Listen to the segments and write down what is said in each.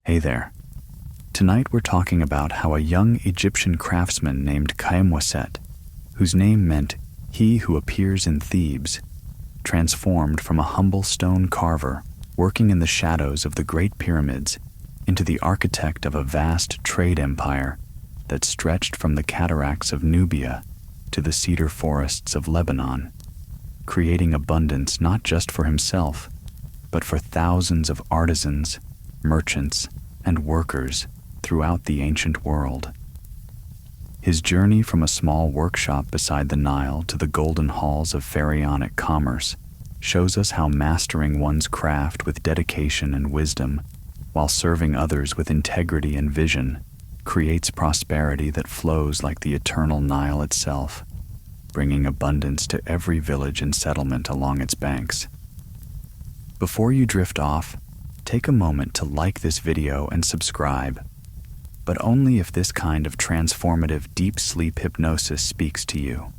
Hey there. Tonight we're talking about how a young Egyptian craftsman named Khaemwaset, whose name meant "he who appears in Thebes," transformed from a humble stone carver working in the shadows of the Great Pyramids into the architect of a vast trade empire that stretched from the cataracts of Nubia to the cedar forests of Lebanon, creating abundance not just for himself, but for thousands of artisans, merchants, and workers throughout the ancient world. His journey from a small workshop beside the Nile to the golden halls of pharaonic commerce shows us how mastering one's craft with dedication and wisdom, while serving others with integrity and vision, creates prosperity that flows like the eternal Nile itself, bringing abundance to every village and settlement along its banks. Before you drift off, take a moment to like this video and subscribe, but only if this kind of transformative deep sleep hypnosis speaks to you.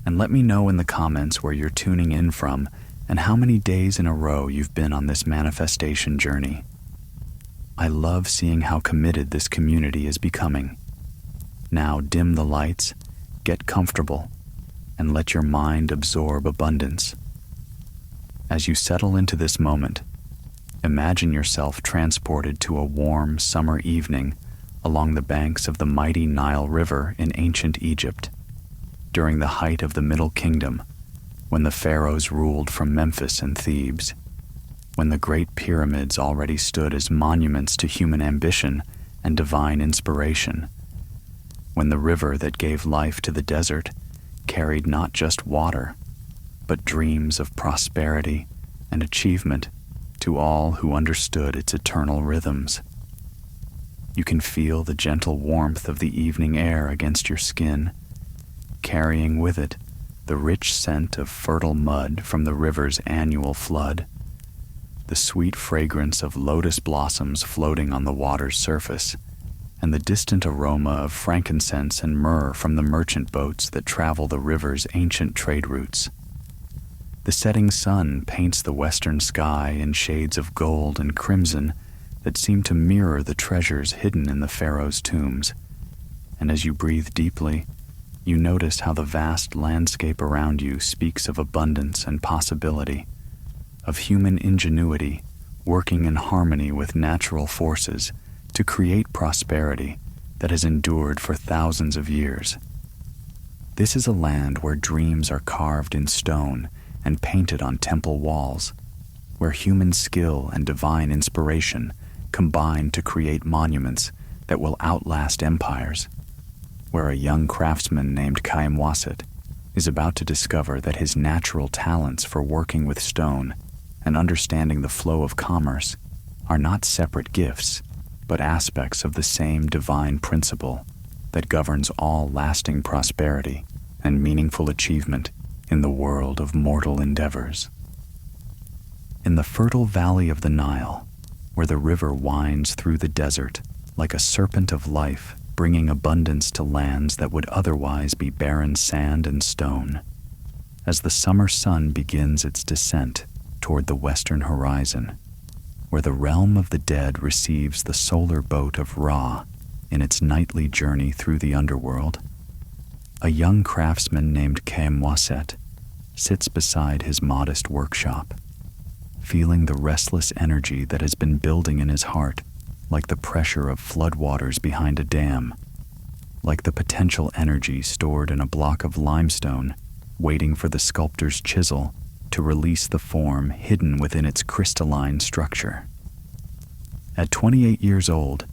And let me know in the comments where you're tuning in from and how many days in a row you've been on this manifestation journey. I love seeing how committed this community is becoming. Now dim the lights, get comfortable, and let your mind absorb abundance. As you settle into this moment, imagine yourself transported to a warm summer evening along the banks of the mighty Nile River in ancient Egypt, during the height of the Middle Kingdom, when the pharaohs ruled from Memphis and Thebes, when the Great Pyramids already stood as monuments to human ambition and divine inspiration, when the river that gave life to the desert carried not just water, but dreams of prosperity and achievement to all who understood its eternal rhythms. You can feel the gentle warmth of the evening air against your skin, carrying with it the rich scent of fertile mud from the river's annual flood, the sweet fragrance of lotus blossoms floating on the water's surface, and the distant aroma of frankincense and myrrh from the merchant boats that travel the river's ancient trade routes. The setting sun paints the western sky in shades of gold and crimson that seem to mirror the treasures hidden in the pharaoh's tombs, and as you breathe deeply, you notice how the vast landscape around you speaks of abundance and possibility, of human ingenuity working in harmony with natural forces to create prosperity that has endured for thousands of years. This is a land where dreams are carved in stone and painted on temple walls, where human skill and divine inspiration combine to create monuments that will outlast empires, where a young craftsman named Khaemwaset is about to discover that his natural talents for working with stone and understanding the flow of commerce are not separate gifts, but aspects of the same divine principle that governs all lasting prosperity and meaningful achievement in the world of mortal endeavors. In the fertile valley of the Nile, where the river winds through the desert like a serpent of life, bringing abundance to lands that would otherwise be barren sand and stone, as the summer sun begins its descent toward the western horizon, where the realm of the dead receives the solar boat of Ra in its nightly journey through the underworld, a young craftsman named Khaemwaset sits beside his modest workshop, feeling the restless energy that has been building in his heart like the pressure of floodwaters behind a dam, like the potential energy stored in a block of limestone waiting for the sculptor's chisel to release the form hidden within its crystalline structure. At 28 years old,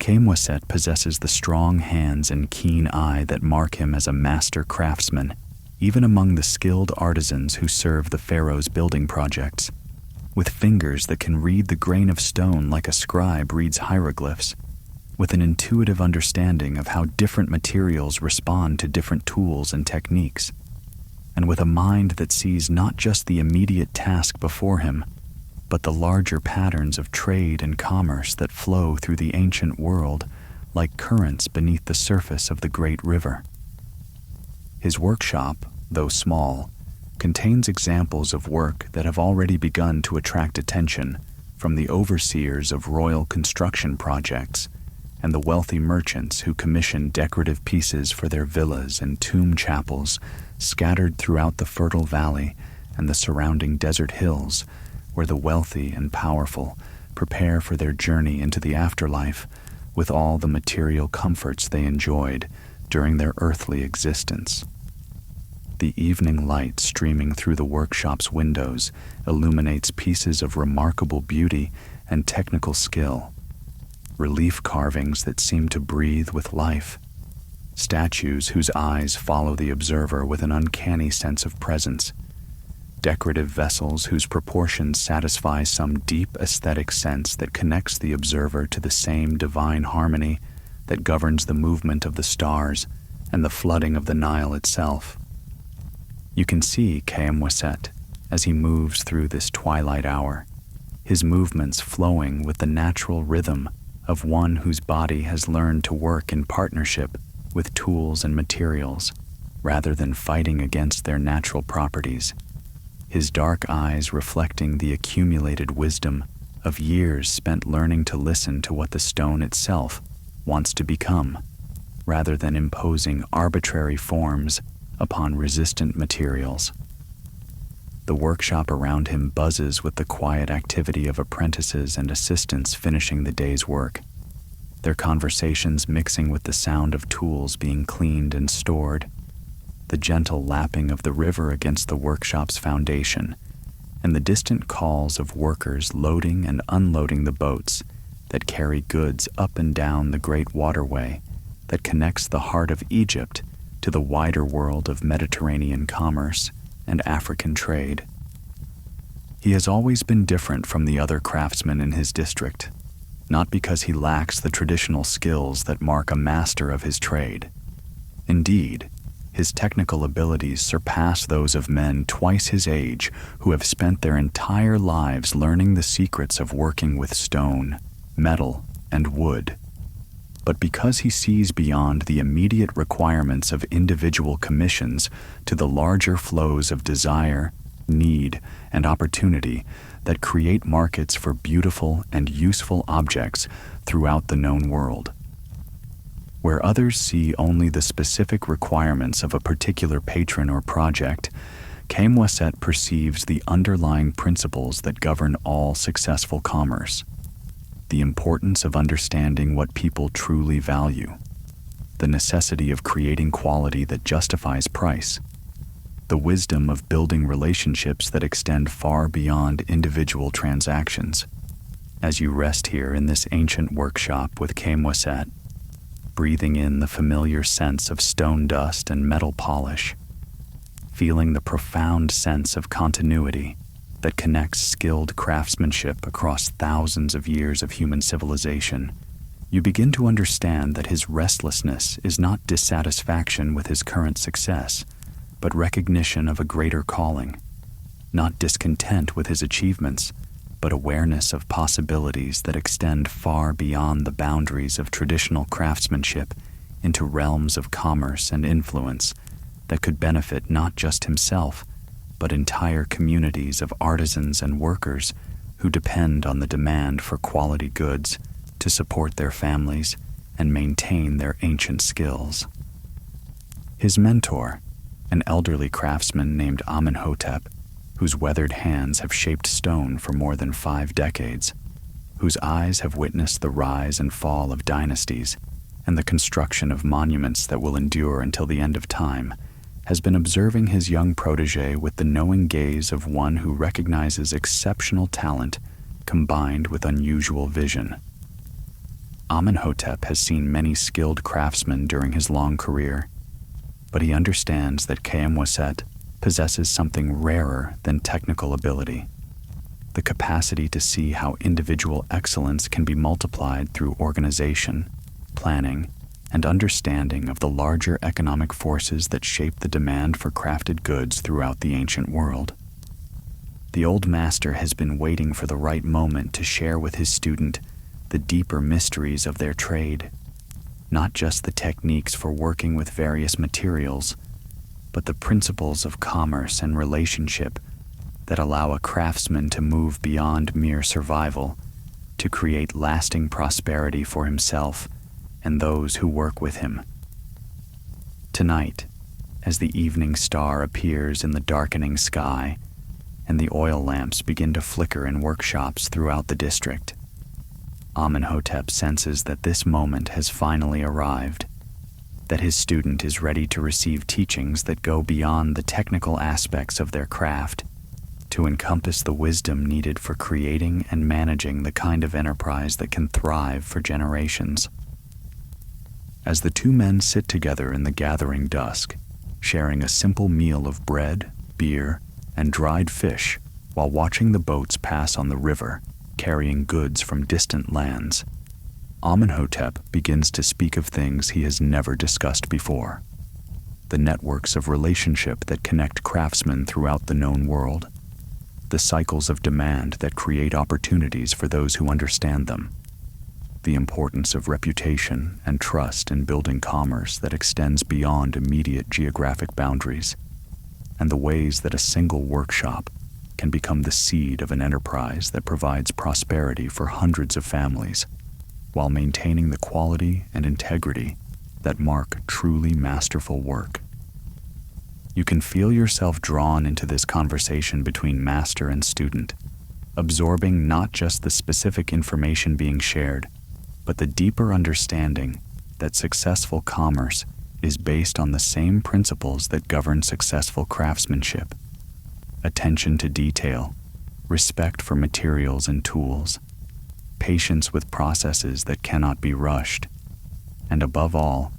Khaemwaset possesses the strong hands and keen eye that mark him as a master craftsman, even among the skilled artisans who serve the pharaoh's building projects. With fingers that can read the grain of stone like a scribe reads hieroglyphs, with an intuitive understanding of how different materials respond to different tools and techniques, and with a mind that sees not just the immediate task before him, but the larger patterns of trade and commerce that flow through the ancient world like currents beneath the surface of the great river. His workshop, though small, contains examples of work that have already begun to attract attention from the overseers of royal construction projects and the wealthy merchants who commission decorative pieces for their villas and tomb chapels scattered throughout the fertile valley and the surrounding desert hills, where the wealthy and powerful prepare for their journey into the afterlife with all the material comforts they enjoyed during their earthly existence. The evening light streaming through the workshop's windows illuminates pieces of remarkable beauty and technical skill, relief carvings that seem to breathe with life, statues whose eyes follow the observer with an uncanny sense of presence, decorative vessels whose proportions satisfy some deep aesthetic sense that connects the observer to the same divine harmony that governs the movement of the stars and the flooding of the Nile itself. You can see Khayyam Wasset as he moves through this twilight hour, his movements flowing with the natural rhythm of one whose body has learned to work in partnership with tools and materials, rather than fighting against their natural properties, his dark eyes reflecting the accumulated wisdom of years spent learning to listen to what the stone itself wants to become, rather than imposing arbitrary forms upon resistant materials. The workshop around him buzzes with the quiet activity of apprentices and assistants finishing the day's work, their conversations mixing with the sound of tools being cleaned and stored, the gentle lapping of the river against the workshop's foundation, and the distant calls of workers loading and unloading the boats that carry goods up and down the great waterway that connects the heart of Egypt to the wider world of Mediterranean commerce and African trade. He has always been different from the other craftsmen in his district, not because he lacks the traditional skills that mark a master of his trade. Indeed, his technical abilities surpass those of men twice his age who have spent their entire lives learning the secrets of working with stone, metal, and wood. But because he sees beyond the immediate requirements of individual commissions to the larger flows of desire, need, and opportunity that create markets for beautiful and useful objects throughout the known world. Where others see only the specific requirements of a particular patron or project, Khayyam Wasset perceives the underlying principles that govern all successful commerce. The importance of understanding what people truly value, the necessity of creating quality that justifies price, the wisdom of building relationships that extend far beyond individual transactions. As you rest here in this ancient workshop with Khayyam Wasset, breathing in the familiar sense of stone dust and metal polish, feeling the profound sense of continuity that connects skilled craftsmanship across thousands of years of human civilization, you begin to understand that his restlessness is not dissatisfaction with his current success, but recognition of a greater calling, not discontent with his achievements, but awareness of possibilities that extend far beyond the boundaries of traditional craftsmanship into realms of commerce and influence that could benefit not just himself, but entire communities of artisans and workers who depend on the demand for quality goods to support their families and maintain their ancient skills. His mentor, an elderly craftsman named Amenhotep, whose weathered hands have shaped stone for more than 5 decades, whose eyes have witnessed the rise and fall of dynasties and the construction of monuments that will endure until the end of time, has been observing his young protege with the knowing gaze of one who recognizes exceptional talent combined with unusual vision. Amenhotep has seen many skilled craftsmen during his long career, but he understands that Khayyam Wasset possesses something rarer than technical ability: the capacity to see how individual excellence can be multiplied through organization, planning, and understanding of the larger economic forces that shape the demand for crafted goods throughout the ancient world. The old master has been waiting for the right moment to share with his student the deeper mysteries of their trade, not just the techniques for working with various materials, but the principles of commerce and relationship that allow a craftsman to move beyond mere survival, to create lasting prosperity for himself and those who work with him. Tonight, as the evening star appears in the darkening sky and the oil lamps begin to flicker in workshops throughout the district, Amenhotep senses that this moment has finally arrived, that his student is ready to receive teachings that go beyond the technical aspects of their craft, to encompass the wisdom needed for creating and managing the kind of enterprise that can thrive for generations. As the two men sit together in the gathering dusk, sharing a simple meal of bread, beer, and dried fish while watching the boats pass on the river, carrying goods from distant lands, Amenhotep begins to speak of things he has never discussed before. The networks of relationship that connect craftsmen throughout the known world, the cycles of demand that create opportunities for those who understand them, the importance of reputation and trust in building commerce that extends beyond immediate geographic boundaries, and the ways that a single workshop can become the seed of an enterprise that provides prosperity for hundreds of families, while maintaining the quality and integrity that mark truly masterful work. You can feel yourself drawn into this conversation between master and student, absorbing not just the specific information being shared, but the deeper understanding that successful commerce is based on the same principles that govern successful craftsmanship: attention to detail, respect for materials and tools, patience with processes that cannot be rushed, and above all,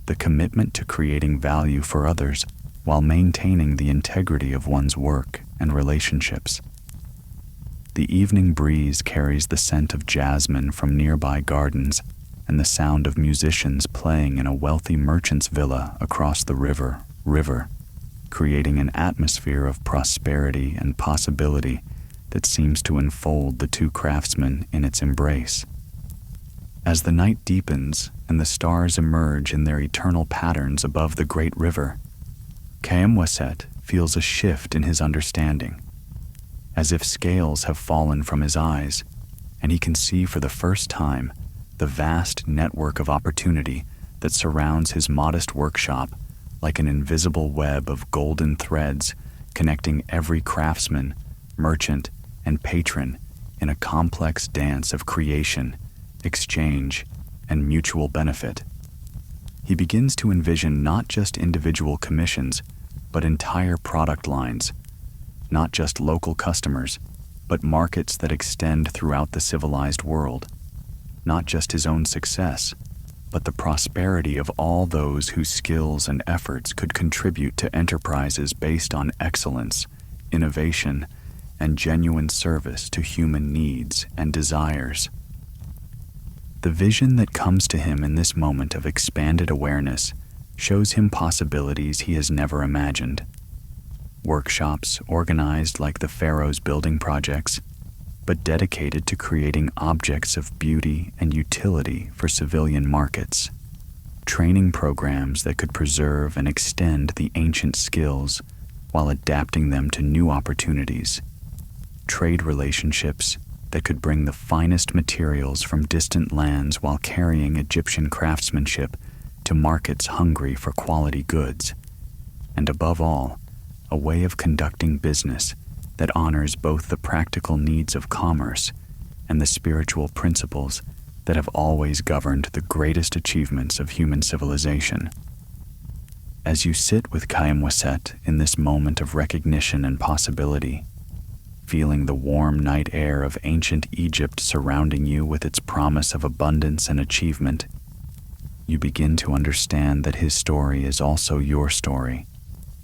the commitment to creating value for others while maintaining the integrity of one's work and relationships. The evening breeze carries the scent of jasmine from nearby gardens and the sound of musicians playing in a wealthy merchant's villa across the river, creating an atmosphere of prosperity and possibility that seems to enfold the two craftsmen in its embrace. As the night deepens and the stars emerge in their eternal patterns above the great river, Kayamwaset feels a shift in his understanding, as if scales have fallen from his eyes, and he can see for the first time the vast network of opportunity that surrounds his modest workshop like an invisible web of golden threads connecting every craftsman, merchant, and patron in a complex dance of creation, exchange, and mutual benefit. He begins to envision not just individual commissions, but entire product lines, not just local customers, but markets that extend throughout the civilized world, not just his own success, but the prosperity of all those whose skills and efforts could contribute to enterprises based on excellence, innovation, and genuine service to human needs and desires. The vision that comes to him in this moment of expanded awareness shows him possibilities he has never imagined. Workshops organized like the Pharaoh's building projects, but dedicated to creating objects of beauty and utility for civilian markets. Training programs that could preserve and extend the ancient skills while adapting them to new opportunities. Trade relationships that could bring the finest materials from distant lands while carrying Egyptian craftsmanship to markets hungry for quality goods. And above all, a way of conducting business that honors both the practical needs of commerce and the spiritual principles that have always governed the greatest achievements of human civilization. As you sit with Kayamwaset in this moment of recognition and possibility, feeling the warm night air of ancient Egypt surrounding you with its promise of abundance and achievement, you begin to understand that his story is also your story,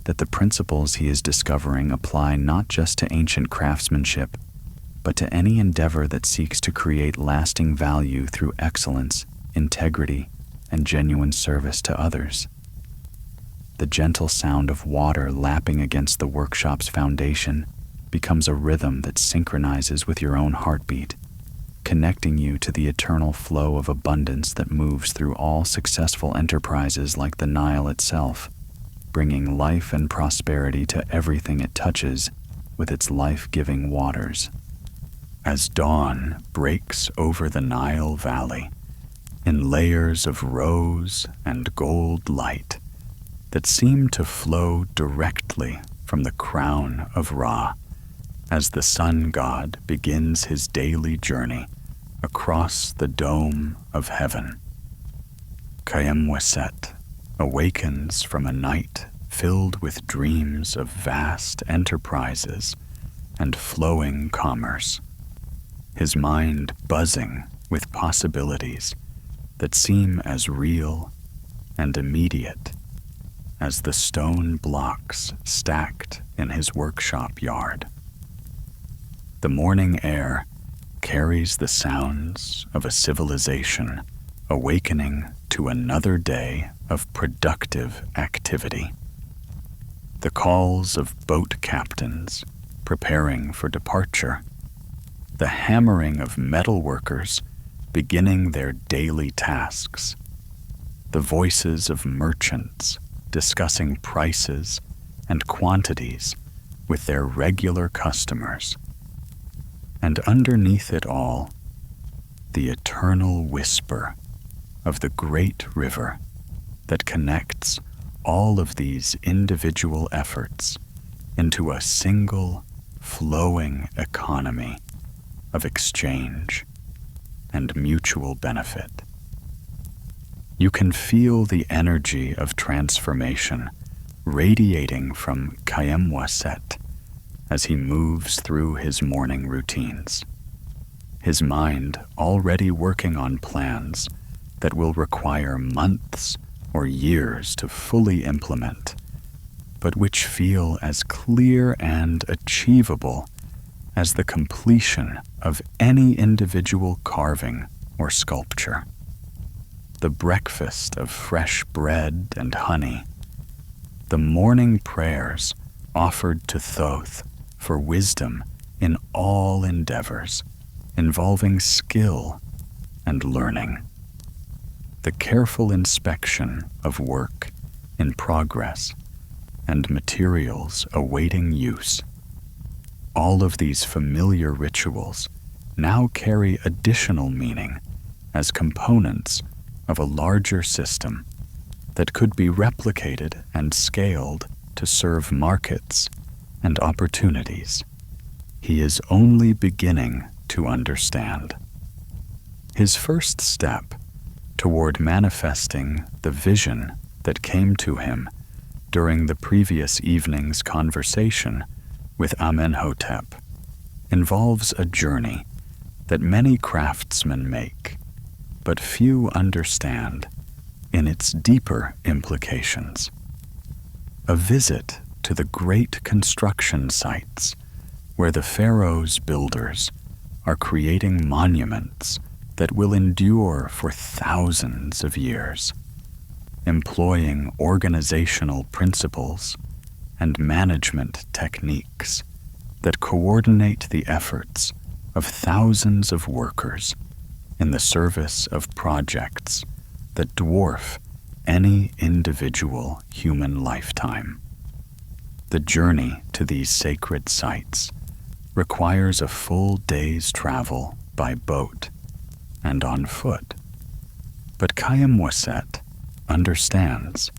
that the principles he is discovering apply not just to ancient craftsmanship, but to any endeavor that seeks to create lasting value through excellence, integrity, and genuine service to others. The gentle sound of water lapping against the workshop's foundation becomes a rhythm that synchronizes with your own heartbeat, connecting you to the eternal flow of abundance that moves through all successful enterprises like the Nile itself, bringing life and prosperity to everything it touches with its life-giving waters. As dawn breaks over the Nile Valley in layers of rose and gold light that seem to flow directly from the crown of Ra, as the sun god begins his daily journey across the dome of heaven. Kayem-Weset awakens from a night filled with dreams of vast enterprises and flowing commerce, his mind buzzing with possibilities that seem as real and immediate as the stone blocks stacked in his workshop yard. The morning air carries the sounds of a civilization awakening to another day of productive activity. The calls of boat captains preparing for departure, the hammering of metal workers beginning their daily tasks, the voices of merchants discussing prices and quantities with their regular customers, and underneath it all, the eternal whisper of the great river that connects all of these individual efforts into a single flowing economy of exchange and mutual benefit. You can feel the energy of transformation radiating from Kayem-Weset as he moves through his morning routines, his mind already working on plans that will require months or years to fully implement, but which feel as clear and achievable as the completion of any individual carving or sculpture. The breakfast of fresh bread and honey, the morning prayers offered to Thoth for wisdom in all endeavors involving skill and learning, the careful inspection of work in progress and materials awaiting use. All of these familiar rituals now carry additional meaning as components of a larger system that could be replicated and scaled to serve markets and opportunities he is only beginning to understand. His first step toward manifesting the vision that came to him during the previous evening's conversation with Amenhotep involves a journey that many craftsmen make, but few understand in its deeper implications. A visit to the great construction sites where the pharaoh's builders are creating monuments that will endure for thousands of years, employing organizational principles and management techniques that coordinate the efforts of thousands of workers in the service of projects that dwarf any individual human lifetime. The journey to these sacred sites requires a full day's travel by boat and on foot. But Kayem-Weset understands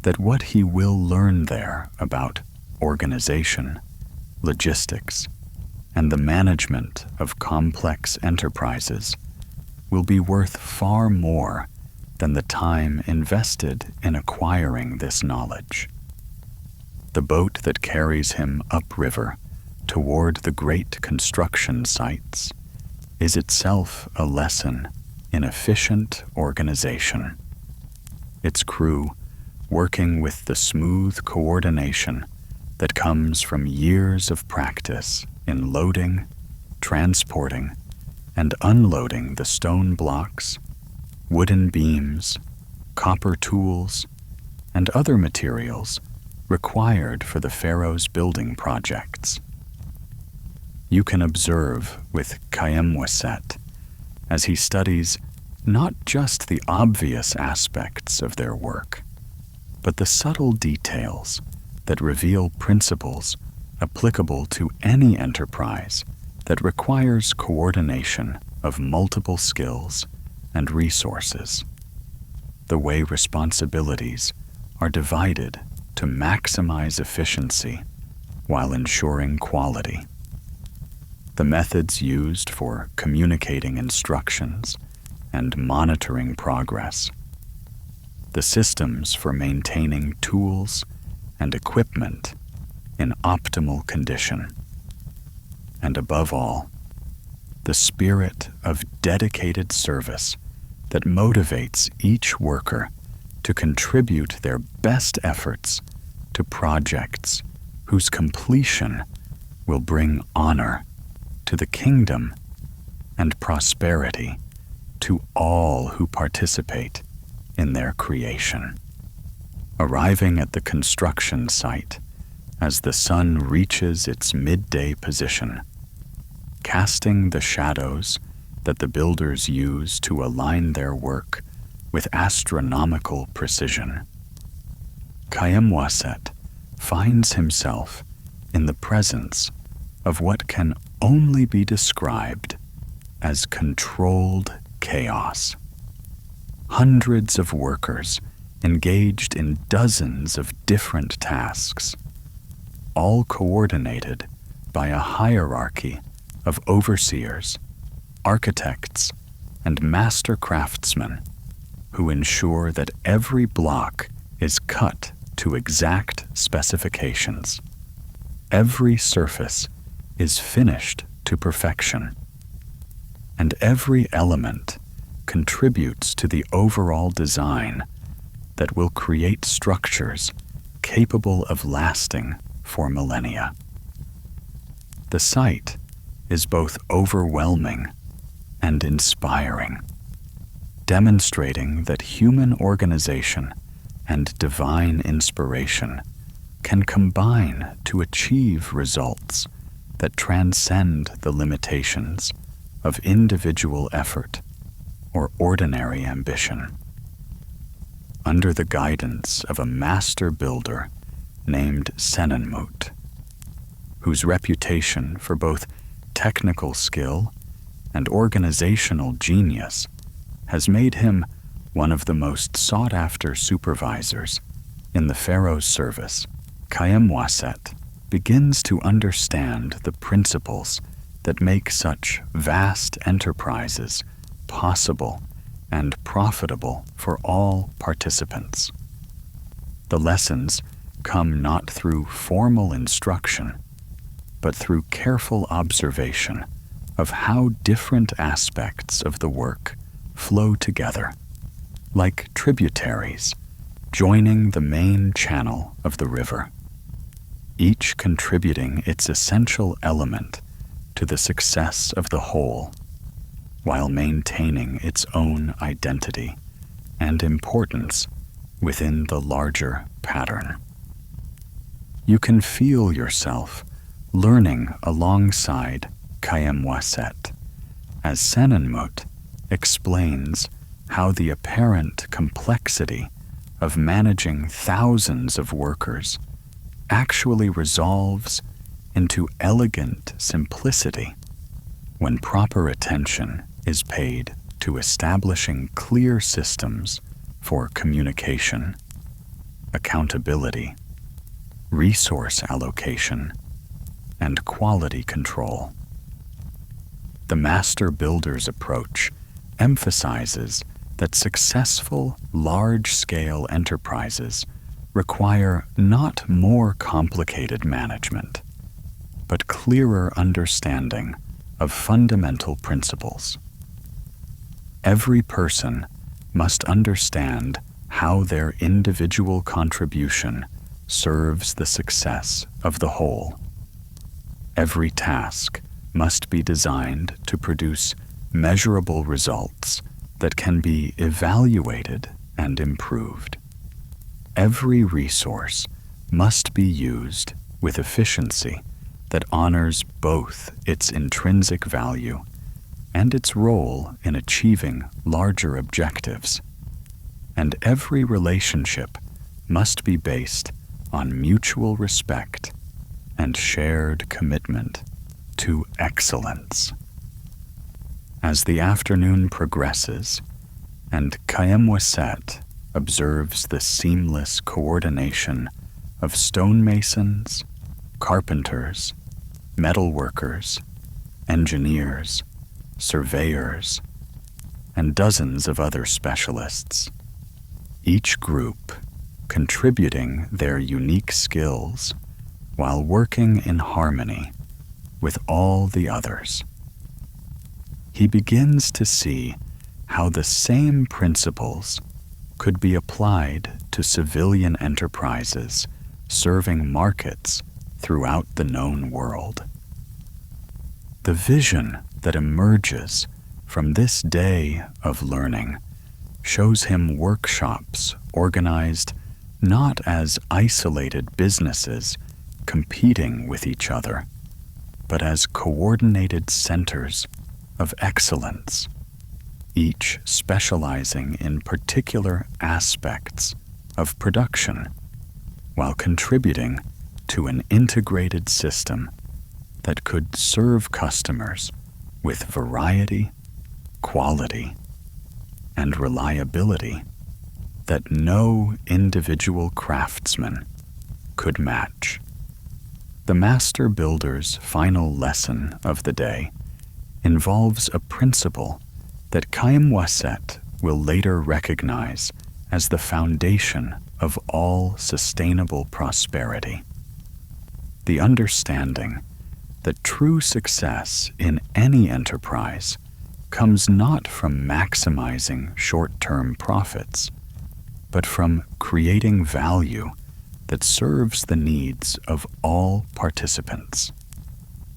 that what he will learn there about organization, logistics, and the management of complex enterprises will be worth far more than the time invested in acquiring this knowledge. The boat that carries him upriver toward the great construction sites is itself a lesson in efficient organization. Its crew, working with the smooth coordination that comes from years of practice in loading, transporting, and unloading the stone blocks, wooden beams, copper tools, and other materials required for the pharaoh's building projects. You can observe with Kayem-Weset as he studies not just the obvious aspects of their work, but the subtle details that reveal principles applicable to any enterprise that requires coordination of multiple skills and resources. The way responsibilities are divided to maximize efficiency while ensuring quality. The methods used for communicating instructions and monitoring progress. The systems for maintaining tools and equipment in optimal condition. And above all, the spirit of dedicated service that motivates each worker to contribute their best efforts to projects whose completion will bring honor to the kingdom and prosperity to all who participate in their creation. Arriving at the construction site as the sun reaches its midday position, casting the shadows that the builders use to align their work with astronomical precision, Kayem finds himself in the presence of what can only be described as controlled chaos. Hundreds of workers engaged in dozens of different tasks, all coordinated by a hierarchy of overseers, architects, and master craftsmen who ensure that every block is cut to exact specifications. Every surface is finished to perfection, and every element contributes to the overall design that will create structures capable of lasting for millennia. The sight is both overwhelming and inspiring, demonstrating that human organization and divine inspiration can combine to achieve results that transcend the limitations of individual effort or ordinary ambition. Under the guidance of a master builder named Senenmut, whose reputation for both technical skill and organizational genius has made him one of the most sought-after supervisors in the Pharaoh's service, Kayem begins to understand the principles that make such vast enterprises possible and profitable for all participants. The lessons come not through formal instruction, but through careful observation of how different aspects of the work flow together, like tributaries joining the main channel of the river, each contributing its essential element to the success of the whole, while maintaining its own identity and importance within the larger pattern. You can feel yourself learning alongside Kayem as Senenmut explains how the apparent complexity of managing thousands of workers actually resolves into elegant simplicity when proper attention is paid to establishing clear systems for communication, accountability, resource allocation, and quality control. The master builder's approach emphasizes that successful large-scale enterprises require not more complicated management, but clearer understanding of fundamental principles. Every person must understand how their individual contribution serves the success of the whole. Every task must be designed to produce measurable results that can be evaluated and improved. Every resource must be used with efficiency that honors both its intrinsic value and its role in achieving larger objectives. And every relationship must be based on mutual respect and shared commitment to excellence. As the afternoon progresses and Kayem observes the seamless coordination of stonemasons, carpenters, metalworkers, engineers, surveyors, and dozens of other specialists, each group contributing their unique skills while working in harmony with all the others. He begins to see how the same principles could be applied to civilian enterprises serving markets throughout the known world. The vision that emerges from this day of learning shows him workshops organized not as isolated businesses competing with each other, but as coordinated centers of excellence, each specializing in particular aspects of production, while contributing to an integrated system that could serve customers with variety, quality, and reliability that no individual craftsman could match. The master builder's final lesson of the day involves a principle that Kayem will later recognize as the foundation of all sustainable prosperity. The understanding that true success in any enterprise comes not from maximizing short-term profits, but from creating value that serves the needs of all participants,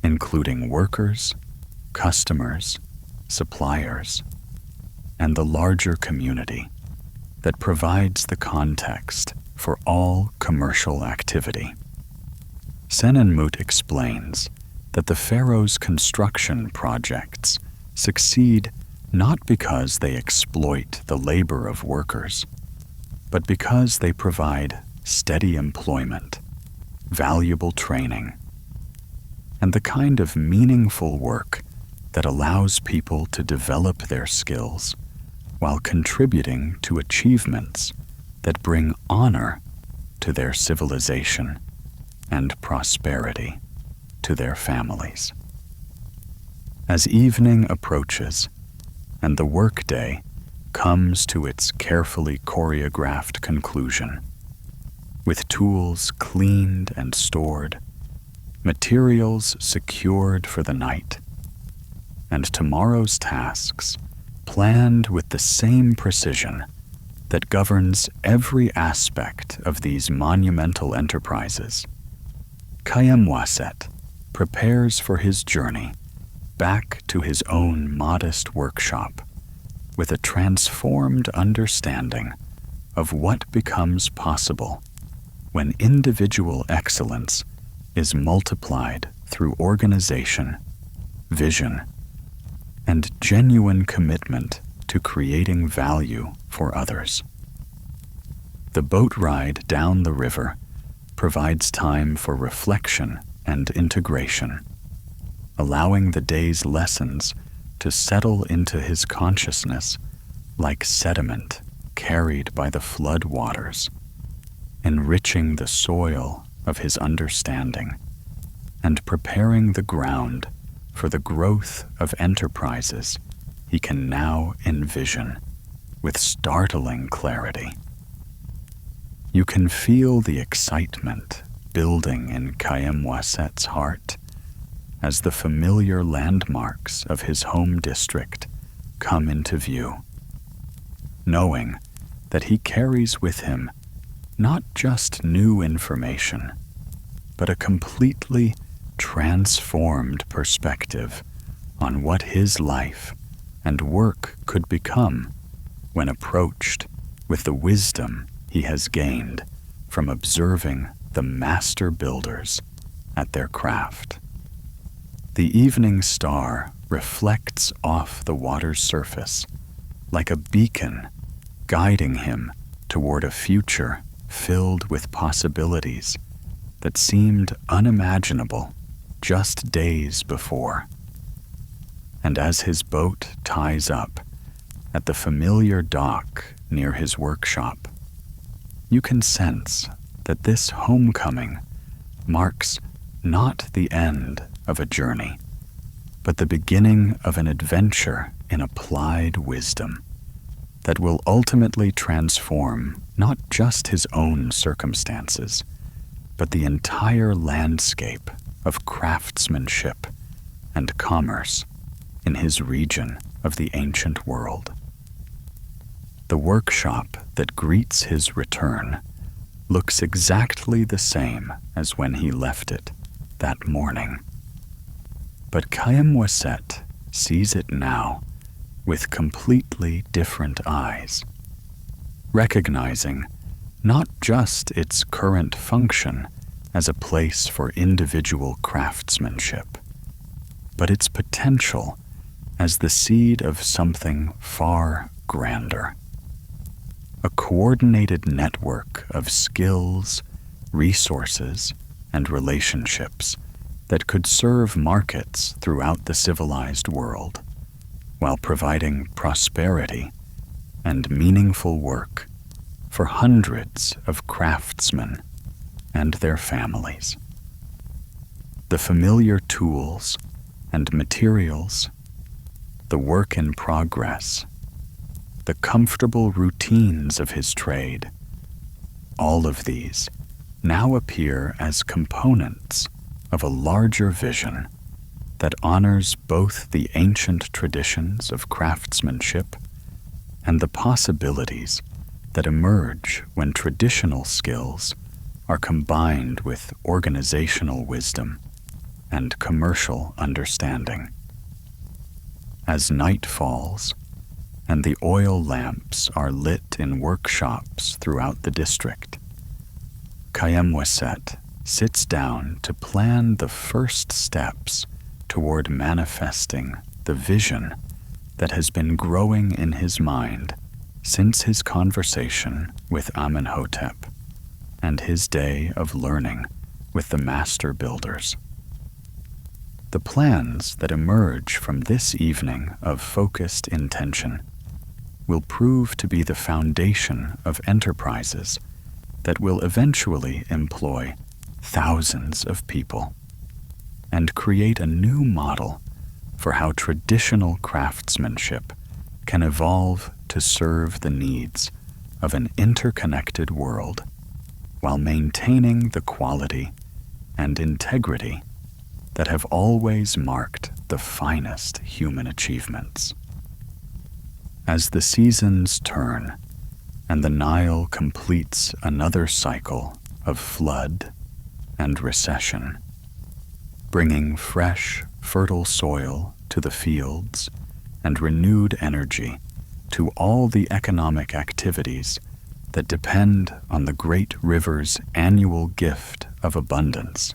including workers, customers, suppliers, and the larger community that provides the context for all commercial activity. Senenmut explains that the Pharaoh's construction projects succeed not because they exploit the labor of workers, but because they provide steady employment, valuable training, and the kind of meaningful work that allows people to develop their skills while contributing to achievements that bring honor to their civilization and prosperity to their families. As evening approaches and the workday comes to its carefully choreographed conclusion, with tools cleaned and stored, materials secured for the night, and tomorrow's tasks planned with the same precision that governs every aspect of these monumental enterprises, Kayem prepares for his journey back to his own modest workshop with a transformed understanding of what becomes possible when individual excellence is multiplied through organization, vision, and genuine commitment to creating value for others. The boat ride down the river provides time for reflection and integration, allowing the day's lessons to settle into his consciousness like sediment carried by the flood waters, enriching the soil of his understanding and preparing the ground for the growth of enterprises he can now envision with startling clarity. You can feel the excitement building in Kayem heart as the familiar landmarks of his home district come into view, knowing that he carries with him not just new information, but a completely transformed perspective on what his life and work could become when approached with the wisdom he has gained from observing the master builders at their craft. The evening star reflects off the water's surface like a beacon, guiding him toward a future filled with possibilities that seemed unimaginable just days before. And as his boat ties up at the familiar dock near his workshop, you can sense that this homecoming marks not the end of a journey, but the beginning of an adventure in applied wisdom that will ultimately transform not just his own circumstances, but the entire landscape of craftsmanship and commerce in his region of the ancient world. The workshop that greets his return looks exactly the same as when he left it that morning. But Kayamwaset sees it now with completely different eyes, recognizing not just its current function as a place for individual craftsmanship, but its potential as the seed of something far grander. A coordinated network of skills, resources, and relationships that could serve markets throughout the civilized world, while providing prosperity and meaningful work for hundreds of craftsmen and their families. The familiar tools and materials, the work in progress, the comfortable routines of his trade, all of these now appear as components of a larger vision that honors both the ancient traditions of craftsmanship and the possibilities that emerge when traditional skills are combined with organizational wisdom and commercial understanding. As night falls and the oil lamps are lit in workshops throughout the district, Kayamwaset sits down to plan the first steps toward manifesting the vision that has been growing in his mind since his conversation with Amenhotep and his day of learning with the master builders. The plans that emerge from this evening of focused intention will prove to be the foundation of enterprises that will eventually employ thousands of people and create a new model for how traditional craftsmanship can evolve to serve the needs of an interconnected world while maintaining the quality and integrity that have always marked the finest human achievements. As the seasons turn and the Nile completes another cycle of flood and recession, bringing fresh, fertile soil to the fields and renewed energy to all the economic activities that depend on the great river's annual gift of abundance,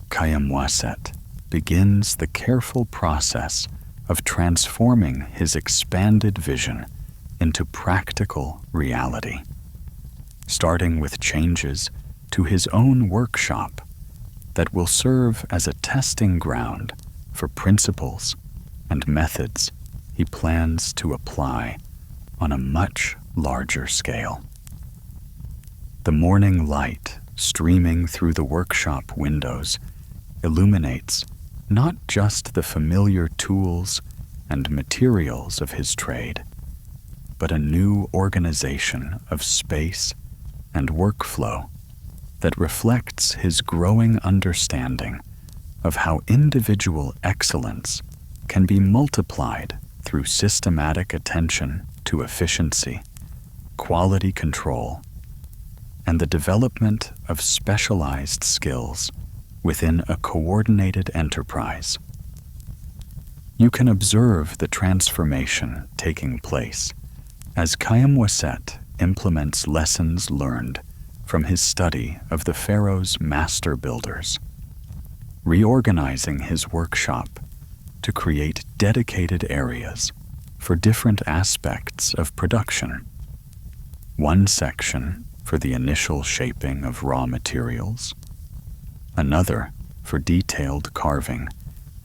Kayamwaset begins the careful process of transforming his expanded vision into practical reality, starting with changes to his own workshop that will serve as a testing ground for principles and methods he plans to apply on a much larger scale. The morning light streaming through the workshop windows illuminates not just the familiar tools and materials of his trade, but a new organization of space and workflow that reflects his growing understanding of how individual excellence can be multiplied through systematic attention to efficiency, quality control, and the development of specialized skills within a coordinated enterprise. You can observe the transformation taking place as Kayamwaset implements lessons learned from his study of the pharaoh's master builders, reorganizing his workshop to create dedicated areas for different aspects of production. One section for the initial shaping of raw materials, another for detailed carving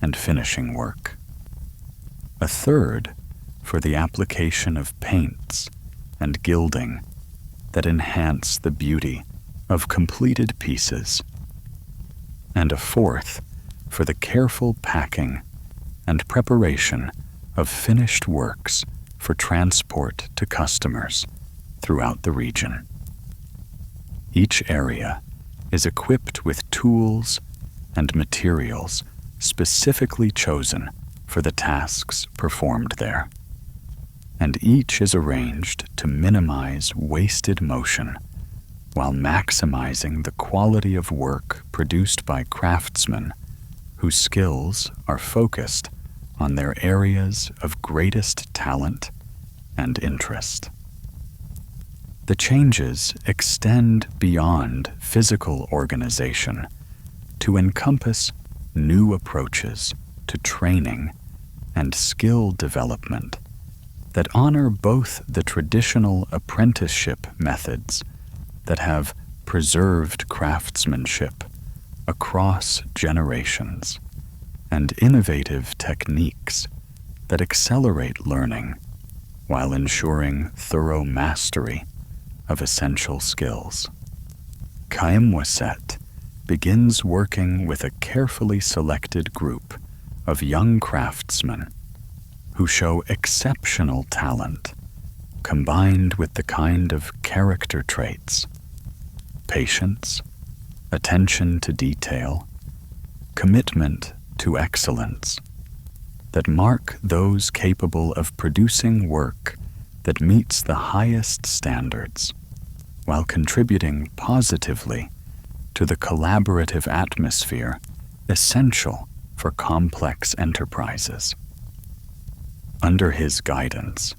and finishing work, a third for the application of paints and gilding that enhance the beauty of completed pieces, and a fourth for the careful packing and preparation of finished works for transport to customers throughout the region. Each area is equipped with tools and materials specifically chosen for the tasks performed there, and each is arranged to minimize wasted motion while maximizing the quality of work produced by craftsmen whose skills are focused on their areas of greatest talent and interest. The changes extend beyond physical organization to encompass new approaches to training and skill development that honor both the traditional apprenticeship methods that have preserved craftsmanship across generations and innovative techniques that accelerate learning while ensuring thorough mastery of essential skills. Kayamwaset begins working with a carefully selected group of young craftsmen who show exceptional talent combined with the kind of character traits, patience, attention to detail, commitment to excellence that mark those capable of producing work that meets the highest standards while contributing positively to the collaborative atmosphere essential for complex enterprises. Under his guidance,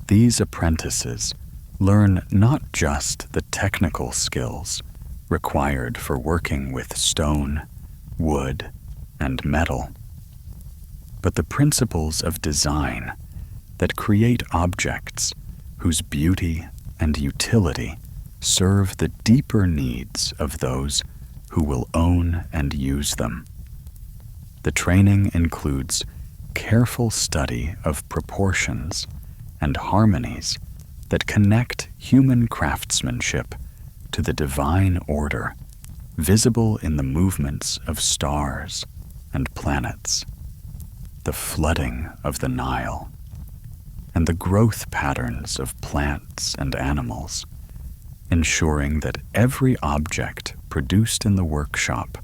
these apprentices learn not just the technical skills required for working with stone, wood, and metal, but the principles of design that create objects whose beauty and utility serve the deeper needs of those who will own and use them. The training includes careful study of proportions and harmonies that connect human craftsmanship to the divine order visible in the movements of stars and planets, the flooding of the Nile, and the growth patterns of plants and animals, ensuring that every object produced in the workshop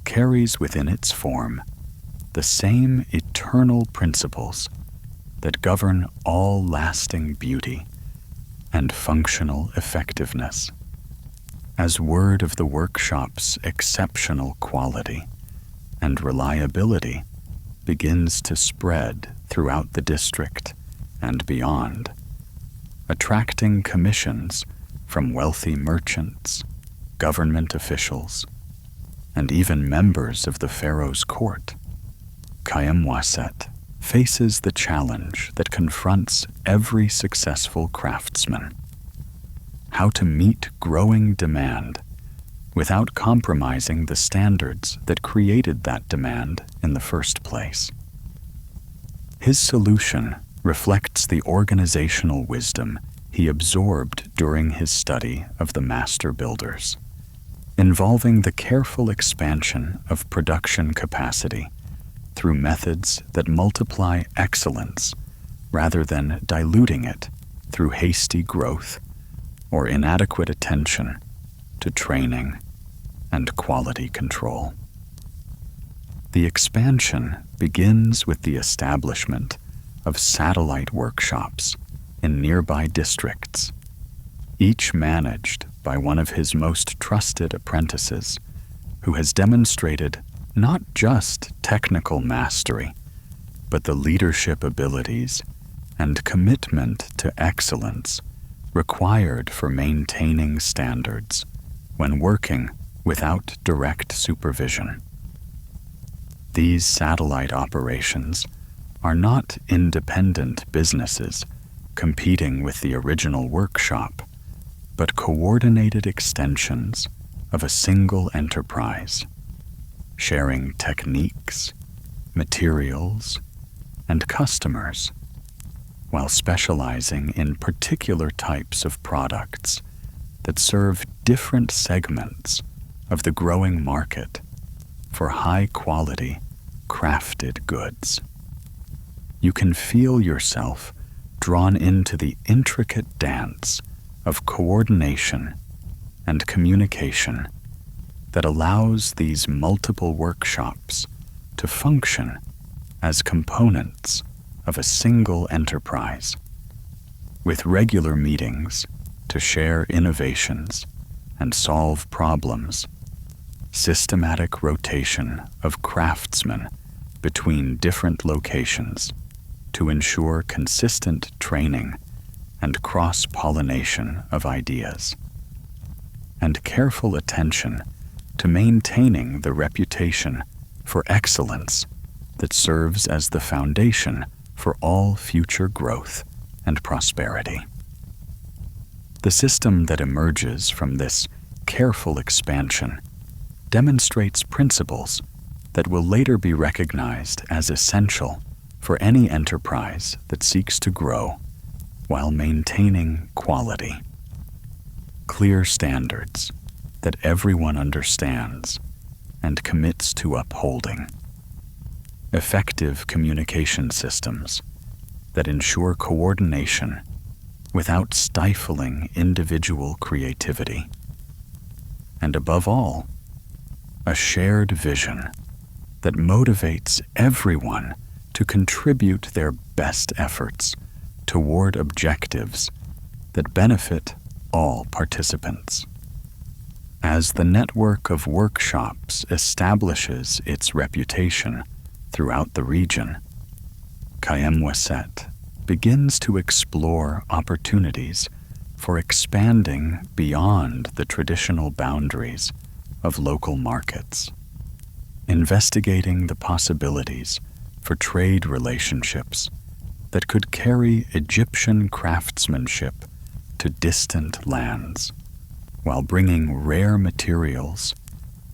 carries within its form the same eternal principles that govern all lasting beauty and functional effectiveness. As word of the workshop's exceptional quality and reliability begins to spread throughout the district and beyond, attracting commissions from wealthy merchants, government officials, and even members of the pharaoh's court, Kayamwaset faces the challenge that confronts every successful craftsman: how to meet growing demand without compromising the standards that created that demand in the first place. His solution reflects the organizational wisdom he absorbed during his study of the master builders, involving the careful expansion of production capacity through methods that multiply excellence rather than diluting it through hasty growth or inadequate attention to training and quality control. The expansion begins with the establishment of satellite workshops in nearby districts, each managed by one of his most trusted apprentices, who has demonstrated not just technical mastery, but the leadership abilities and commitment to excellence required for maintaining standards when working without direct supervision. These satellite operations are not independent businesses competing with the original workshop, but coordinated extensions of a single enterprise sharing techniques, materials, and customers, while specializing in particular types of products that serve different segments of the growing market for high-quality, crafted goods. You can feel yourself drawn into the intricate dance of coordination and communication that allows these multiple workshops to function as components of a single enterprise, with regular meetings to share innovations and solve problems, systematic rotation of craftsmen between different locations to ensure consistent training and cross-pollination of ideas, and careful attention to maintaining the reputation for excellence that serves as the foundation for all future growth and prosperity. The system that emerges from this careful expansion demonstrates principles that will later be recognized as essential for any enterprise that seeks to grow while maintaining quality. Clear standards that everyone understands and commits to upholding. Effective communication systems that ensure coordination without stifling individual creativity. And above all, a shared vision that motivates everyone to contribute their best efforts toward objectives that benefit all participants. As the network of workshops establishes its reputation throughout the region, Kayem begins to explore opportunities for expanding beyond the traditional boundaries of local markets, investigating the possibilities for trade relationships that could carry Egyptian craftsmanship to distant lands, while bringing rare materials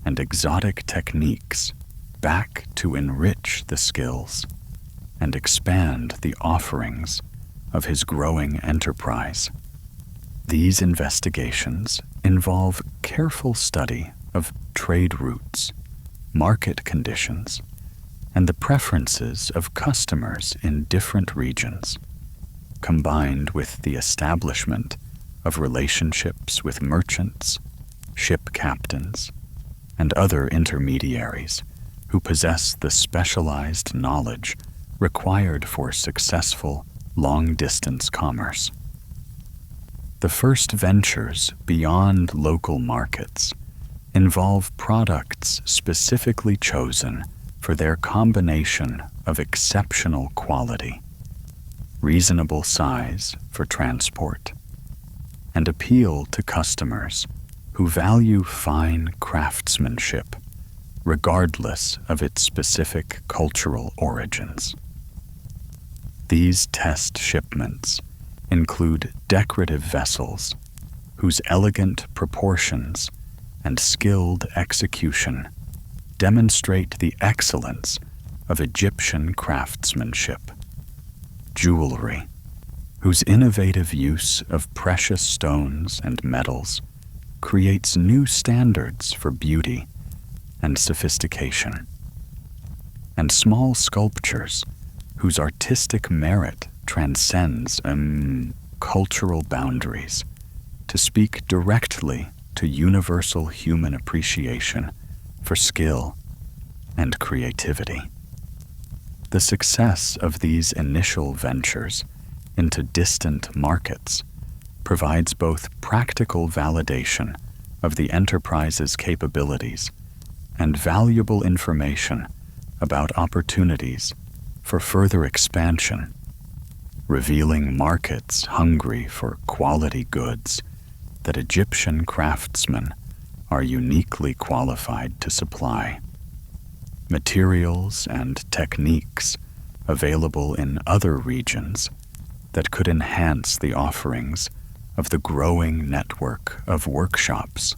and exotic techniques back to enrich the skills and expand the offerings of his growing enterprise. These investigations involve careful study of trade routes, market conditions, and the preferences of customers in different regions, combined with the establishment of relationships with merchants, ship captains, and other intermediaries who possess the specialized knowledge required for successful long-distance commerce. The first ventures beyond local markets involve products specifically chosen for their combination of exceptional quality, reasonable size for transport, and appeal to customers who value fine craftsmanship, regardless of its specific cultural origins. These test shipments include decorative vessels whose elegant proportions and skilled execution demonstrate the excellence of Egyptian craftsmanship, jewelry whose innovative use of precious stones and metals creates new standards for beauty and sophistication, and small sculptures whose artistic merit transcends cultural boundaries to speak directly to universal human appreciation for skill and creativity. The success of these initial ventures into distant markets provides both practical validation of the enterprise's capabilities and valuable information about opportunities for further expansion, revealing markets hungry for quality goods that Egyptian craftsmen are uniquely qualified to supply. Materials and techniques available in other regions that could enhance the offerings of the growing network of workshops,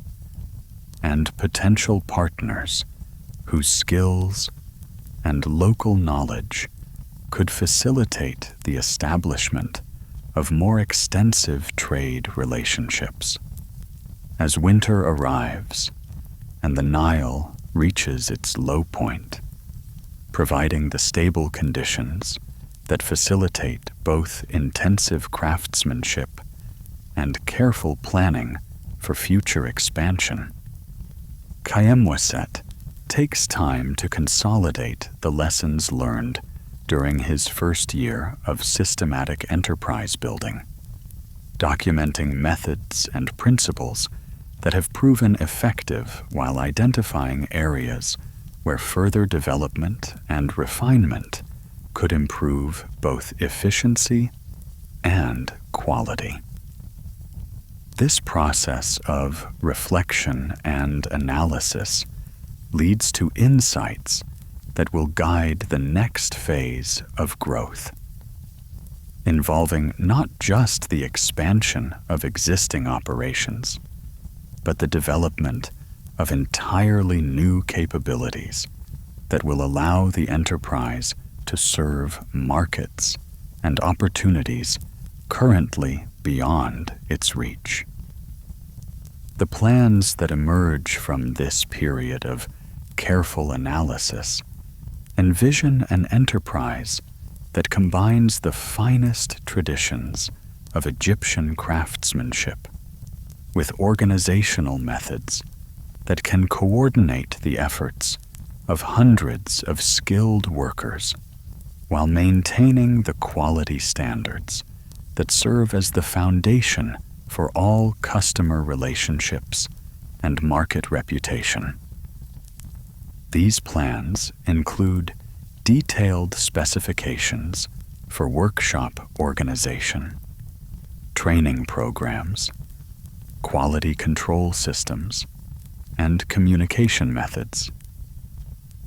and potential partners whose skills and local knowledge could facilitate the establishment of more extensive trade relationships. As winter arrives and the Nile reaches its low point, providing the stable conditions that facilitate both intensive craftsmanship and careful planning for future expansion, Kayemwaset takes time to consolidate the lessons learned during his first year of systematic enterprise building, documenting methods and principles that have proven effective while identifying areas where further development and refinement could improve both efficiency and quality. This process of reflection and analysis leads to insights that will guide the next phase of growth, involving not just the expansion of existing operations, but the development of entirely new capabilities that will allow the enterprise to serve markets and opportunities currently beyond its reach. The plans that emerge from this period of careful analysis envision an enterprise that combines the finest traditions of Egyptian craftsmanship with organizational methods that can coordinate the efforts of hundreds of skilled workers while maintaining the quality standards that serve as the foundation for all customer relationships and market reputation. These plans include detailed specifications for workshop organization, training programs, quality control systems, and communication methods.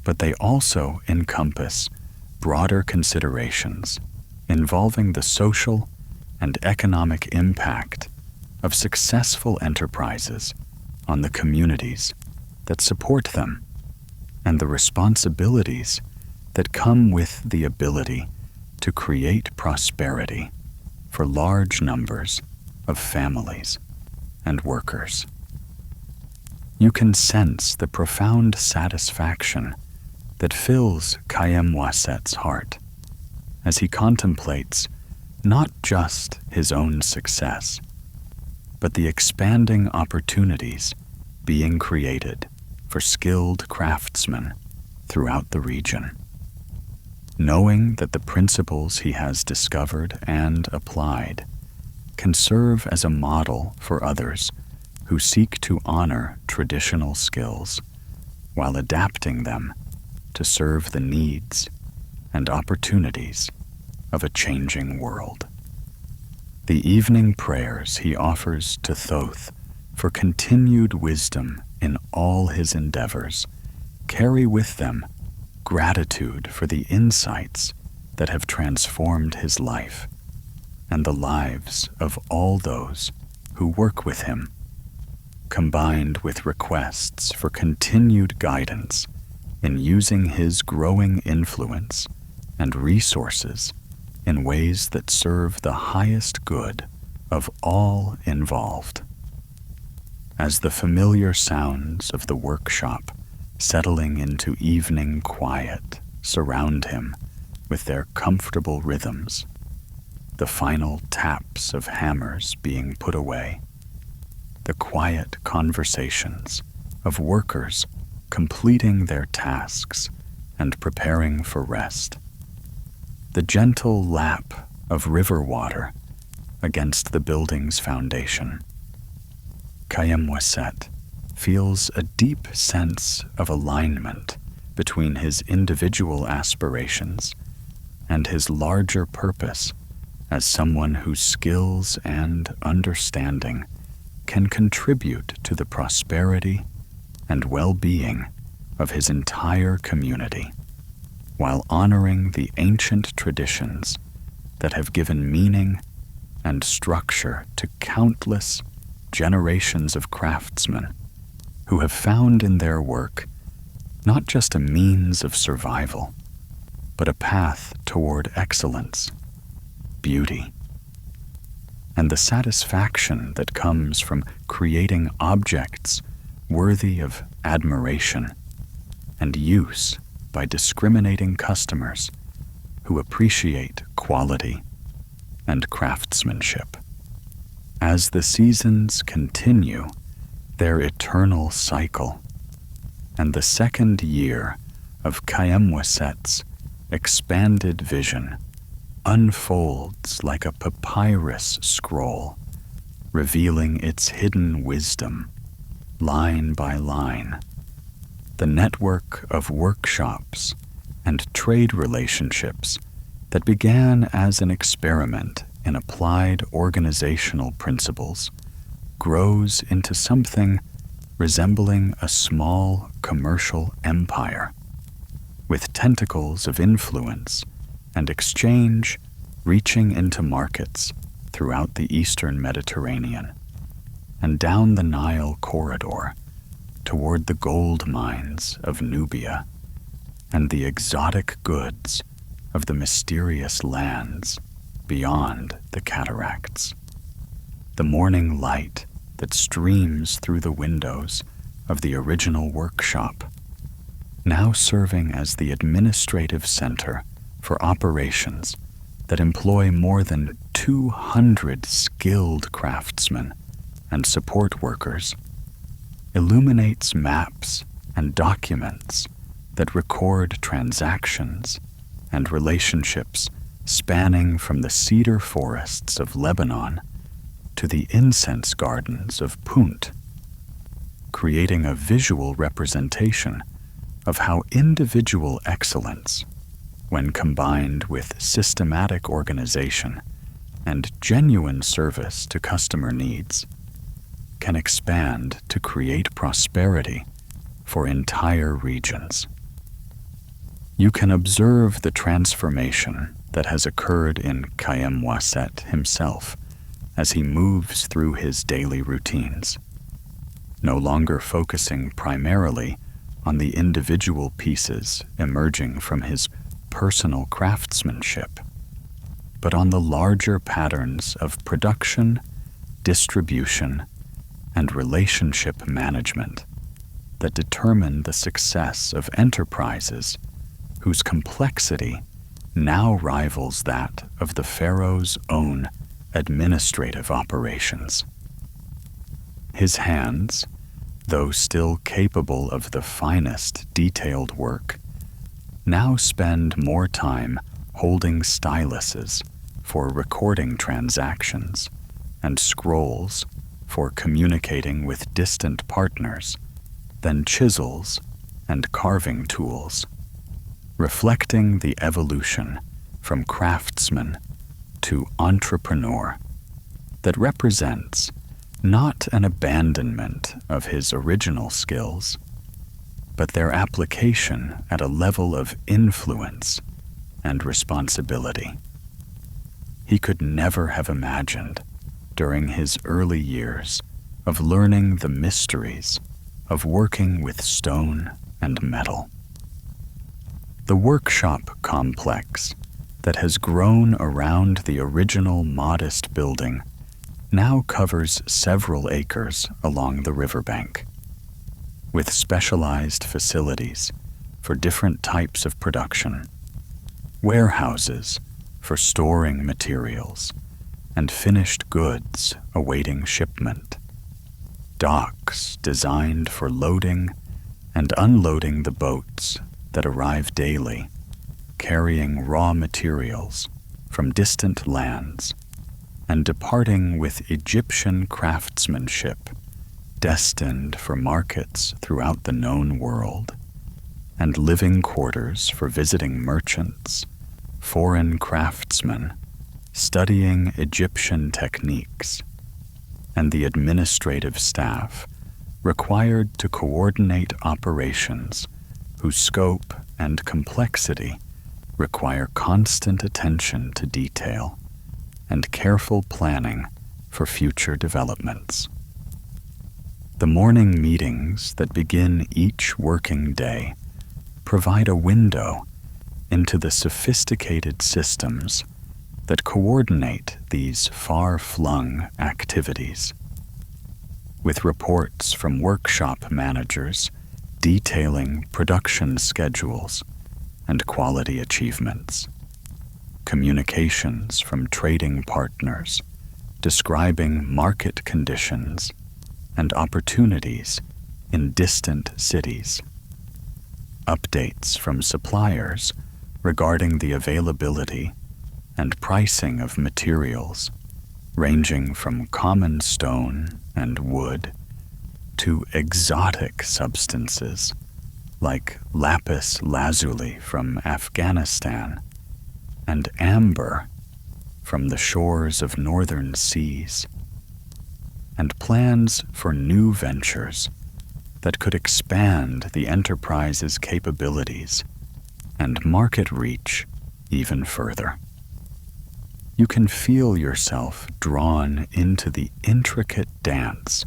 But they also encompass broader considerations involving the social and economic impact of successful enterprises on the communities that support them, and the responsibilities that come with the ability to create prosperity for large numbers of families and workers. You can sense the profound satisfaction that fills Kayemwaset's heart as he contemplates not just his own success, but the expanding opportunities being created for skilled craftsmen throughout the region. Knowing that the principles he has discovered and applied can serve as a model for others who seek to honor traditional skills while adapting them to serve the needs and opportunities of a changing world. The evening prayers he offers to Thoth for continued wisdom in all his endeavors carry with them gratitude for the insights that have transformed his life and the lives of all those who work with him, combined with requests for continued guidance in using his growing influence and resources in ways that serve the highest good of all involved. As the familiar sounds of the workshop settling into evening quiet surround him with their comfortable rhythms, the final taps of hammers being put away, the quiet conversations of workers completing their tasks and preparing for rest, the gentle lap of river water against the building's foundation. Kayemwaset feels a deep sense of alignment between his individual aspirations and his larger purpose as someone whose skills and understanding can contribute to the prosperity and well-being of his entire community, while honoring the ancient traditions that have given meaning and structure to countless generations of craftsmen who have found in their work not just a means of survival, but a path toward excellence, beauty, and the satisfaction that comes from creating objects worthy of admiration and use by discriminating customers who appreciate quality and craftsmanship. As the seasons continue their eternal cycle, and the second year of Kayemwaset's expanded vision unfolds like a papyrus scroll, revealing its hidden wisdom, line by line. The network of workshops and trade relationships that began as an experiment in applied organizational principles grows into something resembling a small commercial empire, with tentacles of influence and exchange reaching into markets throughout the Eastern Mediterranean and down the Nile corridor toward the gold mines of Nubia and the exotic goods of the mysterious lands beyond the cataracts. The morning light that streams through the windows of the original workshop, now serving as the administrative center for operations that employ more than 200 skilled craftsmen and support workers, illuminates maps and documents that record transactions and relationships spanning from the cedar forests of Lebanon to the incense gardens of Punt, creating a visual representation of how individual excellence, when combined with systematic organization and genuine service to customer needs, can expand to create prosperity for entire regions. You can observe the transformation that has occurred in Kayemwaset himself as he moves through his daily routines, no longer focusing primarily on the individual pieces emerging from his personal craftsmanship, but on the larger patterns of production, distribution, and relationship management that determine the success of enterprises whose complexity now rivals that of the pharaoh's own administrative operations. His hands, though still capable of the finest detailed work, now spend more time holding styluses for recording transactions and scrolls for communicating with distant partners than chisels and carving tools, reflecting the evolution from craftsman to entrepreneur that represents not an abandonment of his original skills, but their application at a level of influence and responsibility he could never have imagined during his early years of learning the mysteries of working with stone and metal. The workshop complex that has grown around the original modest building now covers several acres along the riverbank, with specialized facilities for different types of production, warehouses for storing materials, and finished goods awaiting shipment, docks designed for loading and unloading the boats that arrive daily, carrying raw materials from distant lands and departing with Egyptian craftsmanship destined for markets throughout the known world, and living quarters for visiting merchants, foreign craftsmen studying Egyptian techniques, and the administrative staff required to coordinate operations whose scope and complexity require constant attention to detail and careful planning for future developments. The morning meetings that begin each working day provide a window into the sophisticated systems that coordinate these far-flung activities, with reports from workshop managers detailing production schedules and quality achievements, communications from trading partners describing market conditions and opportunities in distant cities, updates from suppliers regarding the availability and pricing of materials ranging from common stone and wood to exotic substances like lapis lazuli from Afghanistan and amber from the shores of northern seas, and plans for new ventures that could expand the enterprise's capabilities and market reach even further. You can feel yourself drawn into the intricate dance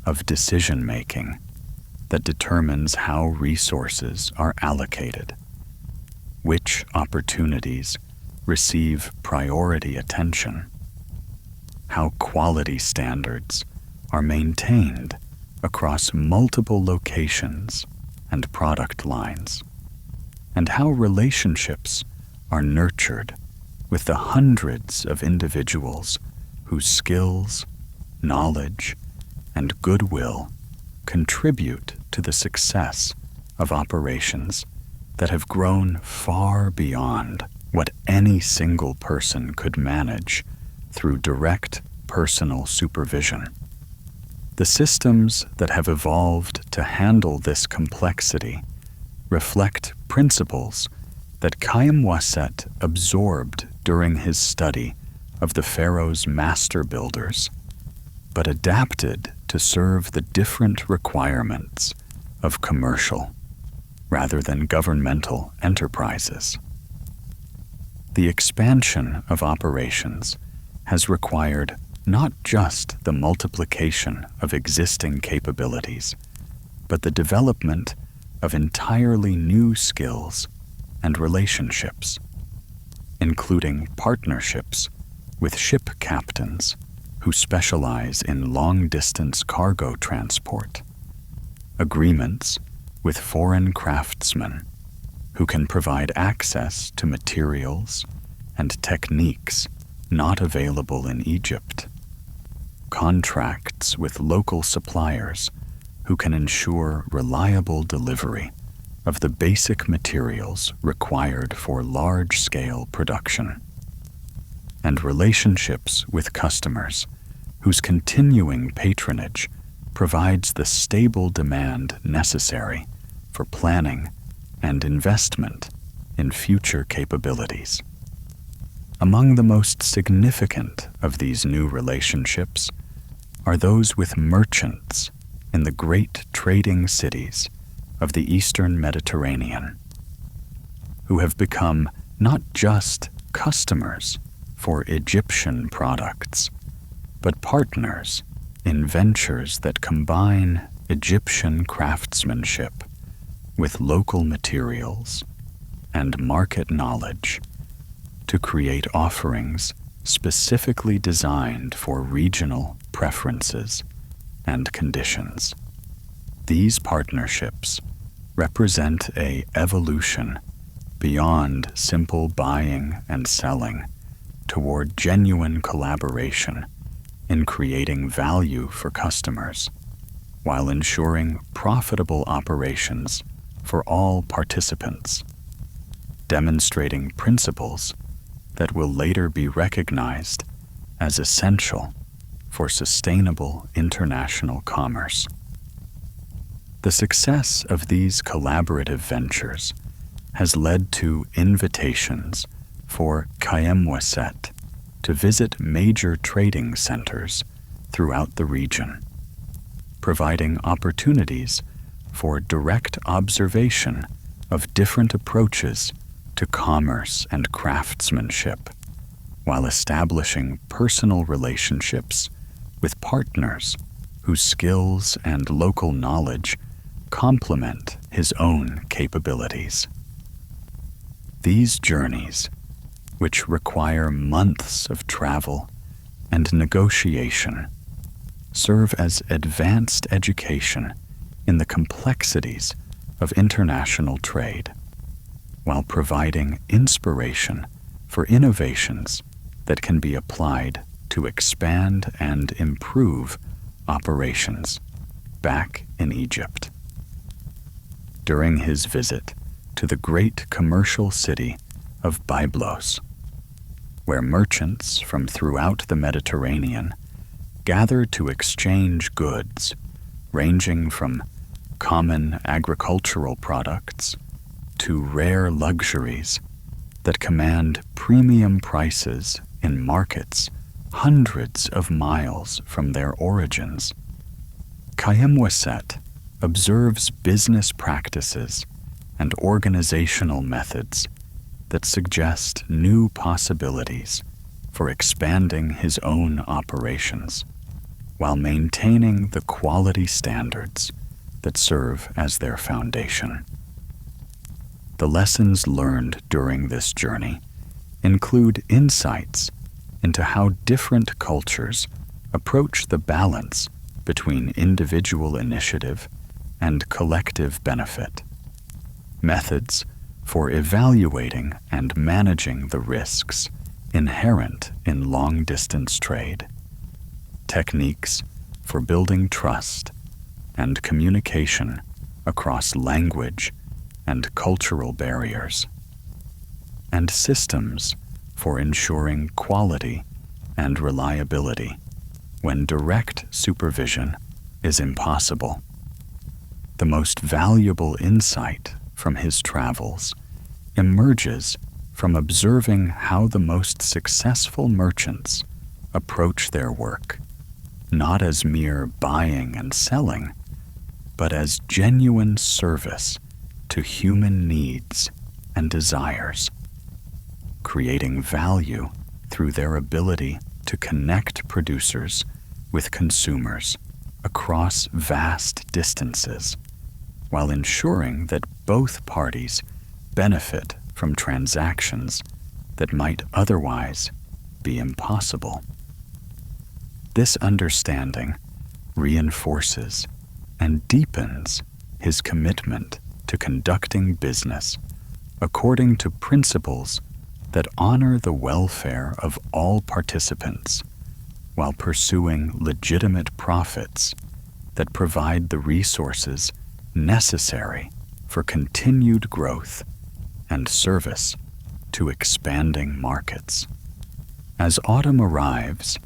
of decision-making that determines how resources are allocated, which opportunities receive priority attention, how quality standards are maintained across multiple locations and product lines, and how relationships are nurtured with the hundreds of individuals whose skills, knowledge, and goodwill contribute to the success of operations that have grown far beyond what any single person could manage through direct personal supervision. The systems that have evolved to handle this complexity reflect principles that Kayem-Wasset absorbed during his study of the pharaoh's master builders, but adapted to serve the different requirements of commercial rather than governmental enterprises. The expansion of operations has required not just the multiplication of existing capabilities, but the development of entirely new skills and relationships, including partnerships with ship captains who specialize in long-distance cargo transport, agreements with foreign craftsmen who can provide access to materials and techniques not available in Egypt, contracts with local suppliers who can ensure reliable delivery of the basic materials required for large-scale production, and relationships with customers whose continuing patronage provides the stable demand necessary for planning and investment in future capabilities. Among the most significant of these new relationships are those with merchants in the great trading cities of the Eastern Mediterranean, who have become not just customers for Egyptian products, but partners in ventures that combine Egyptian craftsmanship with local materials and market knowledge to create offerings specifically designed for regional preferences and conditions. These partnerships represent an evolution beyond simple buying and selling toward genuine collaboration in creating value for customers while ensuring profitable operations for all participants, demonstrating principles that will later be recognized as essential for sustainable international commerce. The success of these collaborative ventures has led to invitations for Kayem-Wasset to visit major trading centers throughout the region, providing opportunities for direct observation of different approaches to commerce and craftsmanship, while establishing personal relationships with partners whose skills and local knowledge complement his own capabilities. These journeys, which require months of travel and negotiation, serve as advanced education in the complexities of international trade, while providing inspiration for innovations that can be applied to expand and improve operations back in Egypt. During his visit to the great commercial city of Byblos, where merchants from throughout the Mediterranean gather to exchange goods ranging from common agricultural products to rare luxuries that command premium prices in markets hundreds of miles from their origins, Kayem observes business practices and organizational methods that suggest new possibilities for expanding his own operations, while maintaining the quality standards that serve as their foundation. The lessons learned during this journey include insights into how different cultures approach the balance between individual initiative and collective benefit, methods for evaluating and managing the risks inherent in long-distance trade, techniques for building trust and communication across language and cultural barriers, and systems for ensuring quality and reliability when direct supervision is impossible. The most valuable insight from his travels emerges from observing how the most successful merchants approach their work, not as mere buying and selling, but as genuine service to human needs and desires, creating value through their ability to connect producers with consumers across vast distances, while ensuring that both parties benefit from transactions that might otherwise be impossible. This understanding reinforces and deepens his commitment to conducting business according to principles that honor the welfare of all participants, while pursuing legitimate profits that provide the resources necessary for continued growth and service to expanding markets. As autumn arrives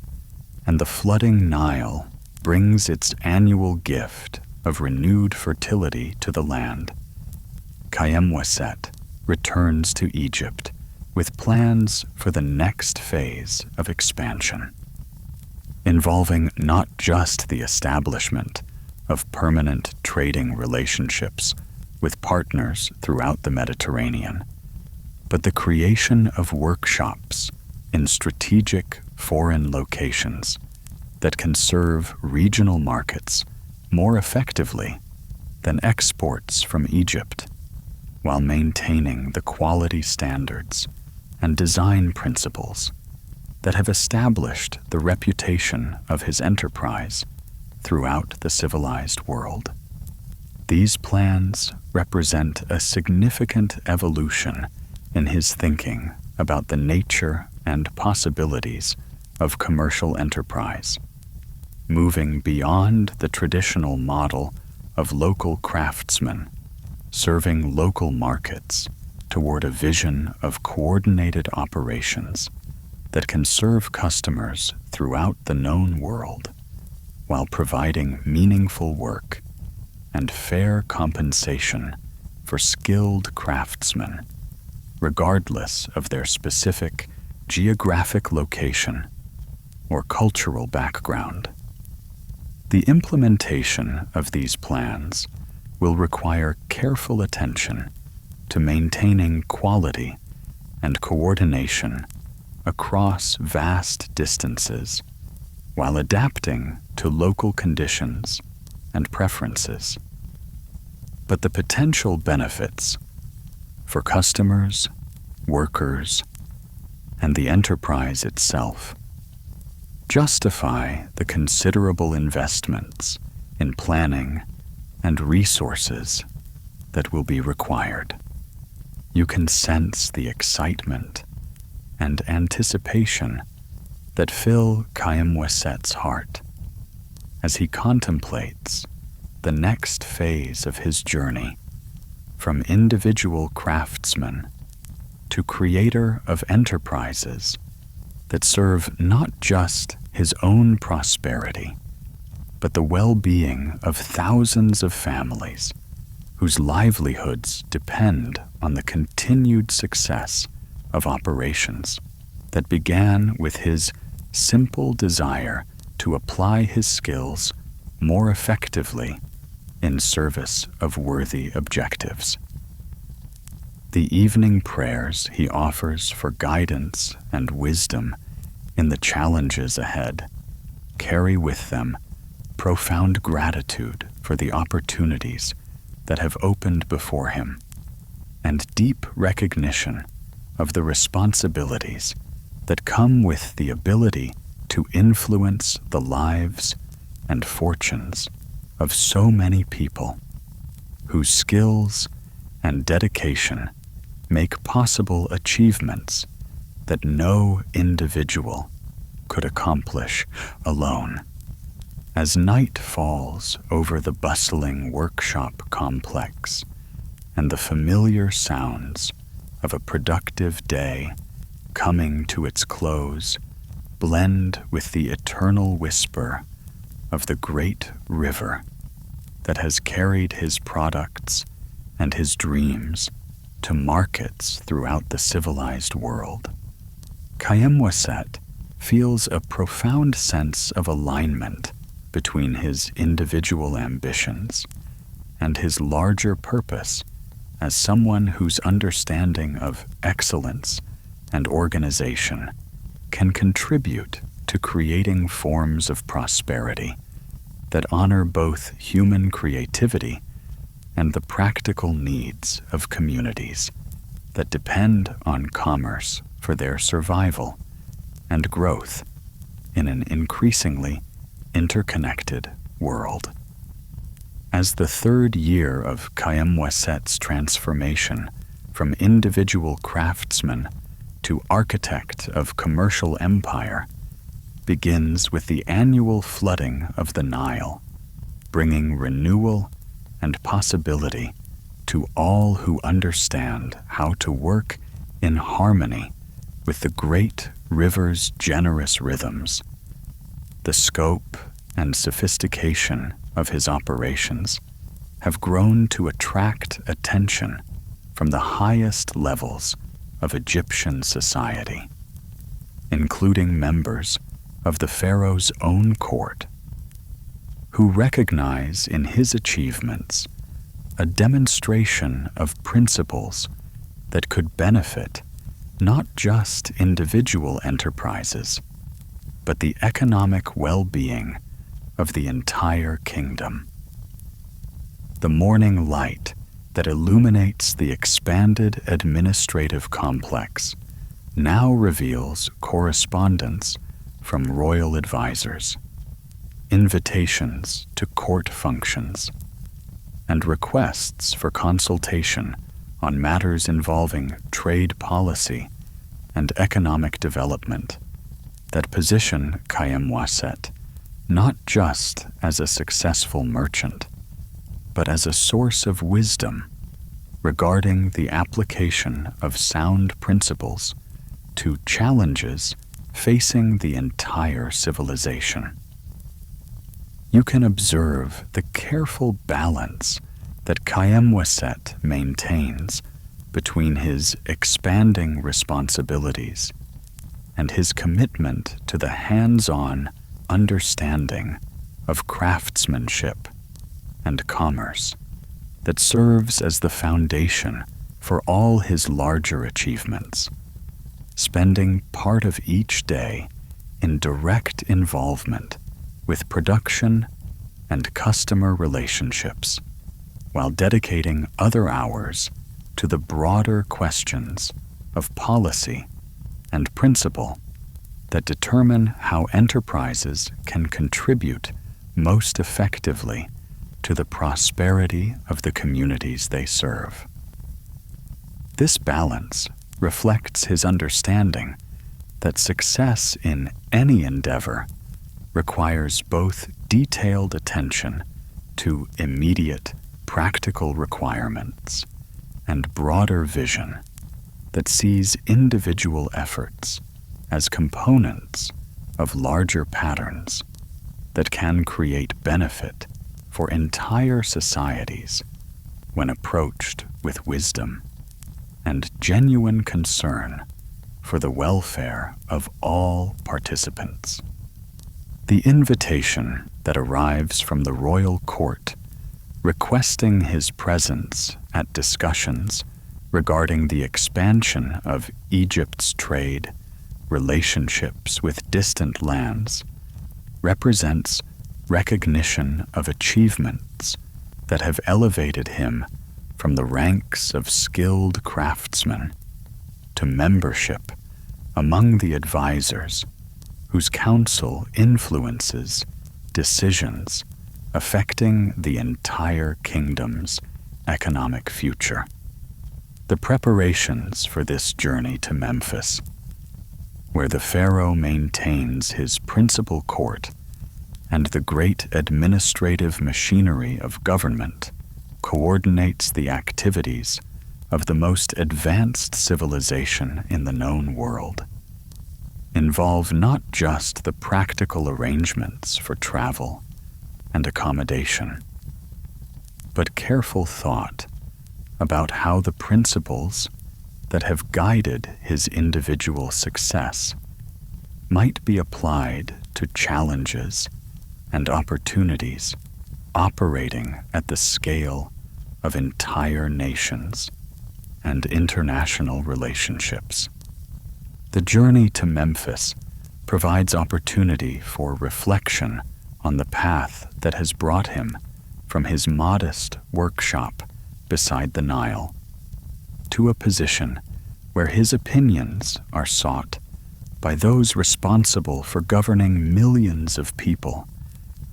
and the flooding Nile brings its annual gift of renewed fertility to the land, Kayem returns to Egypt with plans for the next phase of expansion, involving not just the establishment of permanent trading relationships with partners throughout the Mediterranean, but the creation of workshops in strategic foreign locations that can serve regional markets more effectively than exports from Egypt, while maintaining the quality standards and design principles that have established the reputation of his enterprise throughout the civilized world. These plans represent a significant evolution in his thinking about the nature and possibilities of commercial enterprise, moving beyond the traditional model of local craftsmen serving local markets toward a vision of coordinated operations that can serve customers throughout the known world, while providing meaningful work and fair compensation for skilled craftsmen, regardless of their specific geographic location or cultural background. The implementation of these plans will require careful attention to maintaining quality and coordination across vast distances, while adapting to local conditions and preferences. but the potential benefits for customers, workers, and the enterprise itself justify the considerable investments in planning and resources that will be required. You can sense the excitement and anticipation that fill Kayem-Weset's heart as he contemplates the next phase of his journey from individual craftsman to creator of enterprises that serve not just his own prosperity, but the well-being of thousands of families whose livelihoods depend on the continued success of operations that began with his simple desire to apply his skills more effectively in service of worthy objectives. The evening prayers he offers for guidance and wisdom in the challenges ahead carry with them profound gratitude for the opportunities that have opened before him and deep recognition of the responsibilities that come with the ability to influence the lives and fortunes of so many people whose skills and dedication make possible achievements that no individual could accomplish alone. As night falls over the bustling workshop complex and the familiar sounds of a productive day coming to its close blend with the eternal whisper of the great river that has carried his products and his dreams to markets throughout the civilized world, Kayem-Weset feels a profound sense of alignment between his individual ambitions and his larger purpose as someone whose understanding of excellence and organization can contribute to creating forms of prosperity that honor both human creativity and the practical needs of communities that depend on commerce for their survival and growth in an increasingly interconnected world. As the third year of Kayem-Weset's transformation from individual craftsman to architect of commercial empire begins with the annual flooding of the Nile, bringing renewal and possibility to all who understand how to work in harmony with the great river's generous rhythms. The scope and sophistication of his operations have grown to attract attention from the highest levels of Egyptian society, including members of the pharaoh's own court, who recognize in his achievements a demonstration of principles that could benefit not just individual enterprises, but the economic well-being of the entire kingdom. The morning light that illuminates the expanded administrative complex now reveals correspondence from royal advisors, invitations to court functions, and requests for consultation on matters involving trade policy and economic development that position Kayem-Weset not just as a successful merchant, but as a source of wisdom regarding the application of sound principles to challenges facing the entire civilization. You can observe the careful balance that Kayem-Weset maintains between his expanding responsibilities and his commitment to the hands-on understanding of craftsmanship and commerce that serves as the foundation for all his larger achievements, spending part of each day in direct involvement with production and customer relationships, while dedicating other hours to the broader questions of policy and principle that determine how enterprises can contribute most effectively to the prosperity of the communities they serve. This balance reflects his understanding that success in any endeavor requires both detailed attention to immediate practical requirements and broader vision that sees individual efforts as components of larger patterns that can create benefit for entire societies when approached with wisdom and genuine concern for the welfare of all participants. The invitation that arrives from the royal court requesting his presence at discussions regarding the expansion of Egypt's trade relationships with distant lands represents recognition of achievements that have elevated him from the ranks of skilled craftsmen to membership among the advisors whose counsel influences decisions affecting the entire kingdom's economic future. The preparations for this journey to Memphis, where the pharaoh maintains his principal court and the great administrative machinery of government coordinates the activities of the most advanced civilization in the known world, involve not just the practical arrangements for travel and accommodation, but careful thought about how the principles that have guided his individual success might be applied to challenges and opportunities operating at the scale of entire nations and international relationships. The journey to Memphis provides opportunity for reflection on the path that has brought him from his modest workshop beside the Nile to a position where his opinions are sought by those responsible for governing millions of people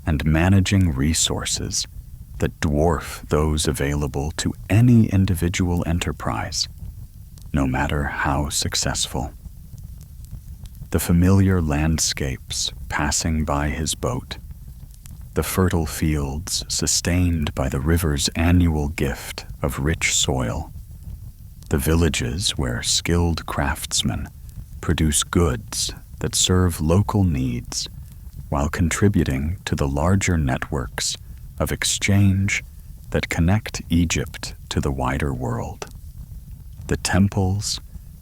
and managing resources that dwarf those available to any individual enterprise, no matter how successful. The familiar landscapes passing by his boat, the fertile fields sustained by the river's annual gift of rich soil, the villages where skilled craftsmen produce goods that serve local needs while contributing to the larger networks of exchange that connect Egypt to the wider world. The temples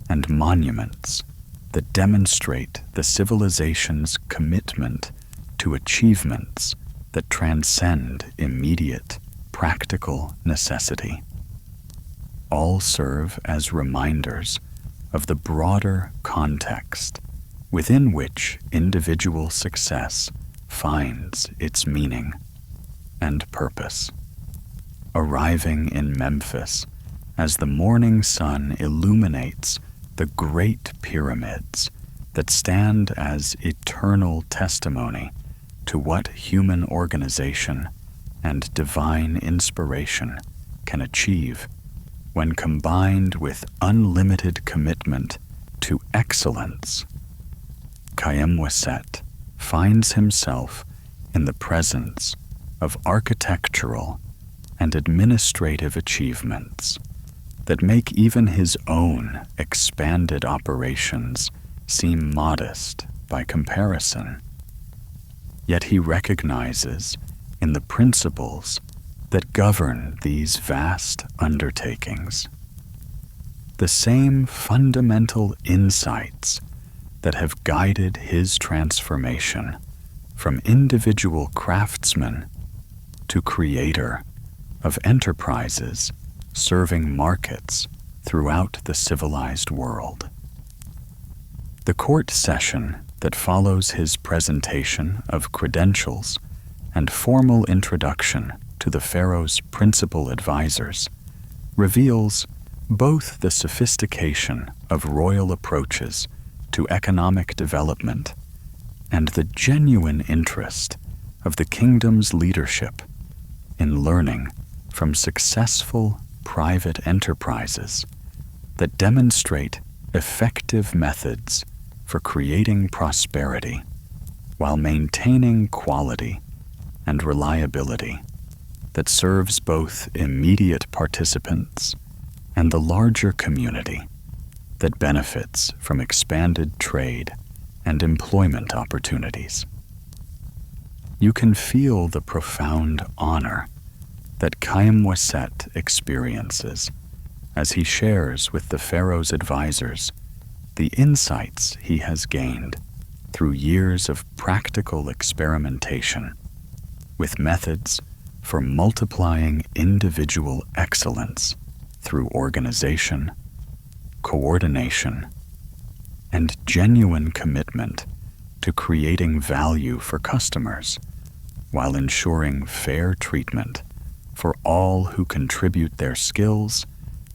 and monuments that demonstrate the civilization's commitment to achievements that transcend immediate, practical necessity. All serve as reminders of the broader context within which individual success finds its meaning and purpose. Arriving in Memphis as the morning sun illuminates the great pyramids that stand as eternal testimony to what human organization and divine inspiration can achieve when combined with unlimited commitment to excellence, Khaem Wasset finds himself in the presence of architectural and administrative achievements that make even his own expanded operations seem modest by comparison. Yet he recognizes in the principles that govern these vast undertakings the same fundamental insights that have guided his transformation from individual craftsman to creator of enterprises serving markets throughout the civilized world. The court session that follows his presentation of credentials and formal introduction to the pharaoh's principal advisors reveals both the sophistication of royal approaches to economic development and the genuine interest of the kingdom's leadership in learning from successful private enterprises that demonstrate effective methods for creating prosperity while maintaining quality and reliability that serves both immediate participants and the larger community that benefits from expanded trade and employment opportunities. You can feel the profound honor that Khaem experiences as he shares with the pharaoh's advisors the insights he has gained through years of practical experimentation with methods for multiplying individual excellence through organization, coordination, and genuine commitment to creating value for customers while ensuring fair treatment for all who contribute their skills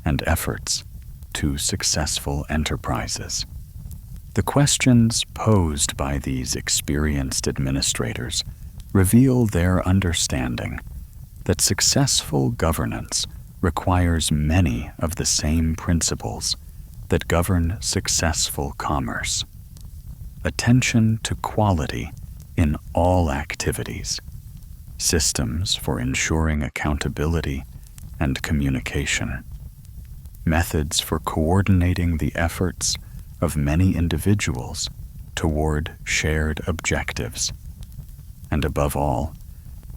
and efforts to successful enterprises. The questions posed by these experienced administrators reveal their understanding that successful governance requires many of the same principles that govern successful commerce. Attention to quality in all activities, systems for ensuring accountability and communication, methods for coordinating the efforts of many individuals toward shared objectives, and above all,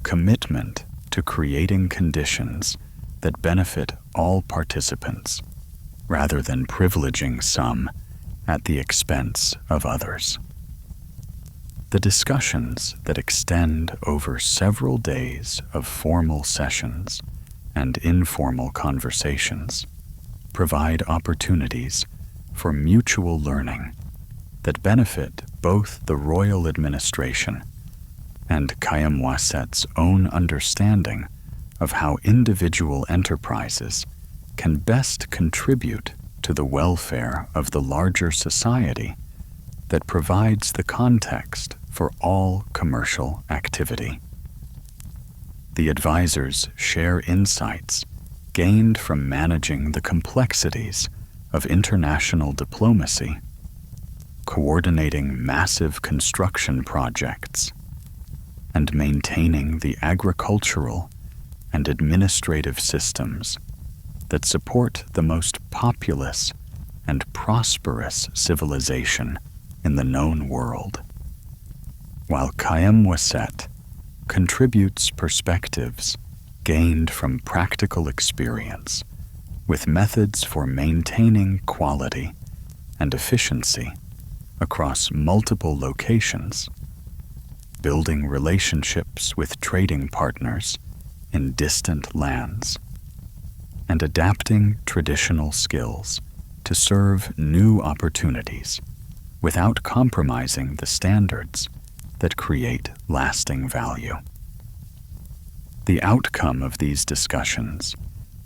commitment to creating conditions that benefit all participants rather than privileging some at the expense of others. The discussions that extend over several days of formal sessions and informal conversations provide opportunities for mutual learning that benefit both the royal administration and Khaem own understanding of how individual enterprises can best contribute to the welfare of the larger society that provides the context for all commercial activity. The advisors share insights gained from managing the complexities of international diplomacy, coordinating massive construction projects, and maintaining the agricultural and administrative systems that support the most populous and prosperous civilization in the known world, while Khaem contributes perspectives gained from practical experience with methods for maintaining quality and efficiency across multiple locations, building relationships with trading partners in distant lands, and adapting traditional skills to serve new opportunities without compromising the standards that create lasting value. The outcome of these discussions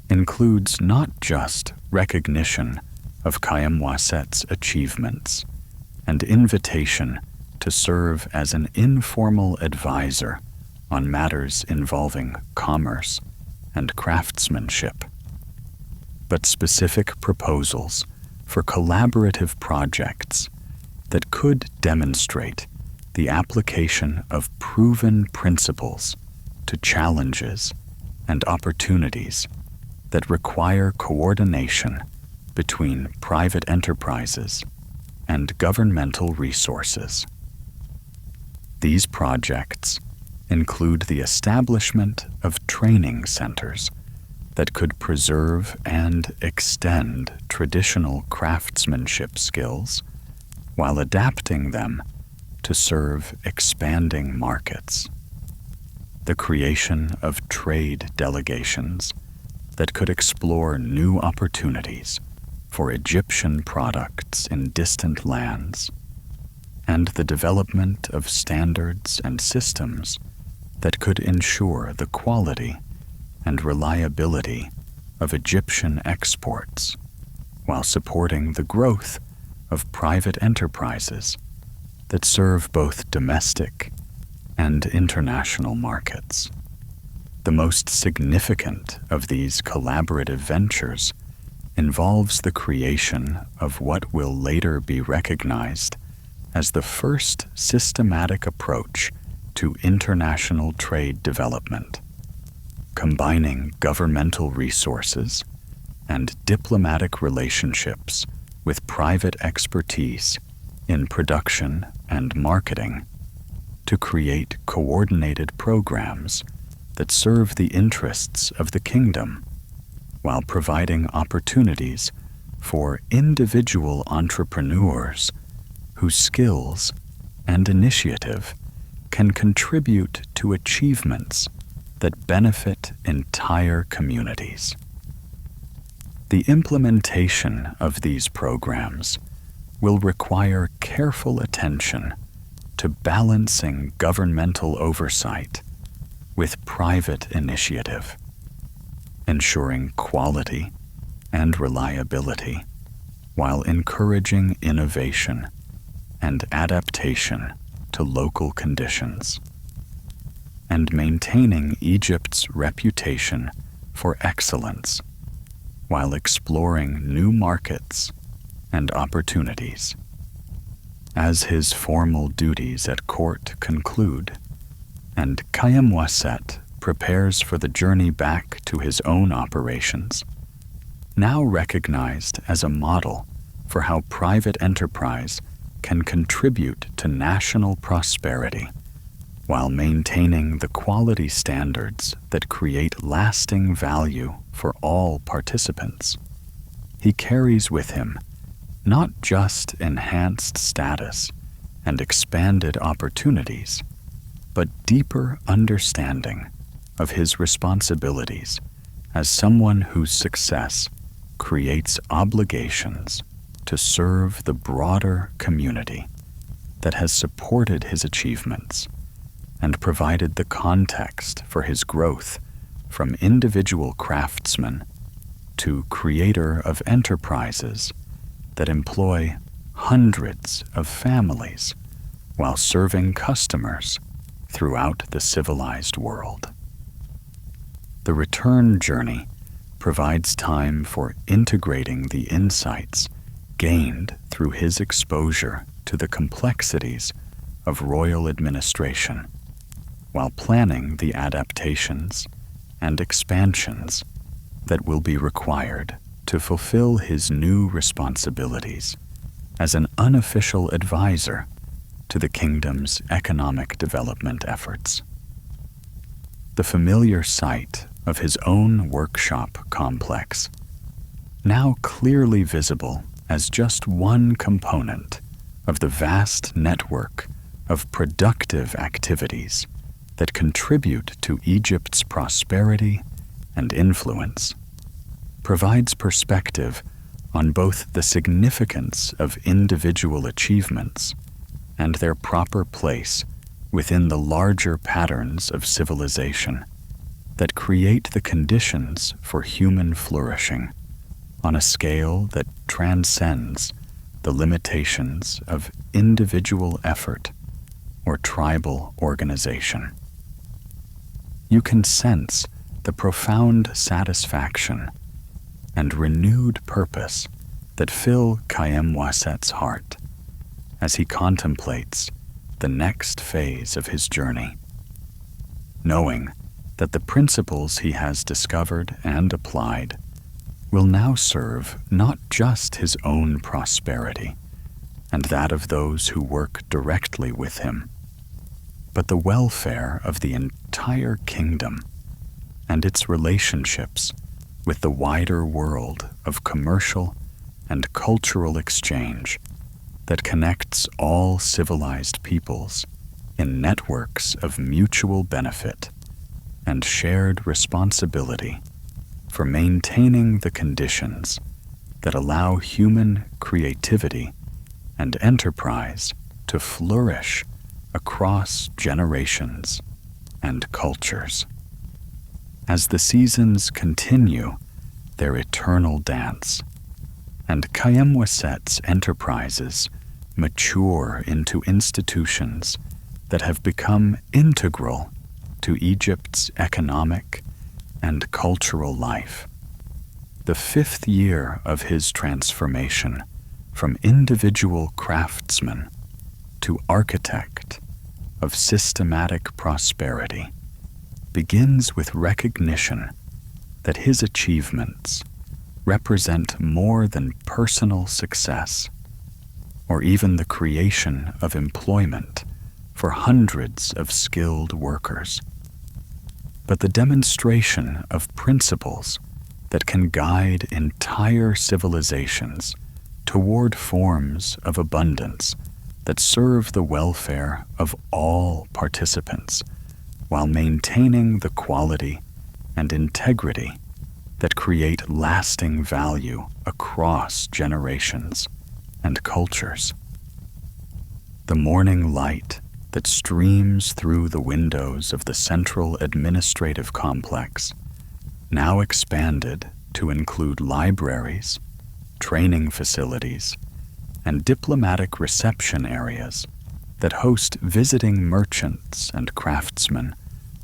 includes not just recognition of Khaem achievements and invitation to serve as an informal advisor on matters involving commerce and craftsmanship, but specific proposals for collaborative projects that could demonstrate the application of proven principles to challenges and opportunities that require coordination between private enterprises and governmental resources. These projects include the establishment of training centers that could preserve and extend traditional craftsmanship skills while adapting them to serve expanding markets. The creation of trade delegations that could explore new opportunities for Egyptian products in distant lands, and the development of standards and systems that could ensure the quality and reliability of Egyptian exports, while supporting the growth of private enterprises that serve both domestic and international markets. The most significant of these collaborative ventures involves the creation of what will later be recognized as the first systematic approach to international trade development, combining governmental resources and diplomatic relationships with private expertise in production and marketing to create coordinated programs that serve the interests of the kingdom, while providing opportunities for individual entrepreneurs whose skills and initiative can contribute to achievements that benefit entire communities. The implementation of these programs will require careful attention to balancing governmental oversight with private initiative, ensuring quality and reliability while encouraging innovation and adaptation to local conditions, and maintaining Egypt's reputation for excellence while exploring new markets and opportunities. As his formal duties at court conclude, and Kayem prepares for the journey back to his own operations, now recognized as a model for how private enterprise can contribute to national prosperity while maintaining the quality standards that create lasting value for all participants. He carries with him not just enhanced status and expanded opportunities, but deeper understanding of his responsibilities as someone whose success creates obligations to serve the broader community that has supported his achievements and provided the context for his growth from individual craftsman to creator of enterprises that employ hundreds of families while serving customers throughout the civilized world. The return journey provides time for integrating the insights gained through his exposure to the complexities of royal administration, while planning the adaptations and expansions that will be required to fulfill his new responsibilities as an unofficial advisor to the kingdom's economic development efforts. The familiar sight of his own workshop complex, now clearly visible as just one component of the vast network of productive activities that contribute to Egypt's prosperity and influence, provides perspective on both the significance of individual achievements and their proper place within the larger patterns of civilization that create the conditions for human flourishing on a scale that transcends the limitations of individual effort or tribal organization. You can sense the profound satisfaction and renewed purpose that fill Kayem heart as he contemplates the next phase of his journey, knowing that the principles he has discovered and applied will now serve not just his own prosperity and that of those who work directly with him, but the welfare of the entire kingdom and its relationships with the wider world of commercial and cultural exchange that connects all civilized peoples in networks of mutual benefit and shared responsibility for maintaining the conditions that allow human creativity and enterprise to flourish across generations and cultures. as the seasons continue their eternal dance, and Kayemwaset's enterprises mature into institutions that have become integral to Egypt's economic and cultural life. The 5th year of his transformation from individual craftsman to architect of systematic prosperity begins with recognition that his achievements represent more than personal success or even the creation of employment for hundreds of skilled workers, but the demonstration of principles that can guide entire civilizations toward forms of abundance that serve the welfare of all participants while maintaining the quality and integrity that create lasting value across generations and cultures. The morning light that streams through the windows of the central administrative complex, now expanded to include libraries, training facilities, and diplomatic reception areas that host visiting merchants and craftsmen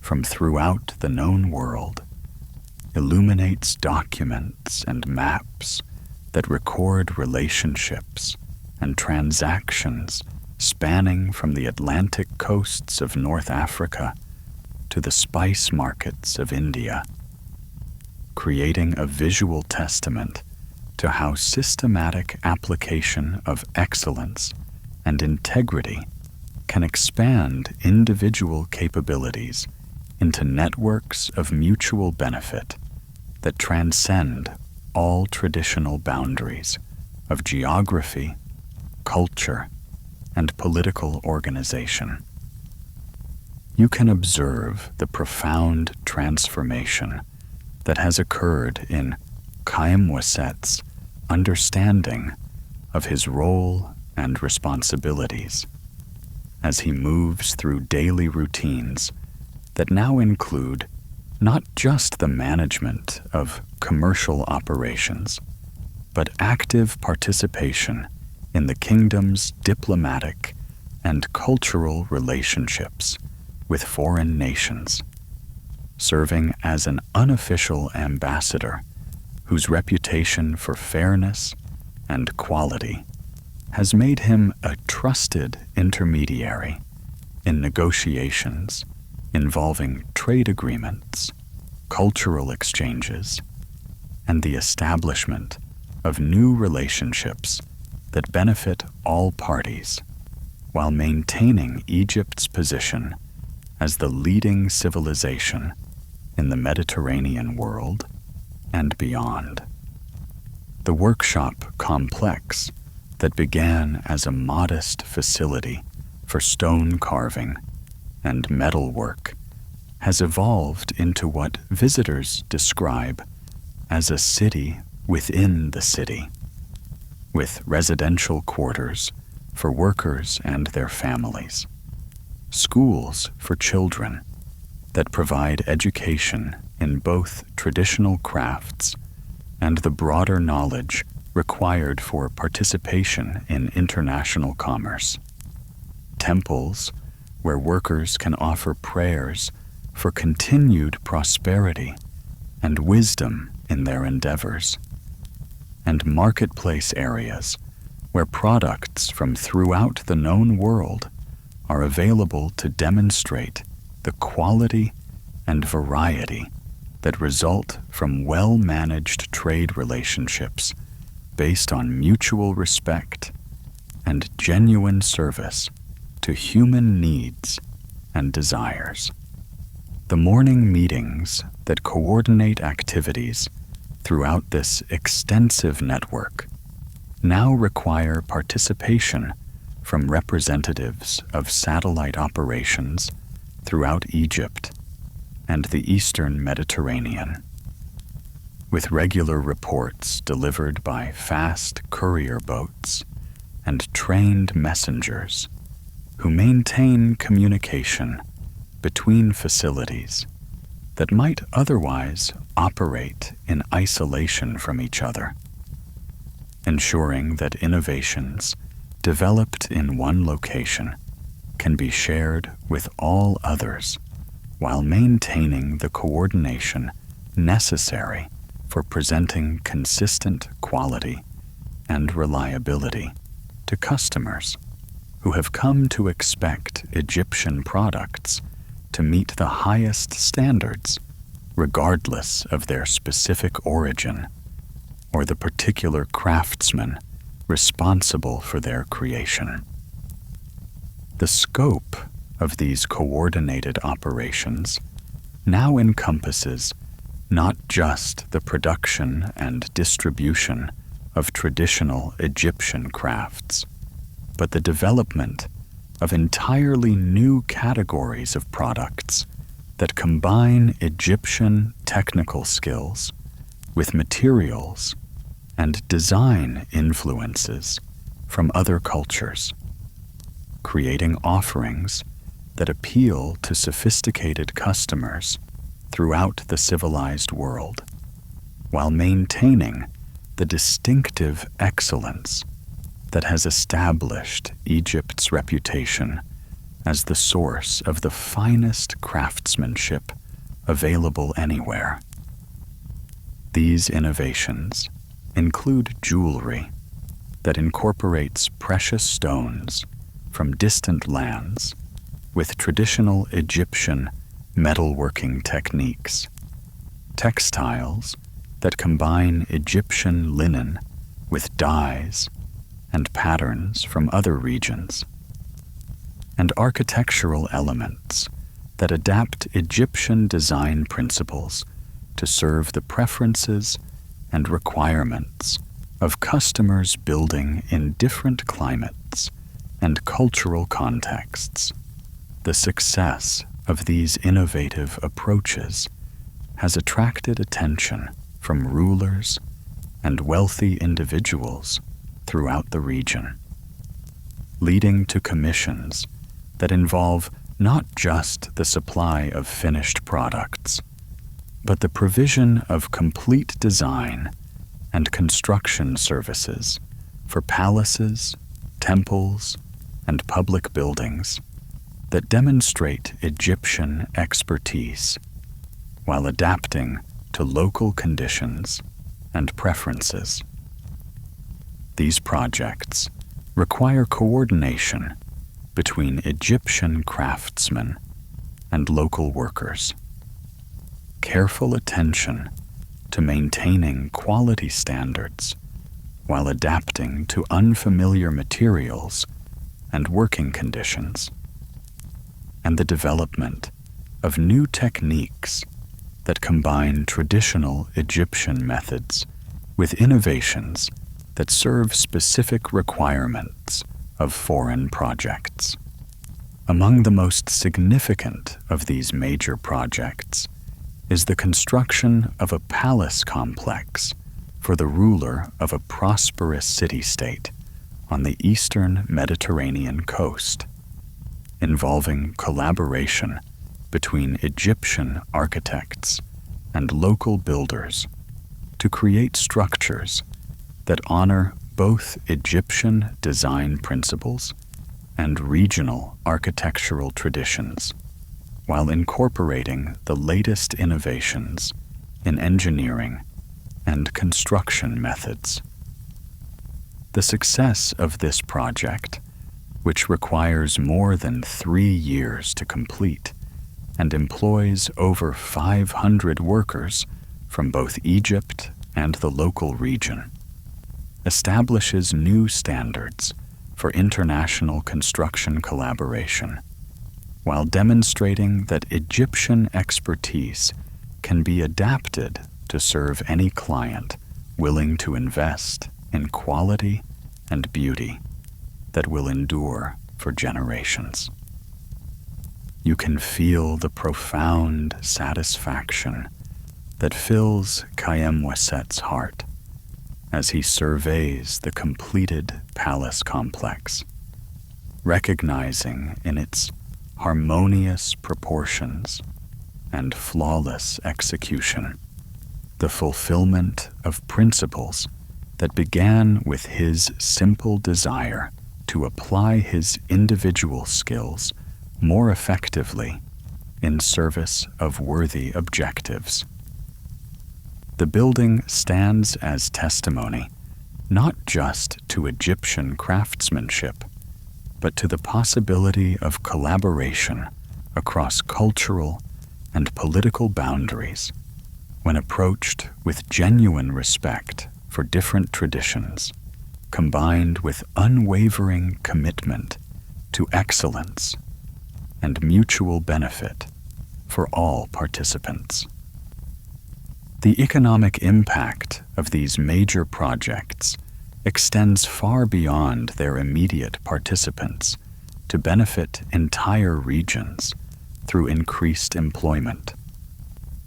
from throughout the known world, illuminates documents and maps that record relationships and transactions spanning from the Atlantic coasts of North Africa to the spice markets of India, creating a visual testament to how systematic application of excellence and integrity can expand individual capabilities into networks of mutual benefit that transcend all traditional boundaries of geography, culture, and political organization. You can observe the profound transformation that has occurred in Kayemwaset's understanding of his role and responsibilities as he moves through daily routines that now include not just the management of commercial operations, but active participation in the kingdom's diplomatic and cultural relationships with foreign nations, serving as an unofficial ambassador whose reputation for fairness and quality has made him a trusted intermediary in negotiations involving trade agreements, cultural exchanges, and the establishment of new relationships that benefit all parties while maintaining Egypt's position as the leading civilization in the Mediterranean world and beyond. The workshop complex that began as a modest facility for stone carving and metalwork has evolved into what visitors describe as a city within the city, with residential quarters for workers and their families, schools for children that provide education in both traditional crafts and the broader knowledge required for participation in international commerce, temples where workers can offer prayers for continued prosperity and wisdom in their endeavors, and marketplace areas where products from throughout the known world are available to demonstrate the quality and variety that result from well-managed trade relationships based on mutual respect and genuine service to human needs and desires. The morning meetings that coordinate activities throughout this extensive network now require participation from representatives of satellite operations throughout Egypt and the Eastern Mediterranean, with regular reports delivered by fast courier boats and trained messengers who maintain communication between facilities that might otherwise operate in isolation from each other, ensuring that innovations developed in one location can be shared with all others while maintaining the coordination necessary for presenting consistent quality and reliability to customers who have come to expect Egyptian products to meet the highest standards, regardless of their specific origin or the particular craftsman responsible for their creation. The scope of these coordinated operations now encompasses not just the production and distribution of traditional Egyptian crafts, but the development of entirely new categories of products that combine Egyptian technical skills with materials and design influences from other cultures, creating offerings that appeal to sophisticated customers throughout the civilized world, while maintaining the distinctive excellence that has established Egypt's reputation as the source of the finest craftsmanship available anywhere. These innovations include jewelry that incorporates precious stones from distant lands with traditional Egyptian metalworking techniques, textiles that combine Egyptian linen with dyes and patterns from other regions, and architectural elements that adapt Egyptian design principles to serve the preferences and requirements of customers building in different climates and cultural contexts. The success of these innovative approaches has attracted attention from rulers and wealthy individuals throughout the region, leading to commissions that involve not just the supply of finished products, but the provision of complete design and construction services for palaces, temples, and public buildings that demonstrate Egyptian expertise while adapting to local conditions and preferences. These projects require coordination between Egyptian craftsmen and local workers, careful attention to maintaining quality standards while adapting to unfamiliar materials and working conditions, and the development of new techniques that combine traditional Egyptian methods with innovations that serve specific requirements of foreign projects. Among the most significant of these major projects is the construction of a palace complex for the ruler of a prosperous city-state on the eastern Mediterranean coast, involving collaboration between Egyptian architects and local builders to create structures that honor both Egyptian design principles and regional architectural traditions, while incorporating the latest innovations in engineering and construction methods. The success of this project, which requires more than 3 years to complete and employs over 500 workers from both Egypt and the local region, establishes new standards for international construction collaboration, while demonstrating that Egyptian expertise can be adapted to serve any client willing to invest in quality and beauty that will endure for generations. You can feel the profound satisfaction that fills Khaem Wasset's heart as he surveys the completed palace complex, recognizing in its harmonious proportions and flawless execution, the fulfillment of principles that began with his simple desire to apply his individual skills more effectively in service of worthy objectives. The building stands as testimony not just to Egyptian craftsmanship, but to the possibility of collaboration across cultural and political boundaries when approached with genuine respect for different traditions, combined with unwavering commitment to excellence and mutual benefit for all participants. The economic impact of these major projects extends far beyond their immediate participants to benefit entire regions through increased employment,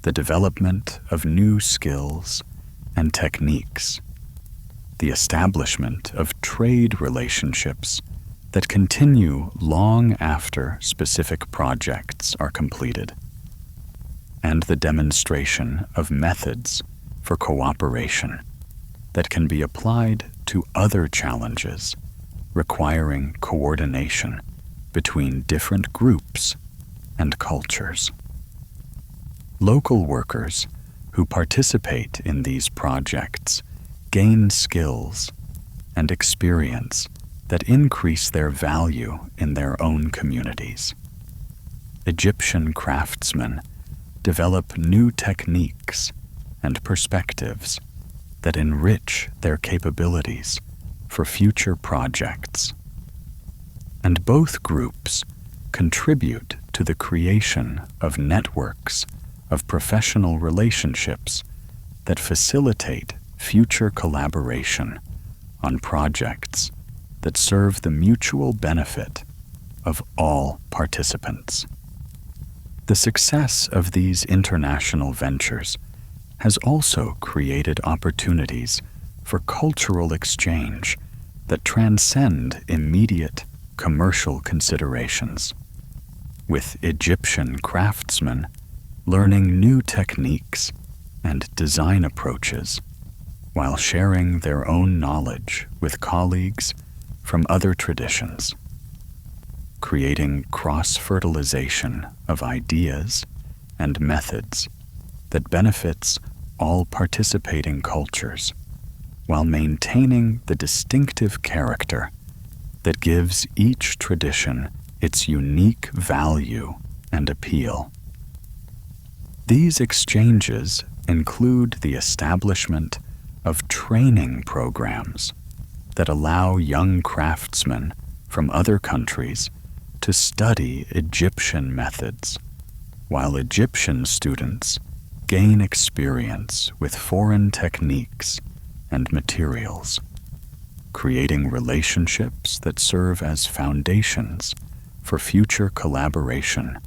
the development of new skills and techniques, the establishment of trade relationships that continue long after specific projects are completed, and the demonstration of methods for cooperation that can be applied to other challenges requiring coordination between different groups and cultures. Local workers who participate in these projects gain skills and experience that increase their value in their own communities. Egyptian craftsmen develop new techniques and perspectives that enrich their capabilities for future projects. And both groups contribute to the creation of networks of professional relationships that facilitate future collaboration on projects that serve the mutual benefit of all participants. The success of these international ventures has also created opportunities for cultural exchange that transcend immediate commercial considerations, with Egyptian craftsmen learning new techniques and design approaches while sharing their own knowledge with colleagues from other traditions, creating cross-fertilization of ideas and methods that benefits all participating cultures while maintaining the distinctive character that gives each tradition its unique value and appeal. These exchanges include the establishment of training programs that allow young craftsmen from other countries to study Egyptian methods, while Egyptian students gain experience with foreign techniques and materials, creating relationships that serve as foundations for future collaboration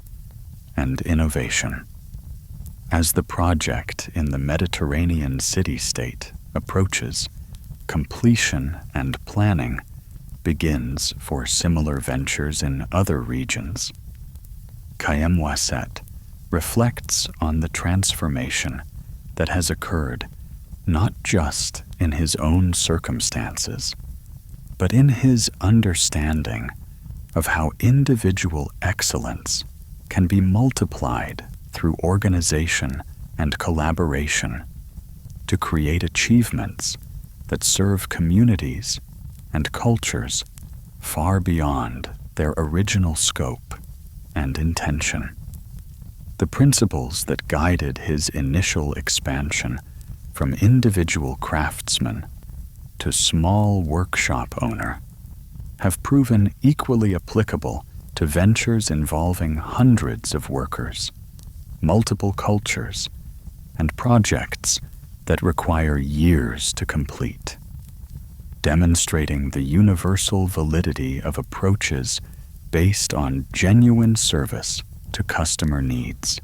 and innovation. As the project in the Mediterranean city-state approaches completion, and planning begins for similar ventures in other regions, Khaem Wasset reflects on the transformation that has occurred not just in his own circumstances, but in his understanding of how individual excellence can be multiplied through organization and collaboration to create achievements that serve communities and cultures far beyond their original scope and intention. The principles that guided his initial expansion from individual craftsman to small workshop owner have proven equally applicable to ventures involving hundreds of workers, multiple cultures, and projects that require years to complete, demonstrating the universal validity of approaches based on genuine service to customer needs,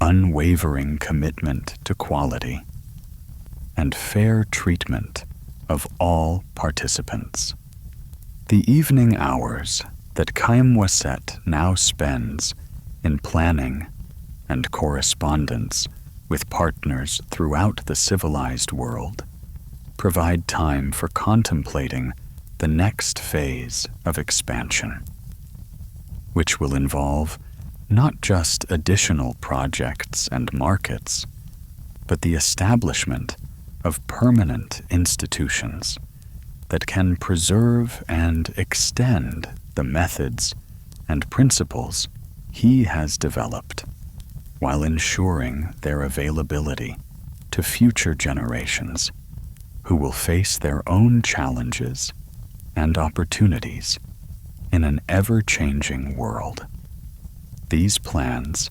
unwavering commitment to quality, and fair treatment of all participants. The evening hours that Khaem Wasset now spends in planning and correspondence with partners throughout the civilized world provide time for contemplating the next phase of expansion, which will involve not just additional projects and markets, but the establishment of permanent institutions that can preserve and extend the methods and principles he has developed, while ensuring their availability to future generations who will face their own challenges and opportunities in an ever-changing world. These plans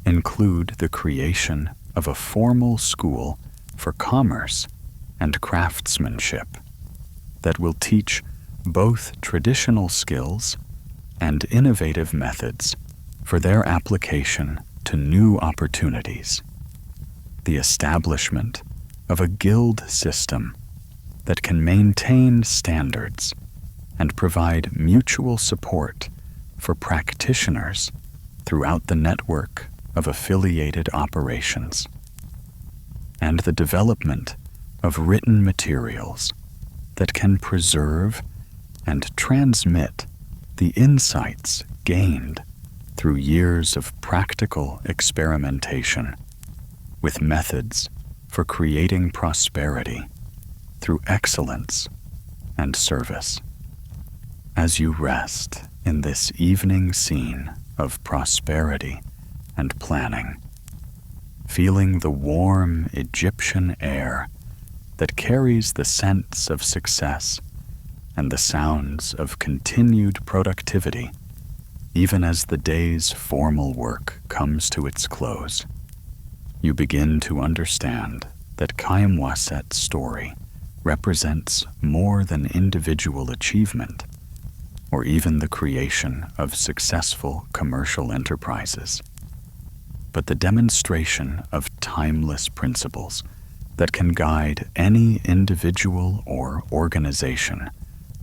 include the creation of a formal school for commerce and craftsmanship that will teach both traditional skills and innovative methods for their application to new opportunities. The establishment of a guild system that can maintain standards and provide mutual support for practitioners throughout the network of affiliated operations, and the development of written materials that can preserve and transmit the insights gained through years of practical experimentation with methods for creating prosperity through excellence and service. As you rest in this evening scene of prosperity and planning, feeling the warm Egyptian air that carries the sense of success and the sounds of continued productivity, even as the day's formal work comes to its close, you begin to understand that Khaim Waset's story represents more than individual achievement, or even the creation of successful commercial enterprises, but the demonstration of timeless principles that can guide any individual or organization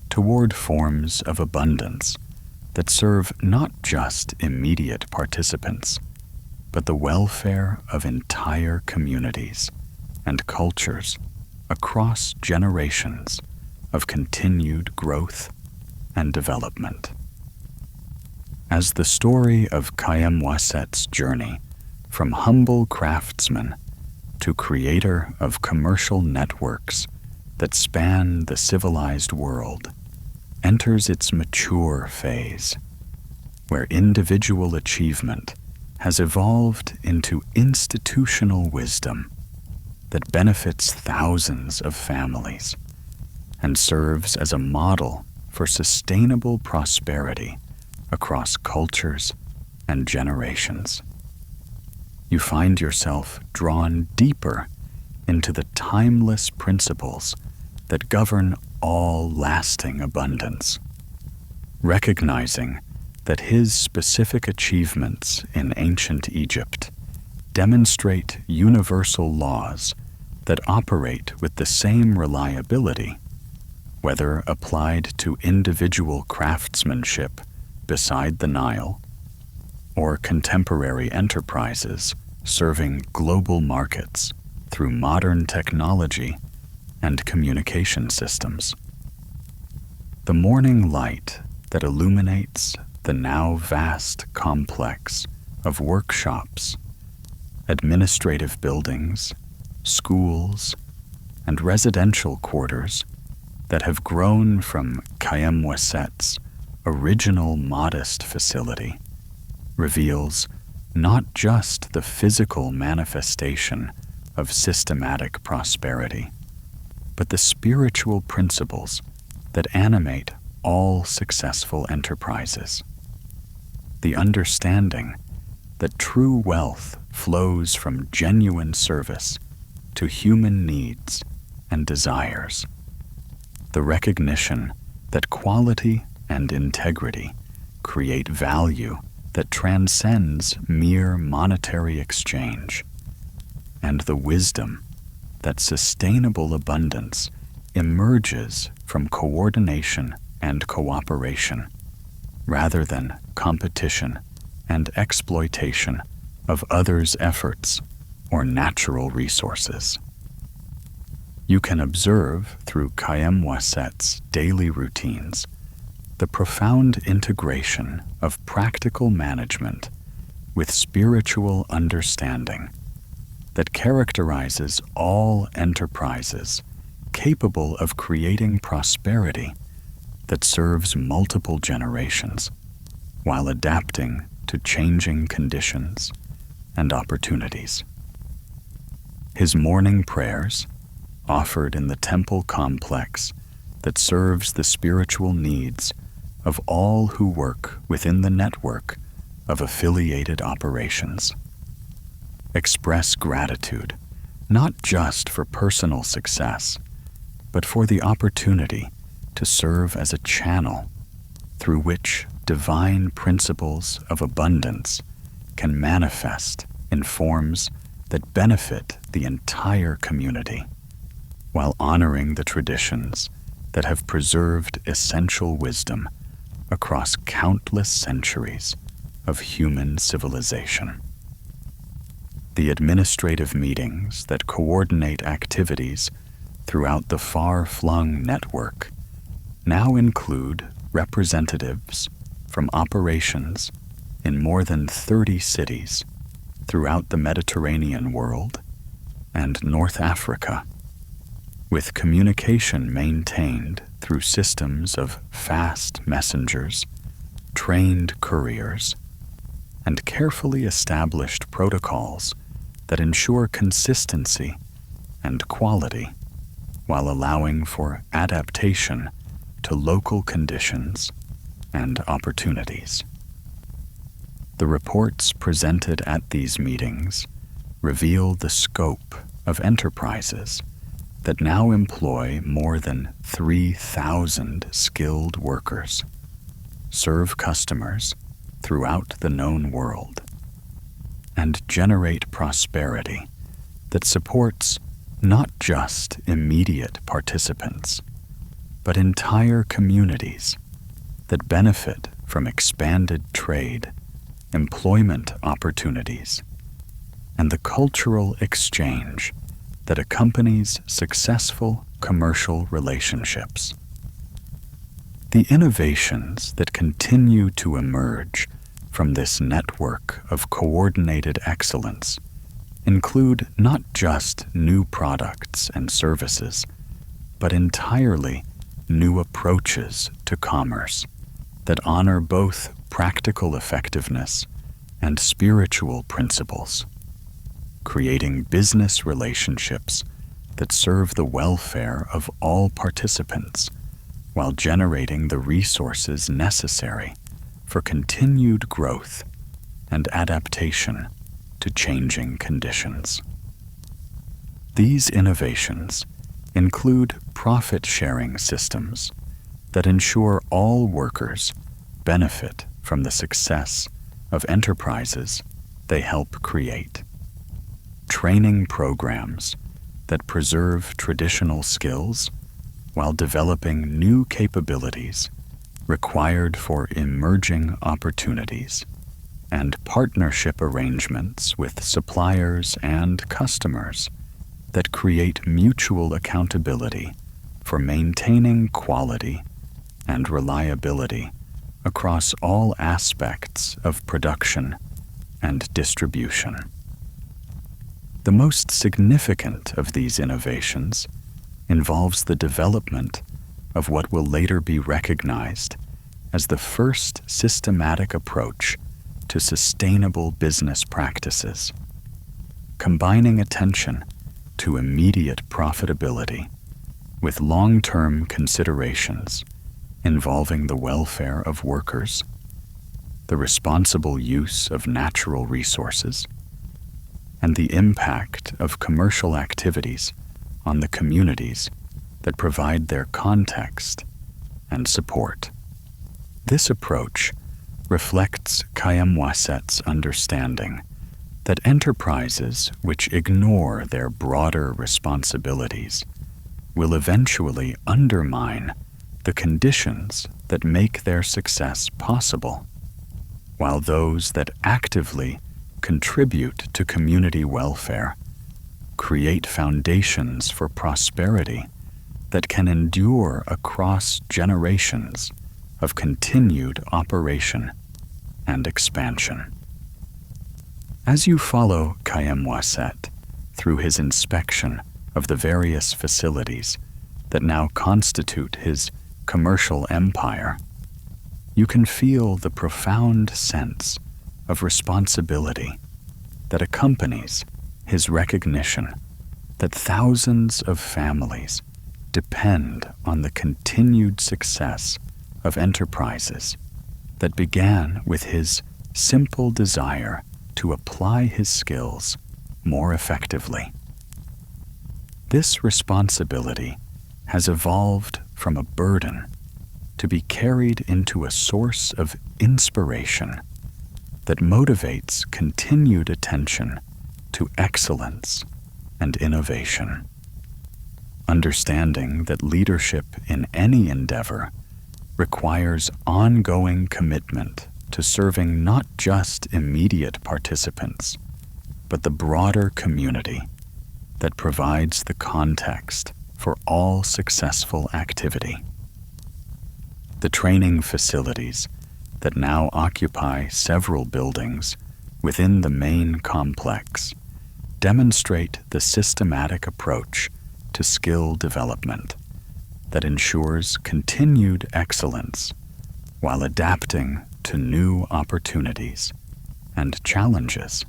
toward forms of abundance that serve not just immediate participants, but the welfare of entire communities and cultures across generations of continued growth and development. As the story of Khaim Waset's journey from humble craftsman to creator of commercial networks that span the civilized world enters its mature phase, where individual achievement has evolved into institutional wisdom that benefits thousands of families and serves as a model for sustainable prosperity across cultures and generations. You find yourself drawn deeper into the timeless principles that govern all lasting abundance, recognizing that his specific achievements in ancient Egypt demonstrate universal laws that operate with the same reliability, whether applied to individual craftsmanship beside the Nile or contemporary enterprises serving global markets through modern technology and communication systems. The morning light that illuminates the now vast complex of workshops, administrative buildings, schools, and residential quarters that have grown from Khaim Waset's original modest facility reveals not just the physical manifestation of systematic prosperity, but the spiritual principles that animate all successful enterprises. The understanding that true wealth flows from genuine service to human needs and desires. The recognition that quality and integrity create value that transcends mere monetary exchange, and the wisdom that sustainable abundance emerges from coordination and cooperation, rather than competition and exploitation of others' efforts or natural resources. You can observe through Kayem-Waset's daily routines the profound integration of practical management with spiritual understanding that characterizes all enterprises capable of creating prosperity that serves multiple generations while adapting to changing conditions and opportunities. His morning prayers, offered in the temple complex that serves the spiritual needs of all who work within the network of affiliated operations, express gratitude not just for personal success, but for the opportunity to serve as a channel through which divine principles of abundance can manifest in forms that benefit the entire community, while honoring the traditions that have preserved essential wisdom across countless centuries of human civilization. The administrative meetings that coordinate activities throughout the far-flung network now include representatives from operations in more than 30 cities throughout the Mediterranean world and North Africa, with communication maintained through systems of fast messengers, trained couriers, and carefully established protocols that ensure consistency and quality while allowing for adaptation to local conditions and opportunities. The reports presented at these meetings reveal the scope of enterprises that now employ more than 3,000 skilled workers, serve customers throughout the known world, and generate prosperity that supports not just immediate participants, but entire communities that benefit from expanded trade, employment opportunities, and the cultural exchange that accompanies successful commercial relationships. The innovations that continue to emerge from this network of coordinated excellence include not just new products and services, but entirely new approaches to commerce that honor both practical effectiveness and spiritual principles, creating business relationships that serve the welfare of all participants while generating the resources necessary for continued growth and adaptation to changing conditions. These innovations include profit-sharing systems that ensure all workers benefit from the success of enterprises they help create, training programs that preserve traditional skills while developing new capabilities required for emerging opportunities, and partnership arrangements with suppliers and customers that create mutual accountability for maintaining quality and reliability across all aspects of production and distribution. The most significant of these innovations involves the development of what will later be recognized as the first systematic approach to sustainable business practices, combining attention to immediate profitability with long-term considerations involving the welfare of workers, the responsible use of natural resources, and the impact of commercial activities on the communities that provide their context and support. This approach reflects Kayem-Waset's understanding that enterprises which ignore their broader responsibilities will eventually undermine the conditions that make their success possible, while those that actively contribute to community welfare, create foundations for prosperity that can endure across generations of continued operation and expansion. As you follow Khaem Wasset through his inspection of the various facilities that now constitute his commercial empire, you can feel the profound sense of responsibility that accompanies his recognition that thousands of families depend on the continued success of enterprises that began with his simple desire to apply his skills more effectively. This responsibility has evolved from a burden to be carried into a source of inspiration that motivates continued attention to excellence and innovation. Understanding that leadership in any endeavor requires ongoing commitment to serving not just immediate participants, but the broader community that provides the context for all successful activity. The training facilities that now occupy several buildings within the main complex demonstrate the systematic approach to skill development that ensures continued excellence while adapting to new opportunities and challenges.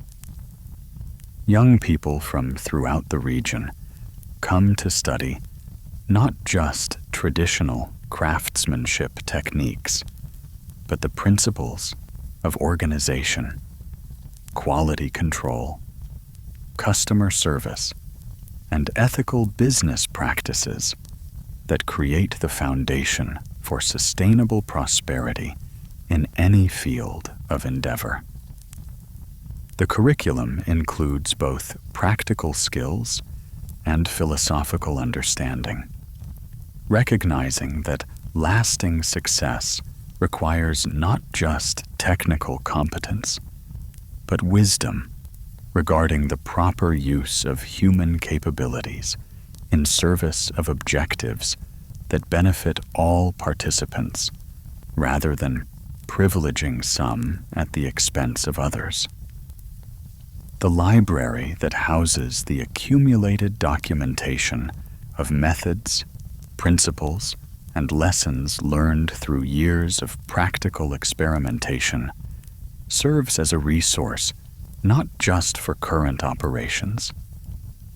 Young people from throughout the region come to study not just traditional craftsmanship techniques, but the principles of organization, quality control, customer service, and ethical business practices that create the foundation for sustainable prosperity in any field of endeavor. The curriculum includes both practical skills and philosophical understanding, recognizing that lasting success requires not just technical competence, but wisdom regarding the proper use of human capabilities in service of objectives that benefit all participants rather than privileging some at the expense of others. The library that houses the accumulated documentation of methods, principles, and lessons learned through years of practical experimentation serves as a resource not just for current operations,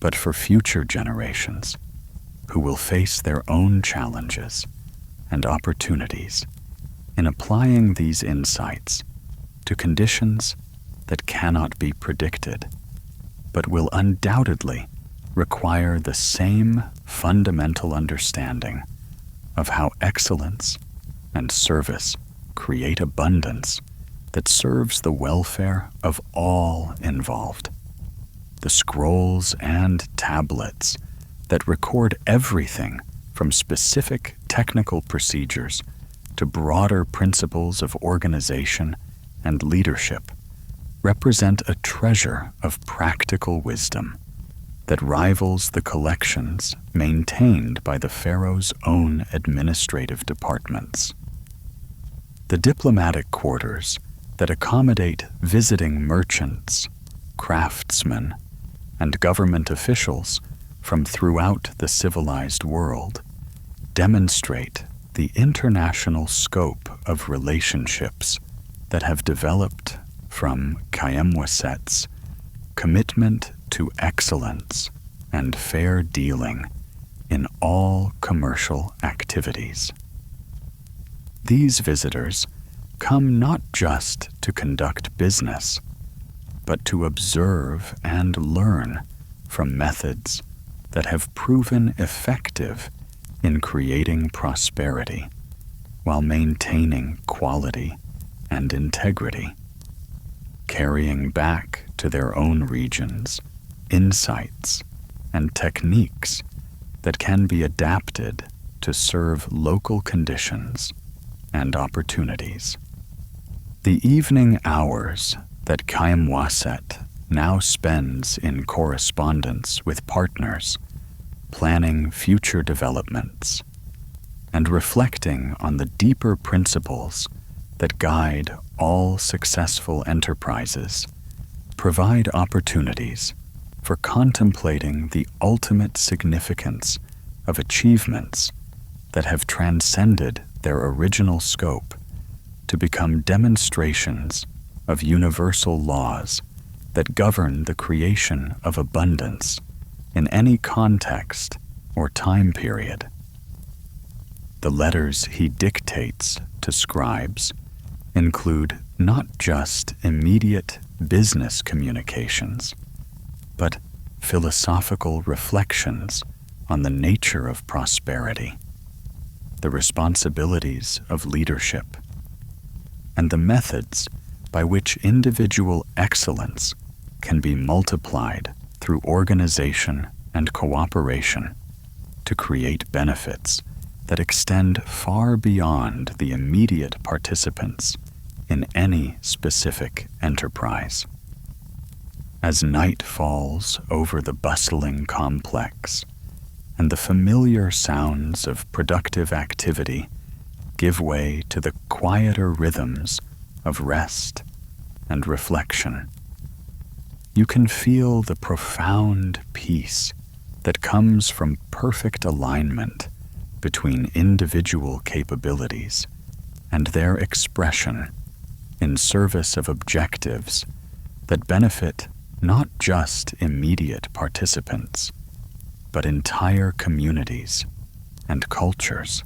but for future generations who will face their own challenges and opportunities in applying these insights to conditions that cannot be predicted, but will undoubtedly require the same fundamental understanding of how excellence and service create abundance that serves the welfare of all involved. The scrolls and tablets that record everything from specific technical procedures to broader principles of organization and leadership represent a treasure of practical wisdom that rivals the collections maintained by the Pharaoh's own administrative departments. The diplomatic quarters that accommodate visiting merchants, craftsmen, and government officials from throughout the civilized world demonstrate the international scope of relationships that have developed from Khaem Wasset's commitment to excellence and fair dealing in all commercial activities. These visitors come not just to conduct business, but to observe and learn from methods that have proven effective in creating prosperity while maintaining quality and integrity, carrying back to their own regions insights and techniques that can be adapted to serve local conditions and opportunities. The evening hours that Kayam now spends in correspondence with partners, planning future developments, and reflecting on the deeper principles that guide all successful enterprises, provide opportunities for contemplating the ultimate significance of achievements that have transcended their original scope to become demonstrations of universal laws that govern the creation of abundance in any context or time period. The letters he dictates to scribes include not just immediate business communications, but philosophical reflections on the nature of prosperity, the responsibilities of leadership, and the methods by which individual excellence can be multiplied through organization and cooperation to create benefits that extend far beyond the immediate participants in any specific enterprise. As night falls over the bustling complex and the familiar sounds of productive activity give way to the quieter rhythms of rest and reflection, you can feel the profound peace that comes from perfect alignment between individual capabilities and their expression in service of objectives that benefit not just immediate participants, but entire communities and cultures.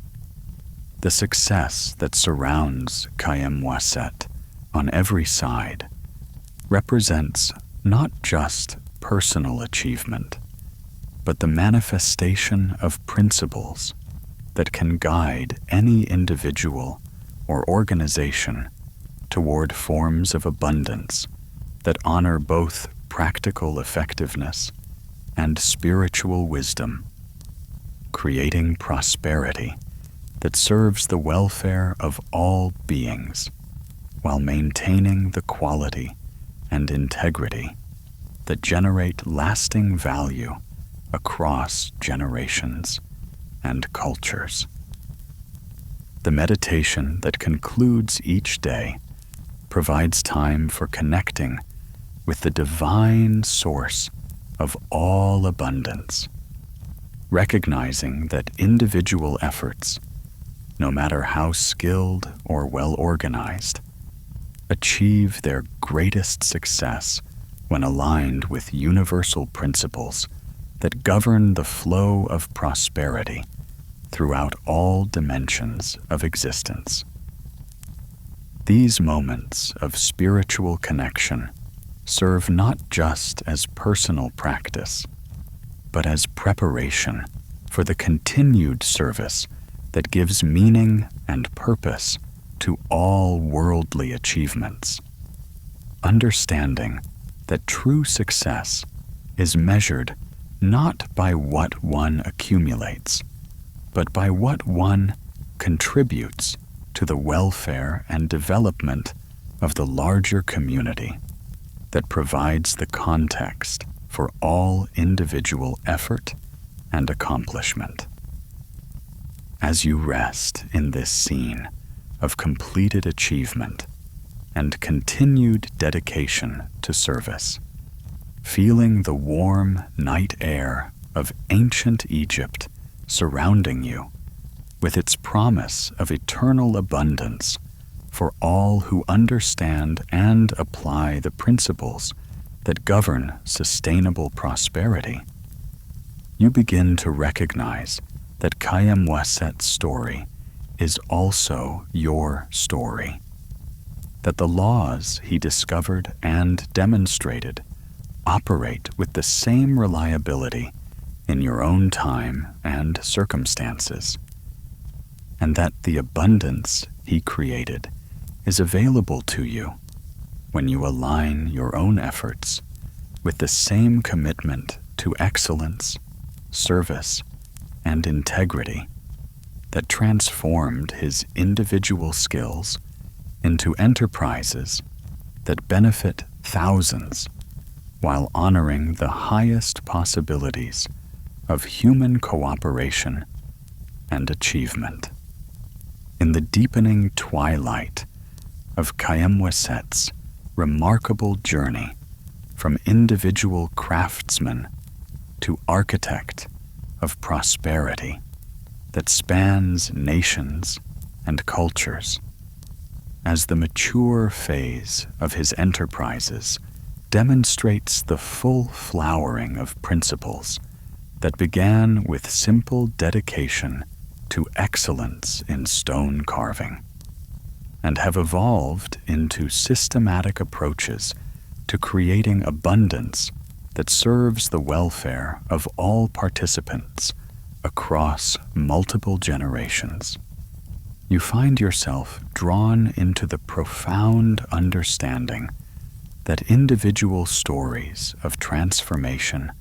The success that surrounds Kayam on every side represents not just personal achievement, but the manifestation of principles that can guide any individual or organization toward forms of abundance that honor both practical effectiveness and spiritual wisdom, creating prosperity that serves the welfare of all beings while maintaining the quality and integrity that generate lasting value across generations and cultures. The meditation that concludes each day provides time for connecting with the divine source of all abundance, recognizing that individual efforts, no matter how skilled or well organized, achieve their greatest success when aligned with universal principles that govern the flow of prosperity throughout all dimensions of existence. These moments of spiritual connection serve not just as personal practice, but as preparation for the continued service that gives meaning and purpose to all worldly achievements. Understanding that true success is measured not by what one accumulates, but by what one contributes to the welfare and development of the larger community that provides the context for all individual effort and accomplishment. As you rest in this scene of completed achievement and continued dedication to service, feeling the warm night air of ancient Egypt surrounding you with its promise of eternal abundance for all who understand and apply the principles that govern sustainable prosperity, you begin to recognize that Kayam Waset's story is also your story, that the laws he discovered and demonstrated operate with the same reliability in your own time and circumstances, and that the abundance he created is available to you when you align your own efforts with the same commitment to excellence, service, and integrity that transformed his individual skills into enterprises that benefit thousands, while honoring the highest possibilities of human cooperation and achievement. In the deepening twilight of Kayemweset's remarkable journey from individual craftsman to architect of prosperity that spans nations and cultures, as the mature phase of his enterprises demonstrates the full flowering of principles that began with simple dedication to excellence in stone carving, and have evolved into systematic approaches to creating abundance that serves the welfare of all participants across multiple generations. You find yourself drawn into the profound understanding that individual stories of transformation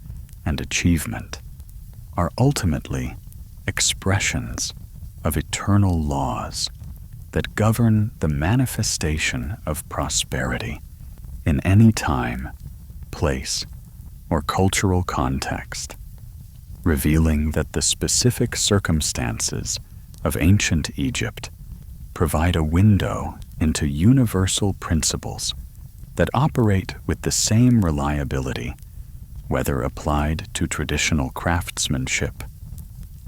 and achievement are ultimately expressions of eternal laws that govern the manifestation of prosperity in any time, place, or cultural context, revealing that the specific circumstances of ancient Egypt provide a window into universal principles that operate with the same reliability, whether applied to traditional craftsmanship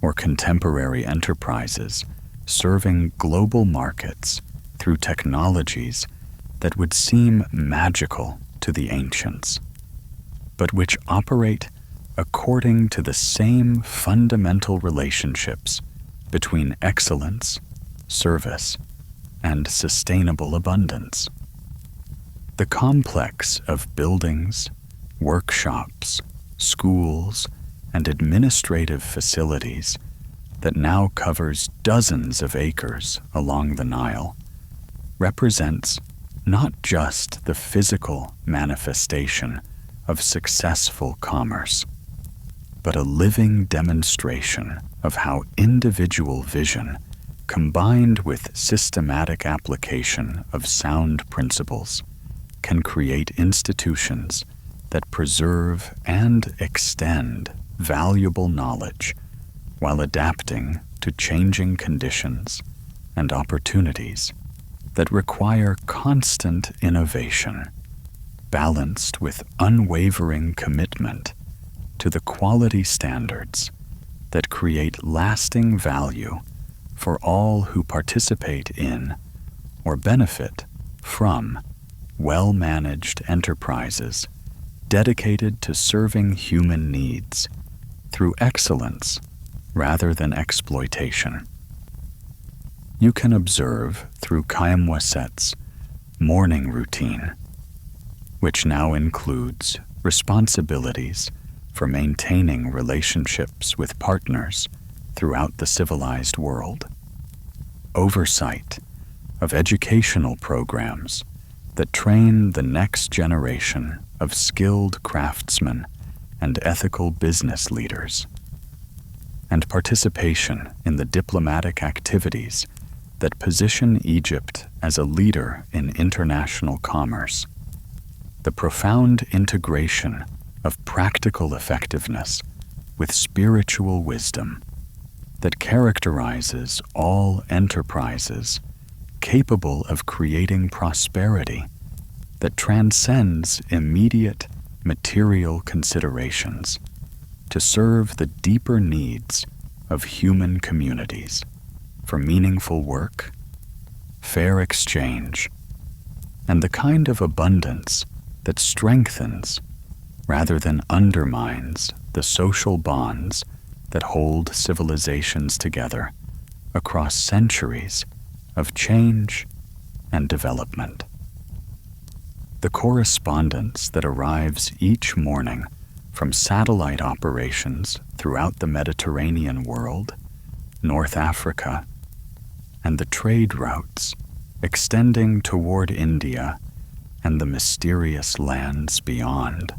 or contemporary enterprises serving global markets through technologies that would seem magical to the ancients, but which operate according to the same fundamental relationships between excellence, service, and sustainable abundance. The complex of buildings, workshops, schools, and administrative facilities that now covers dozens of acres along the Nile represents not just the physical manifestation of successful commerce, but a living demonstration of how individual vision, combined with systematic application of sound principles, can create institutions that preserve and extend valuable knowledge while adapting to changing conditions and opportunities that require constant innovation, balanced with unwavering commitment to the quality standards that create lasting value for all who participate in or benefit from well-managed enterprises dedicated to serving human needs through excellence rather than exploitation. You can observe through Kayemweset's morning routine, which now includes responsibilities for maintaining relationships with partners throughout the civilized world, oversight of educational programs that train the next generation of skilled craftsmen and ethical business leaders, and participation in the diplomatic activities that position Egypt as a leader in international commerce. The profound integration of practical effectiveness with spiritual wisdom that characterizes all enterprises capable of creating prosperity that transcends immediate material considerations to serve the deeper needs of human communities for meaningful work, fair exchange, and the kind of abundance that strengthens rather than undermines the social bonds that hold civilizations together across centuries of change and development. The correspondence that arrives each morning from satellite operations throughout the Mediterranean world, North Africa, and the trade routes extending toward India and the mysterious lands beyond,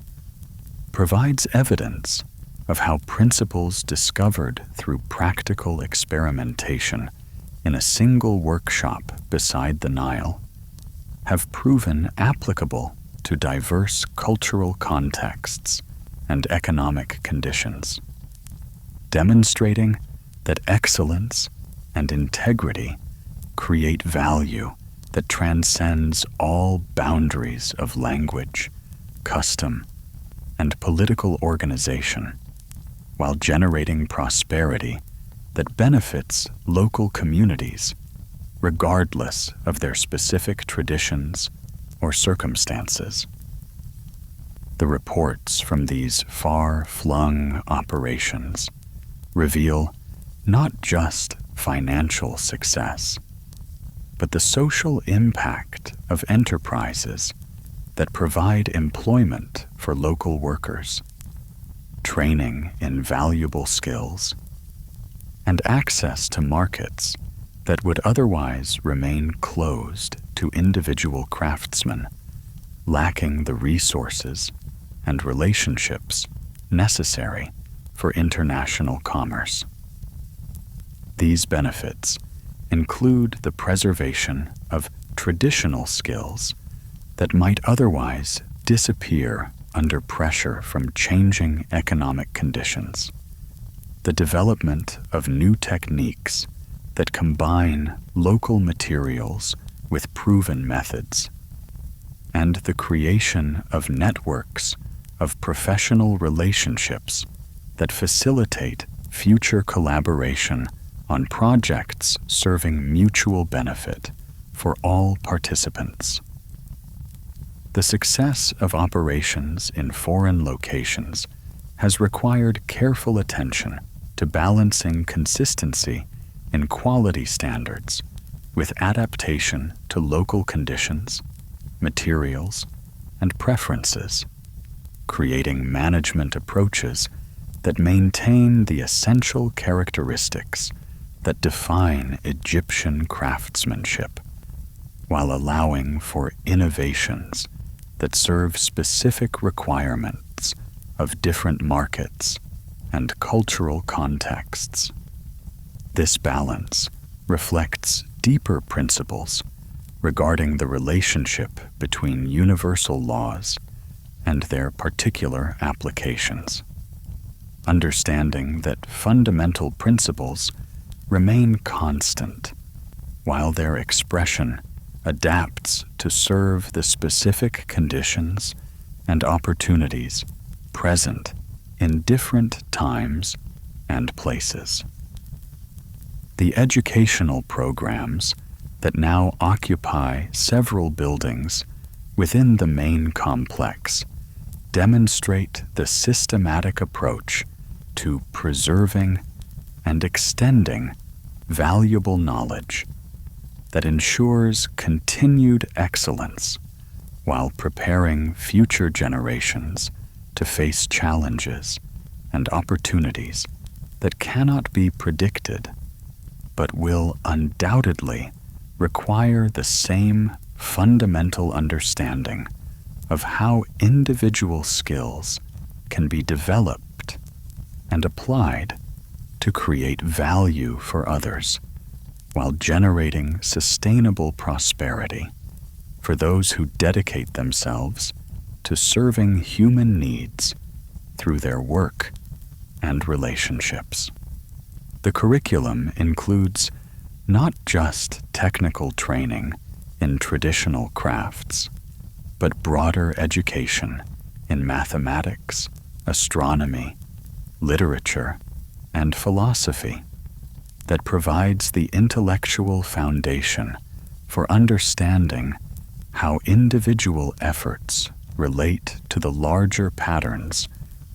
provides evidence of how principles discovered through practical experimentation in a single workshop beside the Nile have proven applicable to diverse cultural contexts and economic conditions, demonstrating that excellence and integrity create value that transcends all boundaries of language, custom, and political organization, while generating prosperity that benefits local communities regardless of their specific traditions or circumstances. The reports from these far-flung operations reveal not just financial success, but the social impact of enterprises that provide employment for local workers, training in valuable skills, and access to markets that would otherwise remain closed to individual craftsmen, lacking the resources and relationships necessary for international commerce. These benefits include the preservation of traditional skills that might otherwise disappear under pressure from changing economic conditions, the development of new techniques that combine local materials with proven methods, and the creation of networks of professional relationships that facilitate future collaboration on projects serving mutual benefit for all participants. The success of operations in foreign locations has required careful attention to balancing consistency in quality standards with adaptation to local conditions, materials, and preferences, creating management approaches that maintain the essential characteristics that define Egyptian craftsmanship, while allowing for innovations that serve specific requirements of different markets and cultural contexts. This balance reflects deeper principles regarding the relationship between universal laws and their particular applications, understanding that fundamental principles remain constant, while their expression adapts to serve the specific conditions and opportunities present in different times and places. The educational programs that now occupy several buildings within the main complex demonstrate the systematic approach to preserving and extending valuable knowledge that ensures continued excellence while preparing future generations to face challenges and opportunities that cannot be predicted, but will undoubtedly require the same fundamental understanding of how individual skills can be developed and applied to create value for others, while generating sustainable prosperity for those who dedicate themselves to serving human needs through their work and relationships. The curriculum includes not just technical training in traditional crafts, but broader education in mathematics, astronomy, literature, and philosophy that provides the intellectual foundation for understanding how individual efforts relate to the larger patterns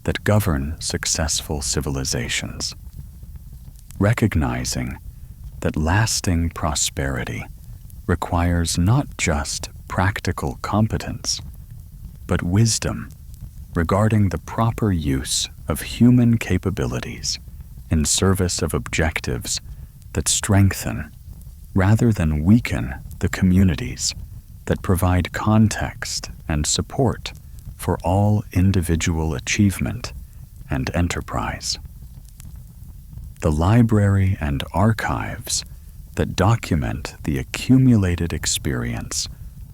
that govern successful civilizations. Recognizing that lasting prosperity requires not just practical competence, but wisdom regarding the proper use of human capabilities in service of objectives that strengthen rather than weaken the communities that provide context and support for all individual achievement and enterprise. The library and archives that document the accumulated experience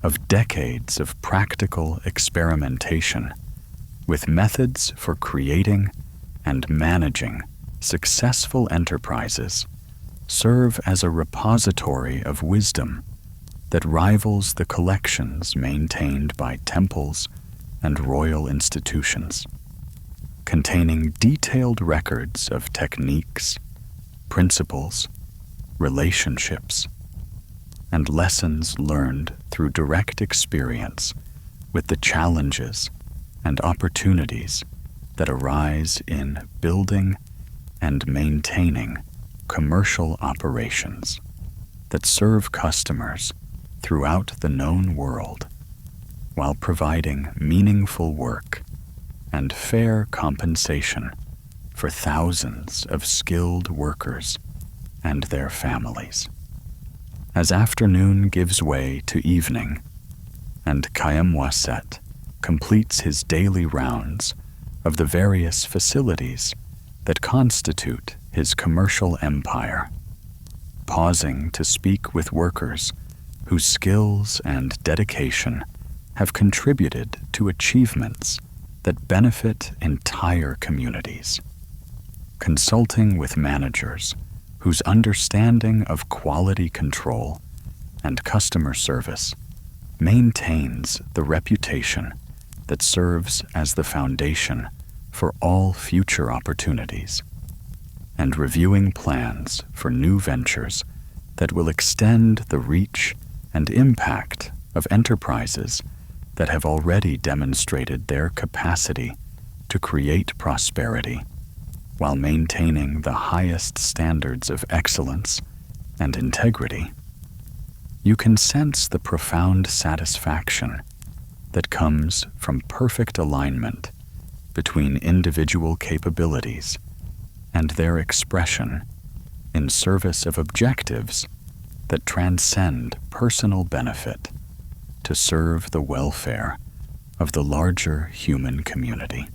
of decades of practical experimentation with methods for creating and managing successful enterprises serve as a repository of wisdom that rivals the collections maintained by temples and royal institutions, containing detailed records of techniques, principles, relationships, and lessons learned through direct experience with the challenges and opportunities that arise in building and maintaining commercial operations that serve customers throughout the known world while providing meaningful work and fair compensation for thousands of skilled workers and their families. As afternoon gives way to evening, and Kayam completes his daily rounds of the various facilities that constitute his commercial empire, pausing to speak with workers whose skills and dedication have contributed to achievements that benefit entire communities, consulting with managers whose understanding of quality control and customer service maintains the reputation that serves as the foundation for all future opportunities, and reviewing plans for new ventures that will extend the reach and impact of enterprises that have already demonstrated their capacity to create prosperity while maintaining the highest standards of excellence and integrity. You can sense the profound satisfaction that comes from perfect alignment between individual capabilities and their expression in service of objectives that transcend personal benefit to serve the welfare of the larger human community.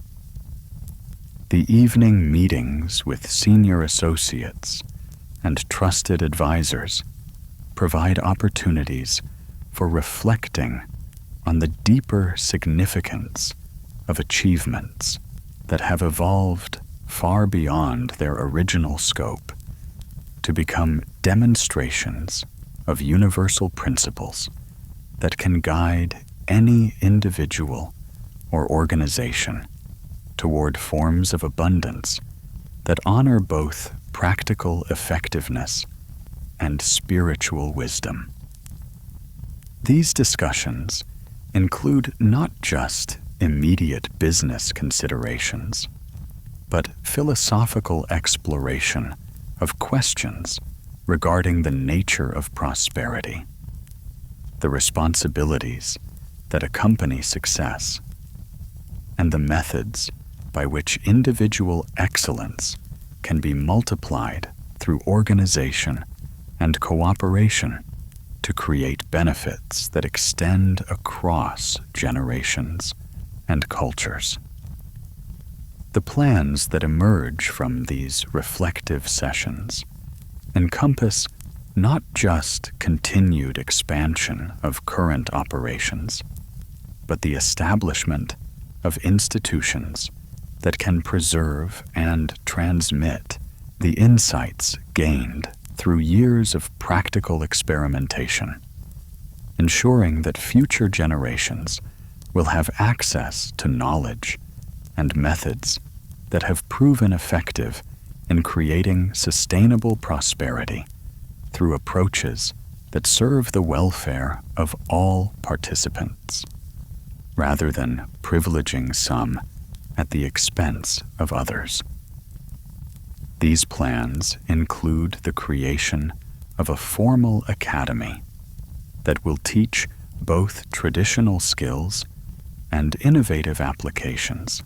The evening meetings with senior associates and trusted advisors provide opportunities for reflecting on the deeper significance of achievements that have evolved far beyond their original scope to become demonstrations of universal principles that can guide any individual or organization toward forms of abundance that honor both practical effectiveness and spiritual wisdom. These discussions include not just immediate business considerations, but philosophical exploration of questions regarding the nature of prosperity, the responsibilities that accompany success, and the methods by which individual excellence can be multiplied through organization and cooperation to create benefits that extend across generations and cultures. The plans that emerge from these reflective sessions encompass not just continued expansion of current operations, but the establishment of institutions that can preserve and transmit the insights gained through years of practical experimentation, ensuring that future generations will have access to knowledge and methods that have proven effective in creating sustainable prosperity through approaches that serve the welfare of all participants, rather than privileging some at the expense of others. These plans include the creation of a formal academy that will teach both traditional skills and innovative applications,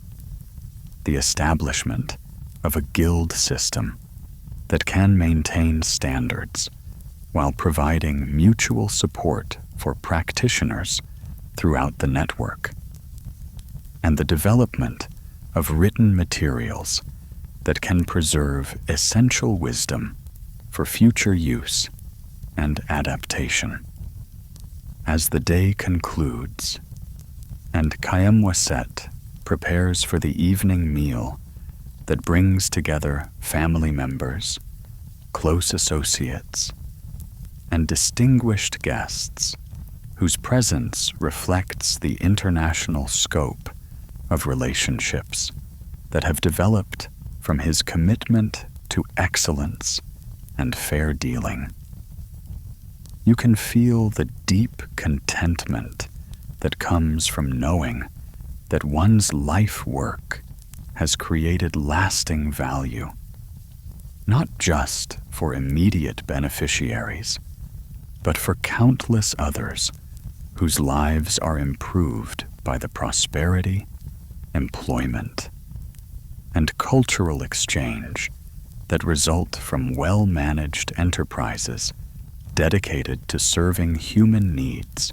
the establishment of a guild system that can maintain standards while providing mutual support for practitioners throughout the network, and the development of written materials that can preserve essential wisdom for future use and adaptation. as the day concludes, and Kayem prepares for the evening meal that brings together family members, close associates, and distinguished guests whose presence reflects the international scope of relationships that have developed from his commitment to excellence and fair dealing. You can feel the deep contentment that comes from knowing that one's life work has created lasting value, not just for immediate beneficiaries, but for countless others whose lives are improved by the prosperity, employment, and cultural exchange that result from well-managed enterprises dedicated to serving human needs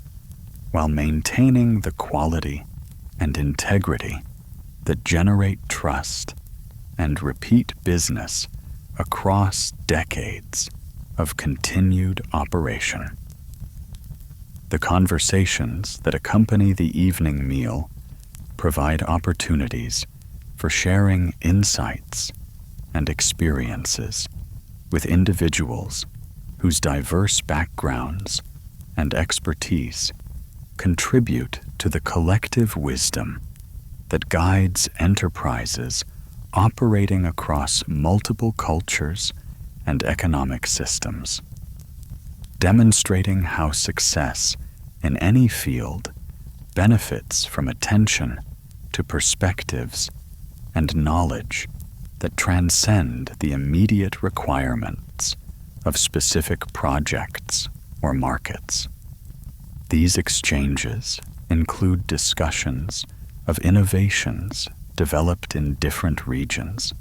while maintaining the quality and integrity that generate trust and repeat business across decades of continued operation. The conversations that accompany the evening meal provide opportunities for sharing insights and experiences with individuals whose diverse backgrounds and expertise contribute to the collective wisdom that guides enterprises operating across multiple cultures and economic systems, demonstrating how success in any field benefits from attention to perspectives and knowledge that transcend the immediate requirements of specific projects or markets. These exchanges include discussions of innovations developed in different regions,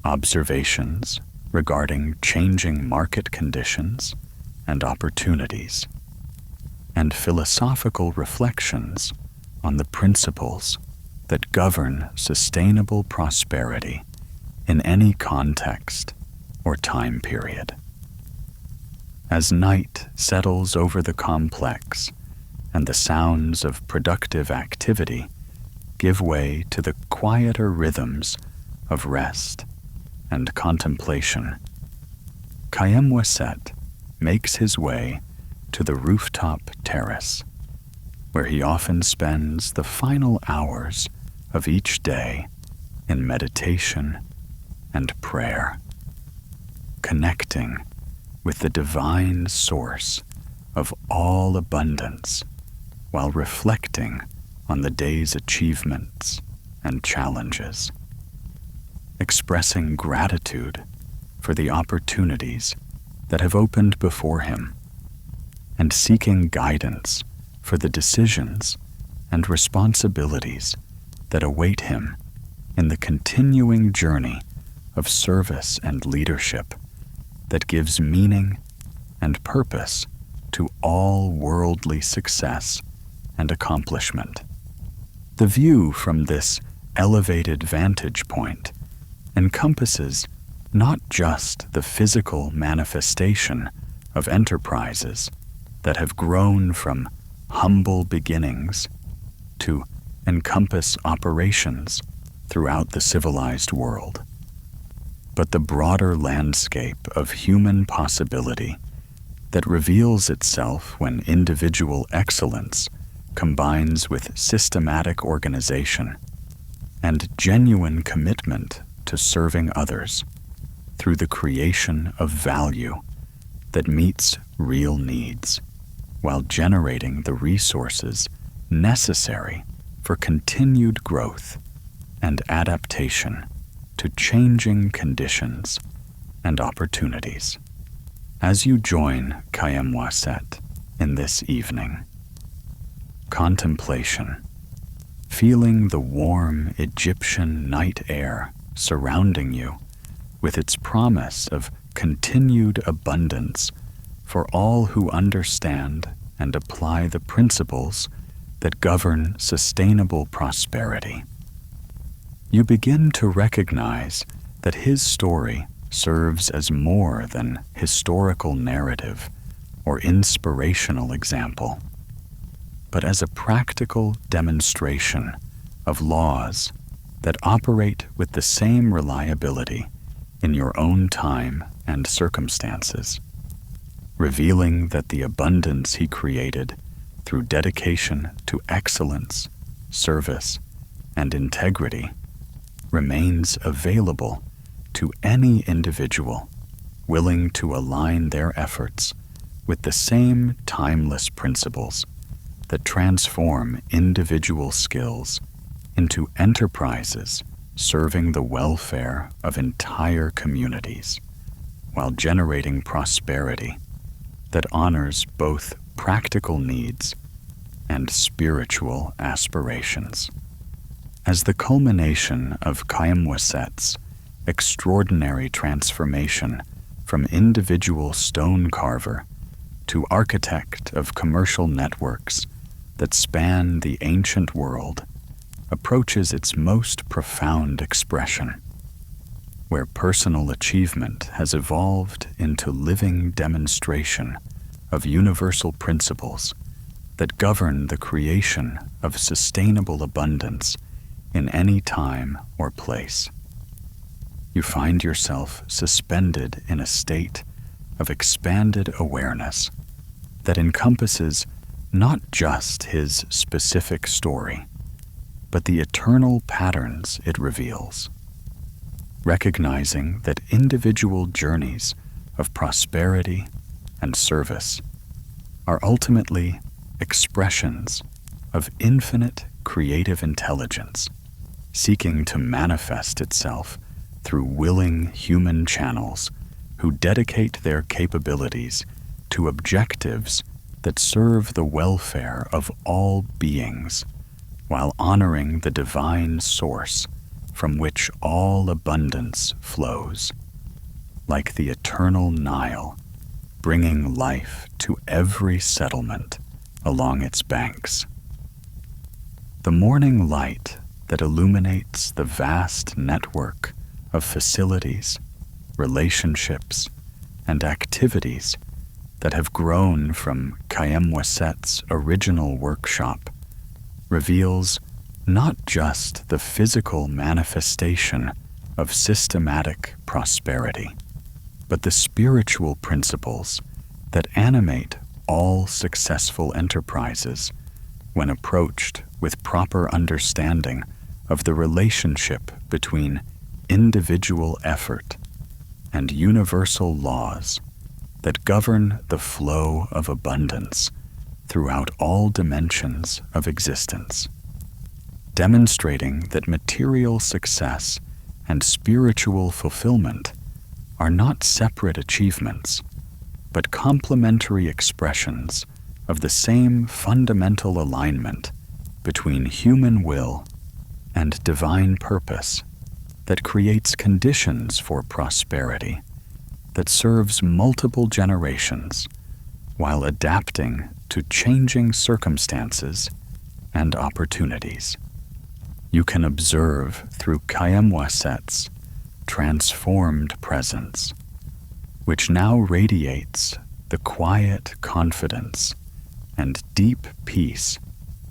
observations regarding changing market conditions and opportunities, and philosophical reflections on the principles that govern sustainable prosperity in any context or time period. As night settles over the complex and the sounds of productive activity give way to the quieter rhythms of rest and contemplation, Kayem makes his way to the rooftop terrace, where he often spends the final hours of each day in meditation and prayer, connecting with the divine source of all abundance while reflecting on the day's achievements and challenges, expressing gratitude for the opportunities that have opened before him, and seeking guidance for the decisions and responsibilities that await him in the continuing journey of service and leadership that gives meaning and purpose to all worldly success and accomplishment. The view from this elevated vantage point encompasses not just the physical manifestation of enterprises that have grown from humble beginnings to encompass operations throughout the civilized world, but the broader landscape of human possibility that reveals itself when individual excellence combines with systematic organization and genuine commitment to serving others through the creation of value that meets real needs while generating the resources necessary for continued growth and adaptation to changing conditions and opportunities. As you join Kayem in this evening, contemplation, feeling the warm Egyptian night air surrounding you with its promise of continued abundance for all who understand and apply the principles that govern sustainable prosperity. You begin to recognize that his story serves as more than historical narrative or inspirational example, but as a practical demonstration of laws that operate with the same reliability in your own time and circumstances, revealing that the abundance he created through dedication to excellence, service, and integrity remains available to any individual willing to align their efforts with the same timeless principles that transform individual skills into enterprises serving the welfare of entire communities while generating prosperity that honors both practical needs and spiritual aspirations. As the culmination of Kayam-Waset's extraordinary transformation from individual stone carver to architect of commercial networks that span the ancient world, approaches its most profound expression, where personal achievement has evolved into living demonstration of universal principles that govern the creation of sustainable abundance in any time or place. You find yourself suspended in a state of expanded awareness that encompasses not just his specific story, but the eternal patterns it reveals, recognizing that individual journeys of prosperity and service are ultimately expressions of infinite creative intelligence, seeking to manifest itself through willing human channels who dedicate their capabilities to objectives that serve the welfare of all beings, while honoring the divine source from which all abundance flows, like the eternal Nile, bringing life to every settlement along its banks. The morning light that illuminates the vast network of facilities, relationships, and activities that have grown from Kayam-Waset's original workshop reveals not just the physical manifestation of systematic prosperity, but the spiritual principles that animate all successful enterprises when approached with proper understanding of the relationship between individual effort and universal laws that govern the flow of abundance throughout all dimensions of existence, demonstrating that material success and spiritual fulfillment are not separate achievements, but complementary expressions of the same fundamental alignment between human will and divine purpose that creates conditions for prosperity that serves multiple generations while adapting to changing circumstances and opportunities. You can observe through Kayam-Waset's transformed presence, which now radiates the quiet confidence and deep peace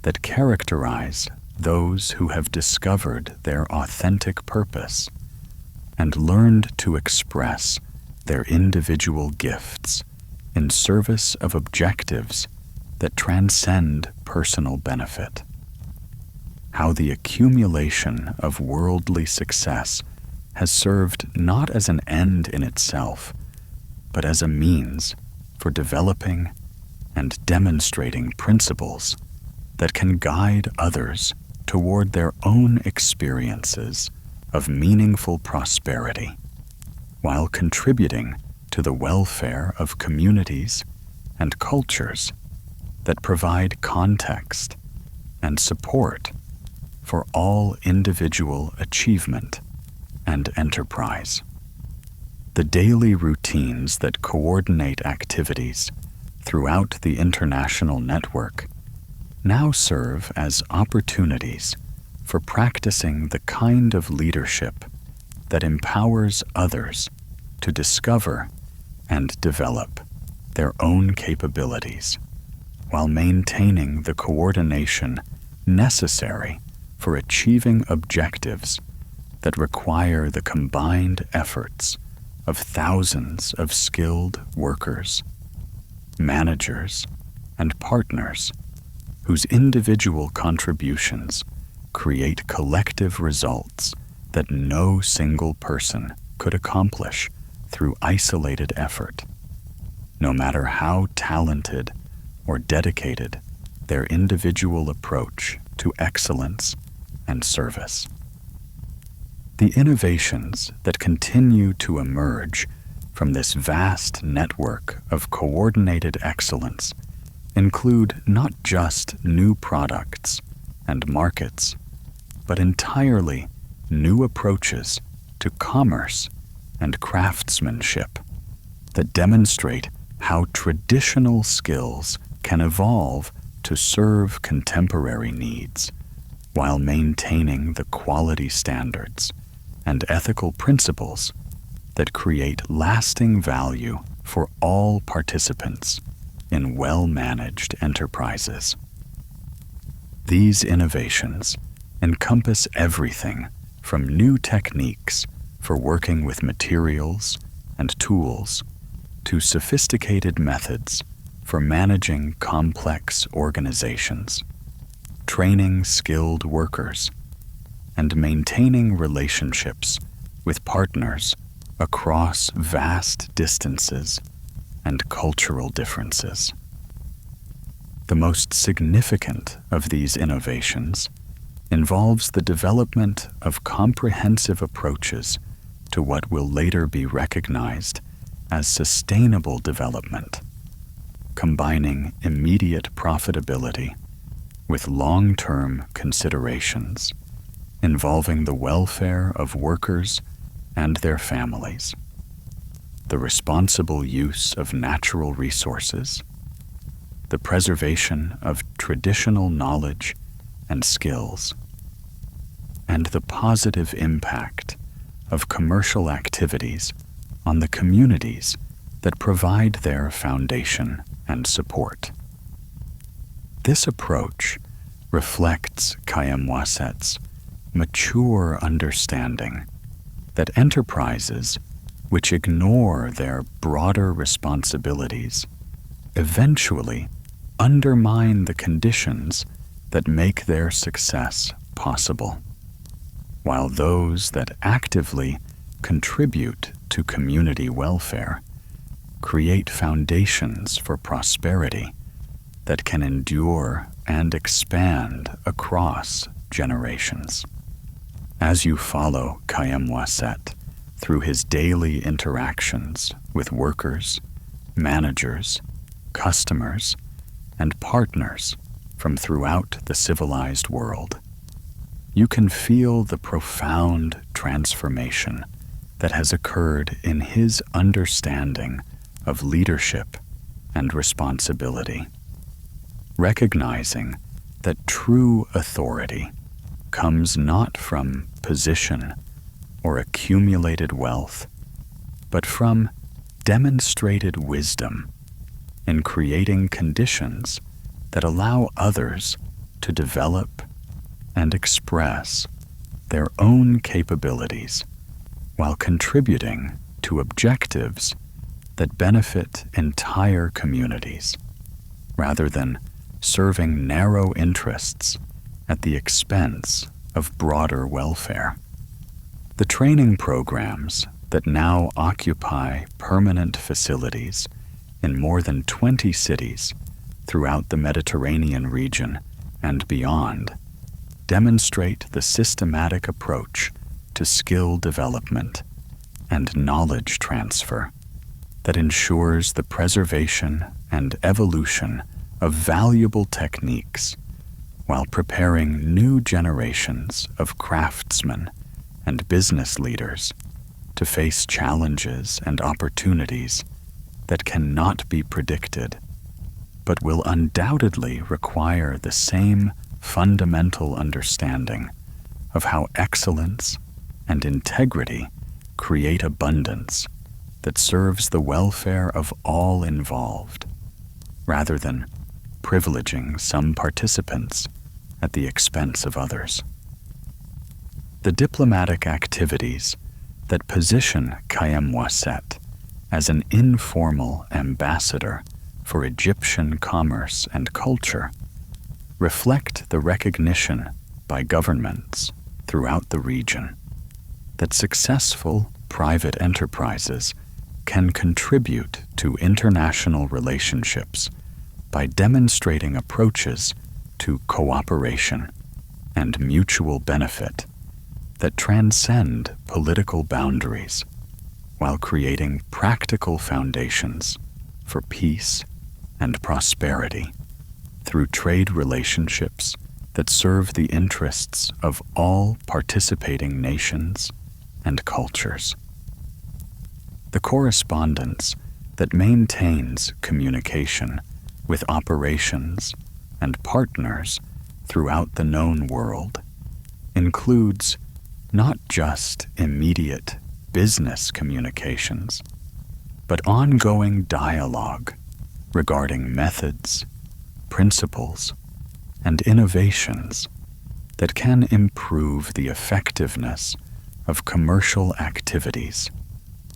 that characterize those who have discovered their authentic purpose and learned to express their individual gifts in service of objectives that transcend personal benefit. How the accumulation of worldly success has served not as an end in itself, but as a means for developing and demonstrating principles that can guide others toward their own experiences of meaningful prosperity, while contributing to the welfare of communities and cultures that provide context and support for all individual achievement and enterprise. The daily routines that coordinate activities throughout the international network now serve as opportunities for practicing the kind of leadership that empowers others to discover and develop their own capabilities, while maintaining the coordination necessary for achieving objectives that require the combined efforts of thousands of skilled workers, managers, and partners whose individual contributions create collective results that no single person could accomplish through isolated effort, no matter how talented or dedicated their individual approach to excellence and service. The innovations that continue to emerge from this vast network of coordinated excellence include not just new products and markets, but entirely new approaches to commerce and craftsmanship that demonstrate how traditional skills can evolve to serve contemporary needs while maintaining the quality standards and ethical principles that create lasting value for all participants in well-managed enterprises. These innovations encompass everything from new techniques for working with materials and tools to sophisticated methods for managing complex organizations, training skilled workers, and maintaining relationships with partners across vast distances and cultural differences. The most significant of these innovations involves the development of comprehensive approaches to what will later be recognized as sustainable development, combining immediate profitability with long-term considerations involving the welfare of workers and their families, the responsible use of natural resources, the preservation of traditional knowledge and skills, and the positive impact of commercial activities on the communities that provide their foundation and support. This approach reflects Kayem-Waset's mature understanding that enterprises which ignore their broader responsibilities eventually undermine the conditions that make their success possible, while those that actively contribute to community welfare create foundations for prosperity that can endure and expand across generations. As you follow Kayem-Waset through his daily interactions with workers, managers, customers, and partners from throughout the civilized world, you can feel the profound transformation that has occurred in his understanding of leadership and responsibility, recognizing that true authority comes not from position or accumulated wealth, but from demonstrated wisdom in creating conditions that allow others to develop and express their own capabilities while contributing to objectives that benefit entire communities, rather than serving narrow interests at the expense of broader welfare. The training programs that now occupy permanent facilities in more than 20 cities throughout the Mediterranean region and beyond demonstrate the systematic approach to skill development and knowledge transfer that ensures the preservation and evolution of valuable techniques while preparing new generations of craftsmen and business leaders to face challenges and opportunities that cannot be predicted, but will undoubtedly require the same fundamental understanding of how excellence and integrity create abundance that serves the welfare of all involved, rather than privileging some participants at the expense of others. The diplomatic activities that position Khaem Wasset as an informal ambassador for Egyptian commerce and culture reflect the recognition by governments throughout the region that successful private enterprises can contribute to international relationships by demonstrating approaches to cooperation and mutual benefit that transcend political boundaries while creating practical foundations for peace and prosperity through trade relationships that serve the interests of all participating nations and cultures. The correspondence that maintains communication with operations and partners throughout the known world includes not just immediate business communications, but ongoing dialogue regarding methods, principles, and innovations that can improve the effectiveness of commercial activities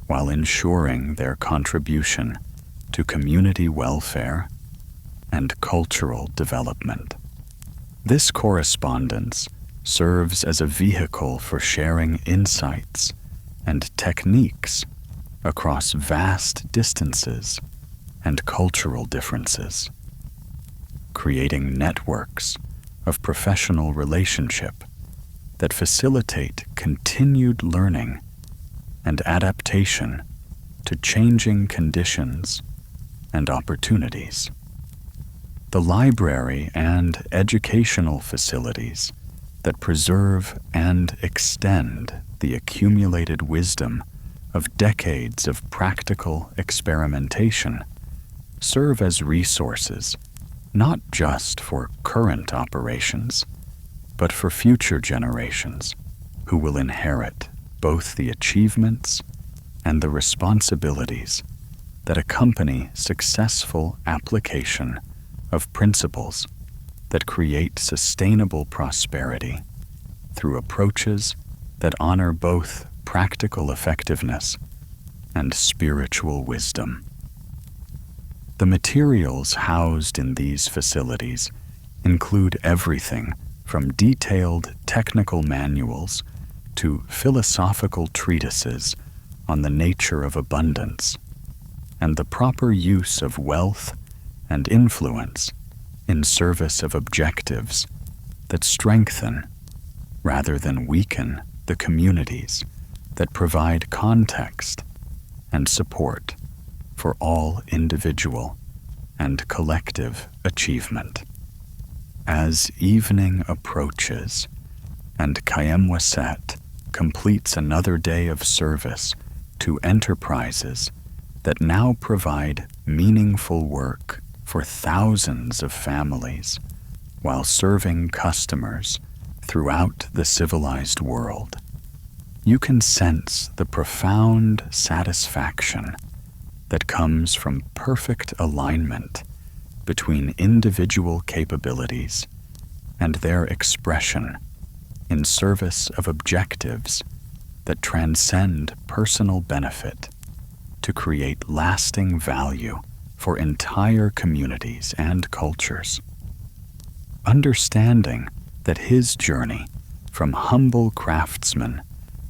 while ensuring their contribution to community welfare and cultural development. This correspondence serves as a vehicle for sharing insights and techniques across vast distances and cultural differences, creating networks of professional relationship that facilitate continued learning and adaptation to changing conditions and opportunities. The library and educational facilities that preserve and extend the accumulated wisdom of decades of practical experimentation serve as resources not just for current operations, but for future generations who will inherit both the achievements and the responsibilities that accompany successful application of principles that create sustainable prosperity through approaches that honor both practical effectiveness and spiritual wisdom. The materials housed in these facilities include everything from detailed technical manuals to philosophical treatises on the nature of abundance and the proper use of wealth and influence in service of objectives that strengthen rather than weaken the communities that provide context and support for all individual and collective achievement. As evening approaches and Khaem Wasset completes another day of service to enterprises that now provide meaningful work for thousands of families while serving customers throughout the civilized world, you can sense the profound satisfaction that comes from perfect alignment between individual capabilities and their expression in service of objectives that transcend personal benefit to create lasting value for entire communities and cultures. Understanding that his journey from humble craftsman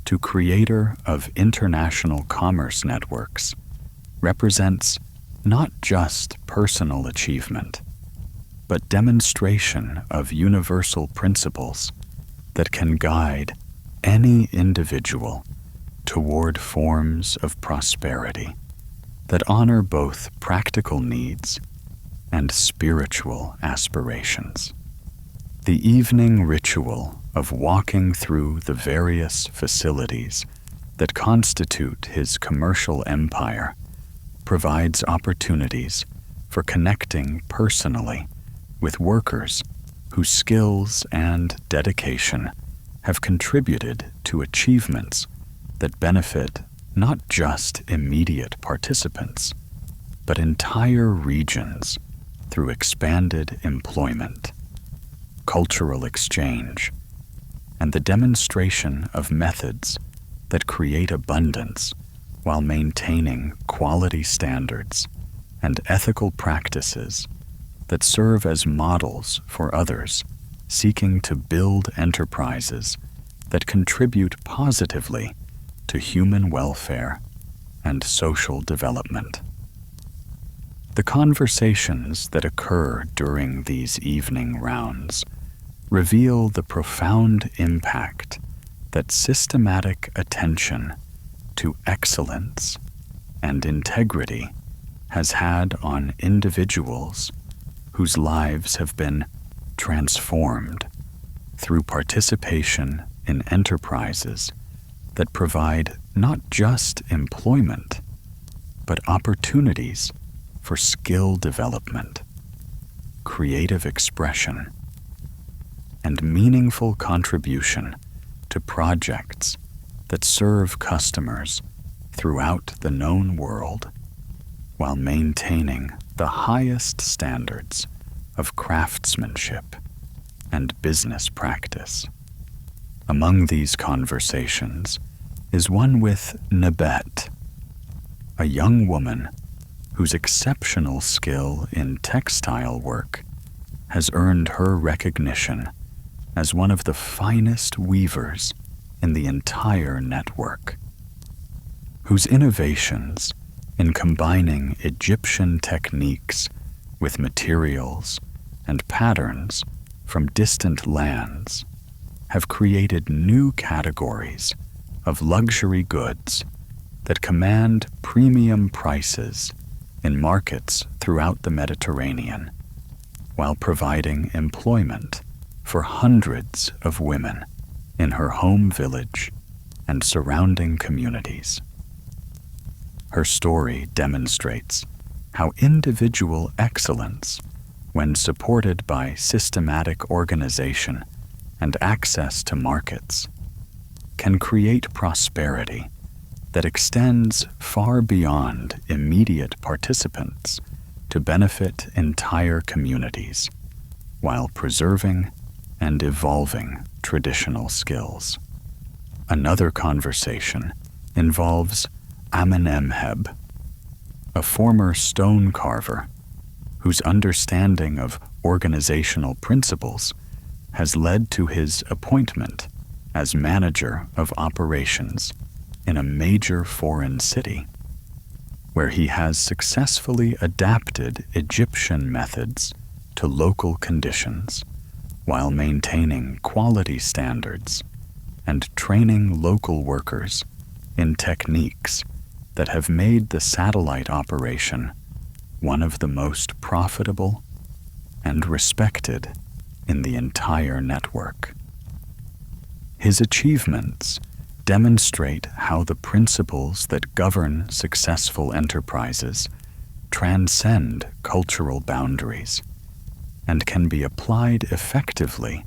to creator of international commerce networks represents not just personal achievement, but demonstration of universal principles that can guide any individual toward forms of prosperity that honor both practical needs and spiritual aspirations. The evening ritual of walking through the various facilities that constitute his commercial empire provides opportunities for connecting personally with workers whose skills and dedication have contributed to achievements that benefit not just immediate participants, but entire regions through expanded employment, cultural exchange, and the demonstration of methods that create abundance while maintaining quality standards and ethical practices that serve as models for others seeking to build enterprises that contribute positively to human welfare and social development. The conversations that occur during these evening rounds reveal the profound impact that systematic attention to excellence and integrity has had on individuals whose lives have been transformed through participation in enterprises that provide not just employment, but opportunities for skill development, creative expression, and meaningful contribution to projects that serve customers throughout the known world while maintaining the highest standards of craftsmanship and business practice. Among these conversations is one with Nabet, a young woman whose exceptional skill in textile work has earned her recognition as one of the finest weavers in the entire network, whose innovations in combining Egyptian techniques with materials and patterns from distant lands have created new categories of luxury goods that command premium prices in markets throughout the Mediterranean, while providing employment for hundreds of women in her home village and surrounding communities. Her story demonstrates how individual excellence, when supported by systematic organization and access to markets, can create prosperity that extends far beyond immediate participants to benefit entire communities, while preserving and evolving traditional skills. Another conversation involves Amenemheb, a former stone carver whose understanding of organizational principles has led to his appointment as manager of operations in a major foreign city, where he has successfully adapted Egyptian methods to local conditions while maintaining quality standards and training local workers in techniques that have made the satellite operation one of the most profitable and respected in the entire network. His achievements demonstrate how the principles that govern successful enterprises transcend cultural boundaries and can be applied effectively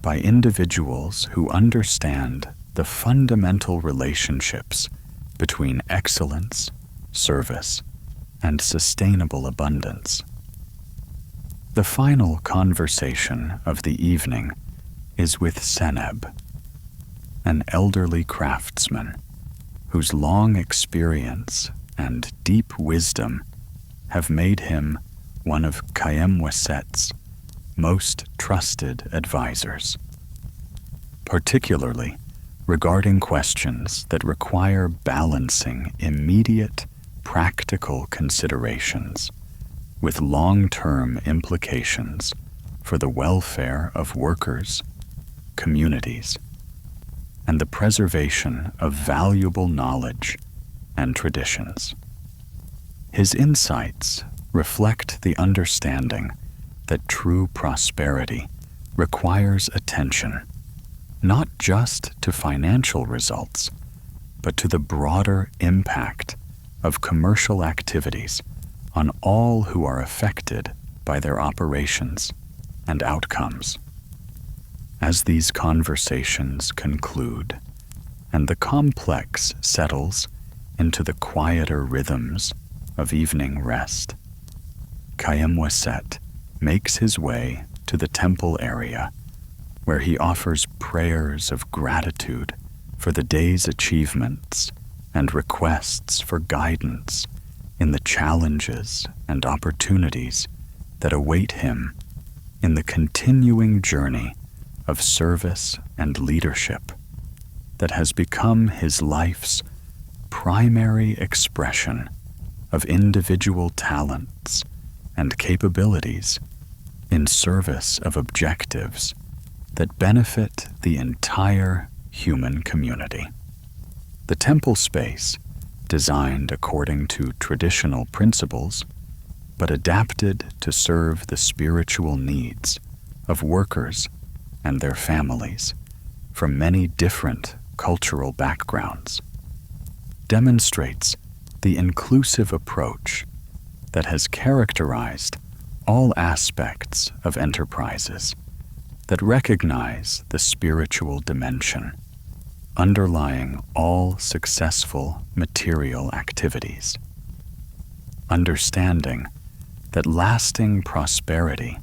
by individuals who understand the fundamental relationships between excellence, service, and sustainable abundance. The final conversation of the evening is with Seneb, an elderly craftsman whose long experience and deep wisdom have made him one of Kayemweset's most trusted advisors, particularly regarding questions that require balancing immediate, practical considerations with long-term implications for the welfare of workers, communities, and the preservation of valuable knowledge and traditions. His insights reflect the understanding that true prosperity requires attention, not just to financial results, but to the broader impact of commercial activities on all who are affected by their operations and outcomes. As these conversations conclude and the complex settles into the quieter rhythms of evening rest, Kayem makes his way to the temple area, where he offers prayers of gratitude for the day's achievements and requests for guidance in the challenges and opportunities that await him in the continuing journey of service and leadership that has become his life's primary expression of individual talents and capabilities in service of objectives that benefit the entire human community. The temple space, designed according to traditional principles, but adapted to serve the spiritual needs of workers and their families from many different cultural backgrounds, demonstrates the inclusive approach that has characterized all aspects of enterprises that recognize the spiritual dimension underlying all successful material activities. Understanding that lasting prosperity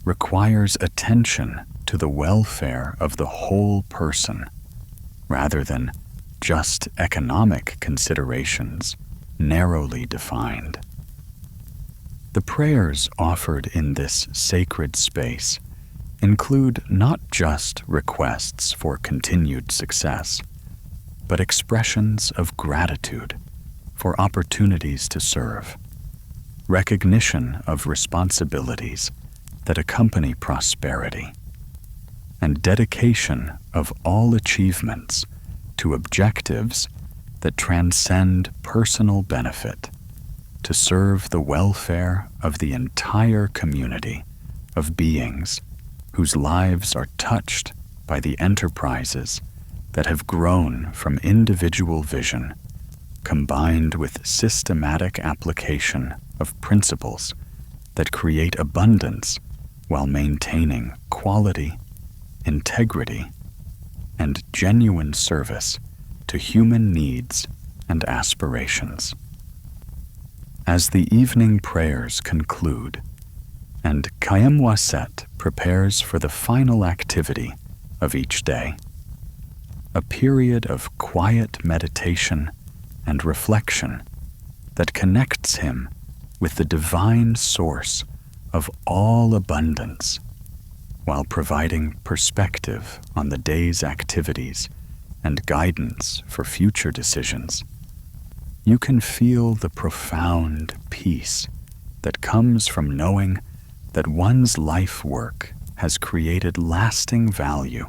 requires attention to the welfare of the whole person rather than just economic considerations narrowly defined. The prayers offered in this sacred space include not just requests for continued success, but expressions of gratitude for opportunities to serve, recognition of responsibilities that accompany prosperity, and dedication of all achievements to objectives that transcend personal benefit to serve the welfare of the entire community of beings whose lives are touched by the enterprises that have grown from individual vision combined with systematic application of principles that create abundance while maintaining quality, integrity, and genuine service to human needs and aspirations. As the evening prayers conclude, and Kayem prepares for the final activity of each day, a period of quiet meditation and reflection that connects him with the divine source of all abundance, while providing perspective on the day's activities and guidance for future decisions. You can feel the profound peace that comes from knowing that one's life work has created lasting value,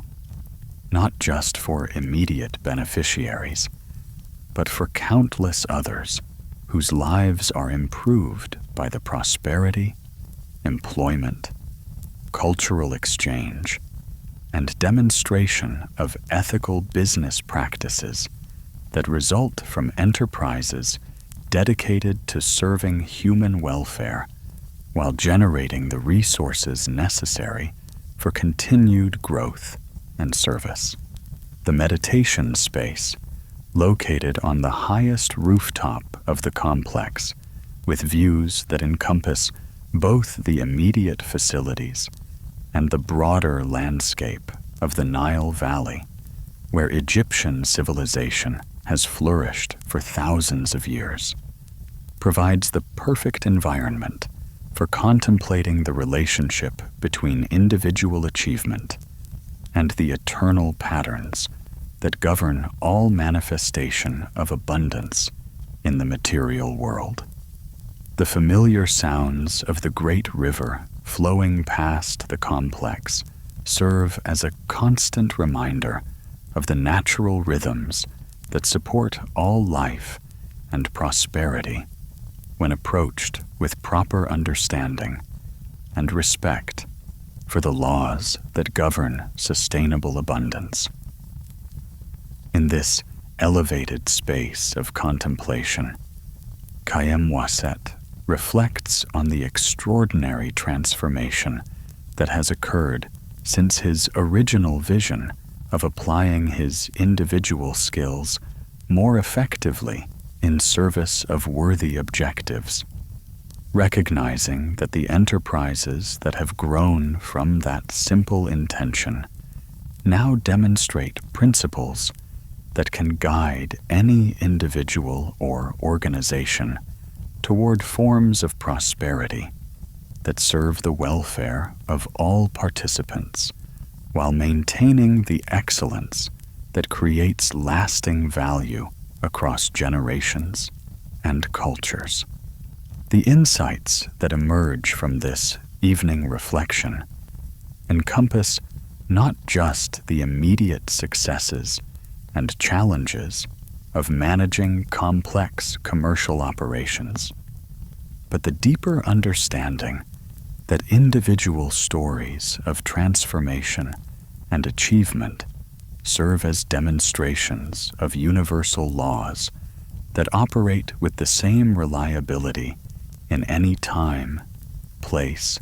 not just for immediate beneficiaries, but for countless others whose lives are improved by the prosperity, employment, cultural exchange, and demonstration of ethical business practices that result from enterprises dedicated to serving human welfare while generating the resources necessary for continued growth and service. The meditation space, located on the highest rooftop of the complex, with views that encompass both the immediate facilities and the broader landscape of the Nile Valley, where Egyptian civilization has flourished for thousands of years, provides the perfect environment for contemplating the relationship between individual achievement and the eternal patterns that govern all manifestation of abundance in the material world. The familiar sounds of the great river flowing past the complex serve as a constant reminder of the natural rhythms that support all life and prosperity when approached with proper understanding and respect for the laws that govern sustainable abundance. In this elevated space of contemplation, Kayem reflects on the extraordinary transformation that has occurred since his original vision of applying his individual skills more effectively in service of worthy objectives. recognizing that the enterprises that have grown from that simple intention now demonstrate principles that can guide any individual or organization toward forms of prosperity that serve the welfare of all participants while maintaining the excellence that creates lasting value across generations and cultures. The insights that emerge from this evening reflection encompass not just the immediate successes and challenges of managing complex commercial operations, but the deeper understanding that individual stories of transformation and achievement serve as demonstrations of universal laws that operate with the same reliability in any time, place,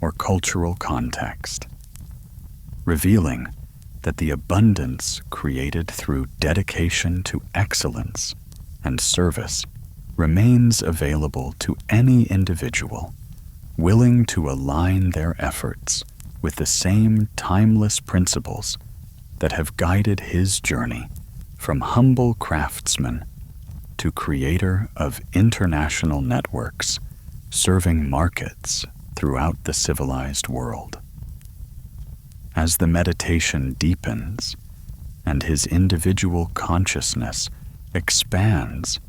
or cultural context, revealing that the abundance created through dedication to excellence and service remains available to any individual willing to align their efforts with the same timeless principles that have guided his journey from humble craftsman to creator of international networks serving markets throughout the civilized world. As the meditation deepens and his individual consciousness expands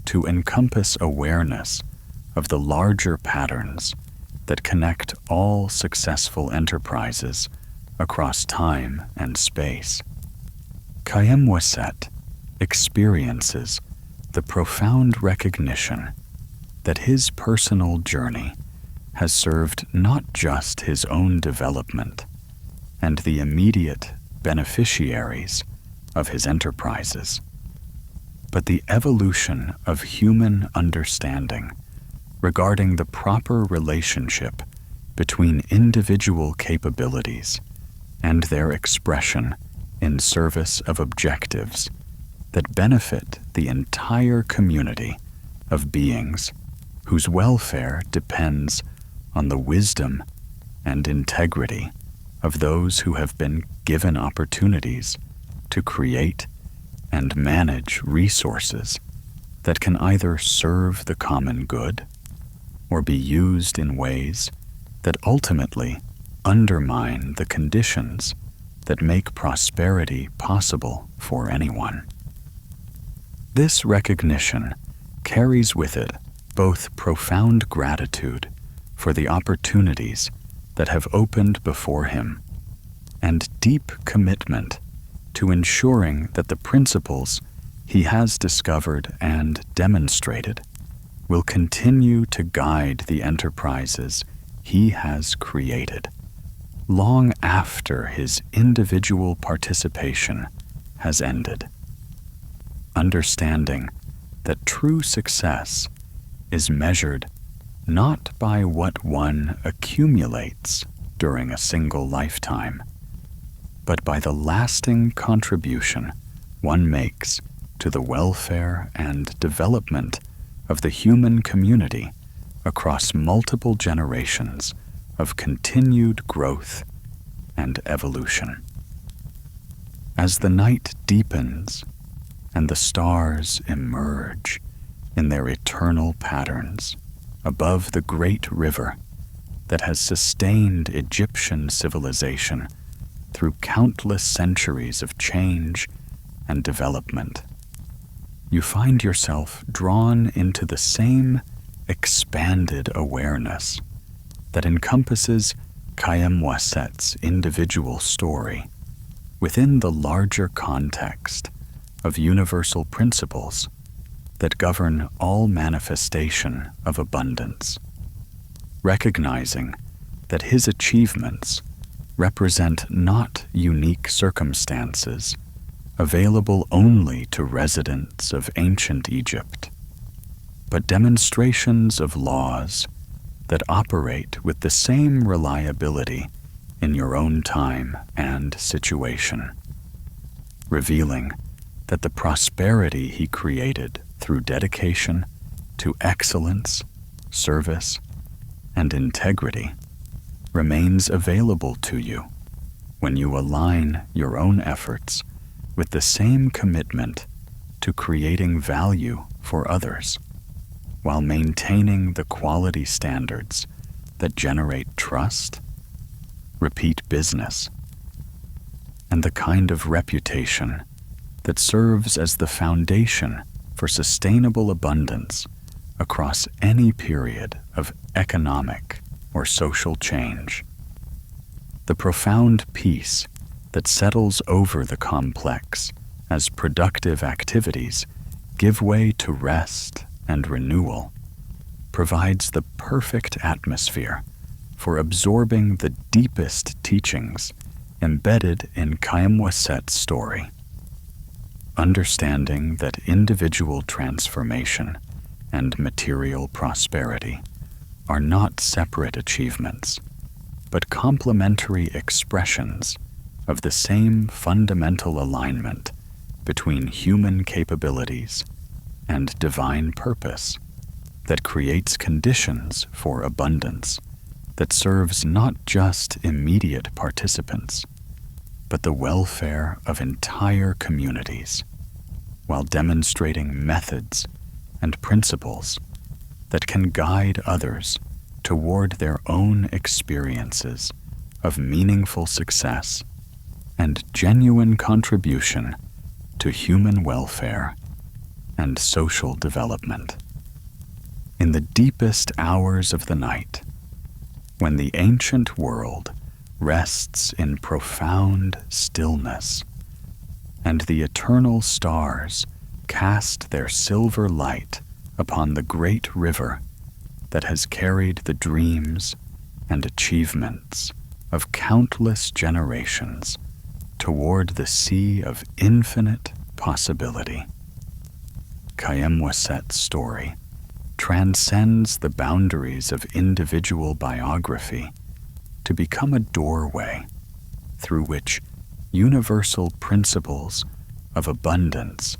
to encompass awareness of the larger patterns that connect all successful enterprises across time and space, Khayyam Wasset experiences the profound recognition that his personal journey has served not just his own development and the immediate beneficiaries of his enterprises, but the evolution of human understanding regarding the proper relationship between individual capabilities and their expression in service of objectives that benefit the entire community of beings whose welfare depends on the wisdom and integrity of those who have been given opportunities to create and manage resources that can either serve the common good or be used in ways that ultimately undermine the conditions that make prosperity possible for anyone. This recognition carries with it both profound gratitude for the opportunities that have opened before him and deep commitment to ensuring that the principles he has discovered and demonstrated will continue to guide the enterprises he has created long after his individual participation has ended, understanding that true success is measured not by what one accumulates during a single lifetime, but by the lasting contribution one makes to the welfare and development of the human community across multiple generations of continued growth and evolution. As the night deepens and the stars emerge in their eternal patterns above the great river that has sustained Egyptian civilization through countless centuries of change and development, you find yourself drawn into the same expanded awareness that encompasses Khayyam Wasset's individual story within the larger context of universal principles that govern all manifestation of abundance, recognizing that his achievements represent not unique circumstances available only to residents of ancient Egypt, but demonstrations of laws that operate with the same reliability in your own time and situation, revealing that the prosperity he created through dedication to excellence service, and integrity remains available to you when you align your own efforts with the same commitment to creating value for others, while maintaining the quality standards that generate trust, repeat business, and the kind of reputation that serves as the foundation for sustainable abundance across any period of economic or social change. The profound peace that settles over the complex as productive activities give way to rest and renewal provides the perfect atmosphere for absorbing the deepest teachings embedded in Kayam-Waset's story. Understanding that individual transformation and material prosperity are not separate achievements, but complementary expressions of the same fundamental alignment between human capabilities and divine purpose that creates conditions for abundance that serves not just immediate participants, but the welfare of entire communities, while demonstrating methods and principles that can guide others toward their own experiences of meaningful success and genuine contribution to human welfare and social development. In the deepest hours of the night, when the ancient world rests in profound stillness, and the eternal stars cast their silver light upon the great river that has carried the dreams and achievements of countless generations toward the sea of infinite possibility. Kayam-Waset's story transcends the boundaries of individual biography to become a doorway through which universal principles of abundance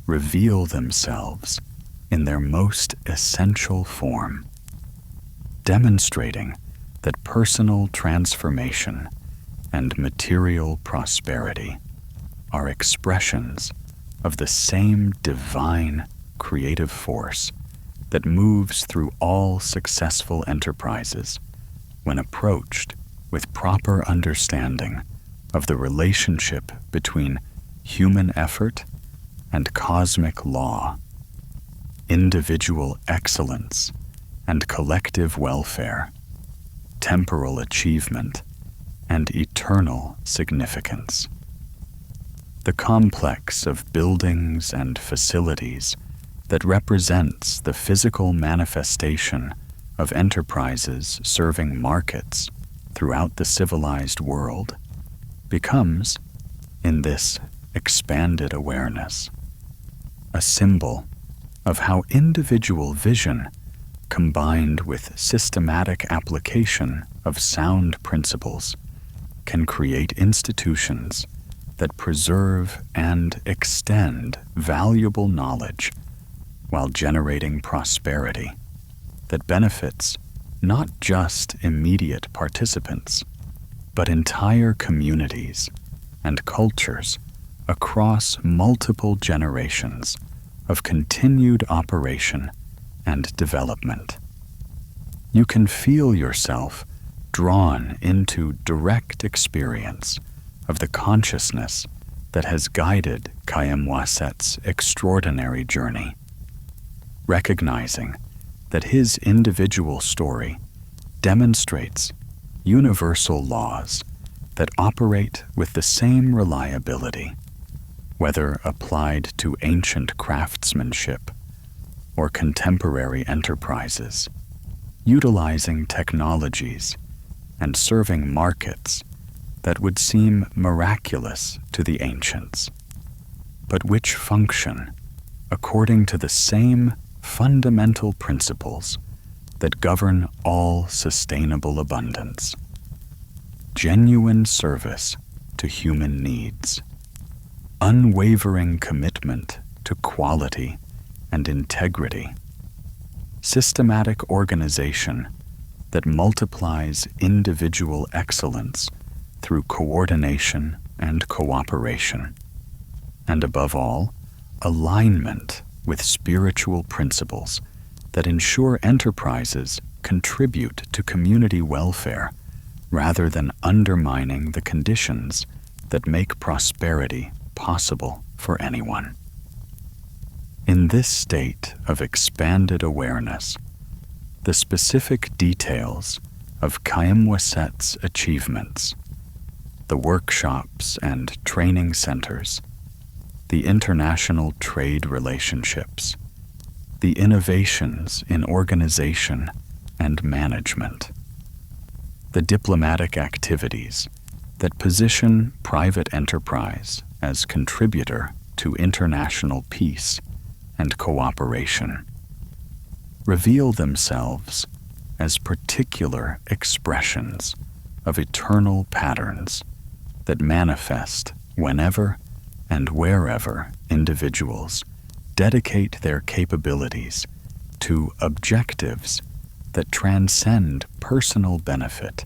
reveal themselves in their most essential form, demonstrating that personal transformation and material prosperity are expressions of the same divine creative force that moves through all successful enterprises when approached with proper understanding of the relationship between human effort and cosmic law, individual excellence and collective welfare, temporal achievement and eternal significance. The complex of buildings and facilities that represents the physical manifestation of enterprises serving markets throughout the civilized world becomes, in this expanded awareness, a symbol of how individual vision combined with systematic application of sound principles can create institutions that preserve and extend valuable knowledge while generating prosperity that benefits not just immediate participants, but entire communities and cultures across multiple generations of continued operation and development. You can feel yourself drawn into direct experience of the consciousness that has guided Kayam-Waset's extraordinary journey, recognizing that his individual story demonstrates universal laws that operate with the same reliability, whether applied to ancient craftsmanship or contemporary enterprises, utilizing technologies and serving markets that would seem miraculous to the ancients, but which function according to the same fundamental principles that govern all sustainable abundance: genuine service to human needs, unwavering commitment to quality and integrity, systematic organization that multiplies individual excellence through coordination and cooperation, and above all, alignment with spiritual principles that ensure enterprises contribute to community welfare rather than undermining the conditions that make prosperity possible for anyone. In this state of expanded awareness, the specific details of Kayem-Waset's achievements, the workshops and training centers, the international trade relationships, the innovations in organization and management, the diplomatic activities that position private enterprise as contributor to international peace and cooperation, reveal themselves as particular expressions of eternal patterns that manifest whenever and wherever individuals dedicate their capabilities to objectives that transcend personal benefit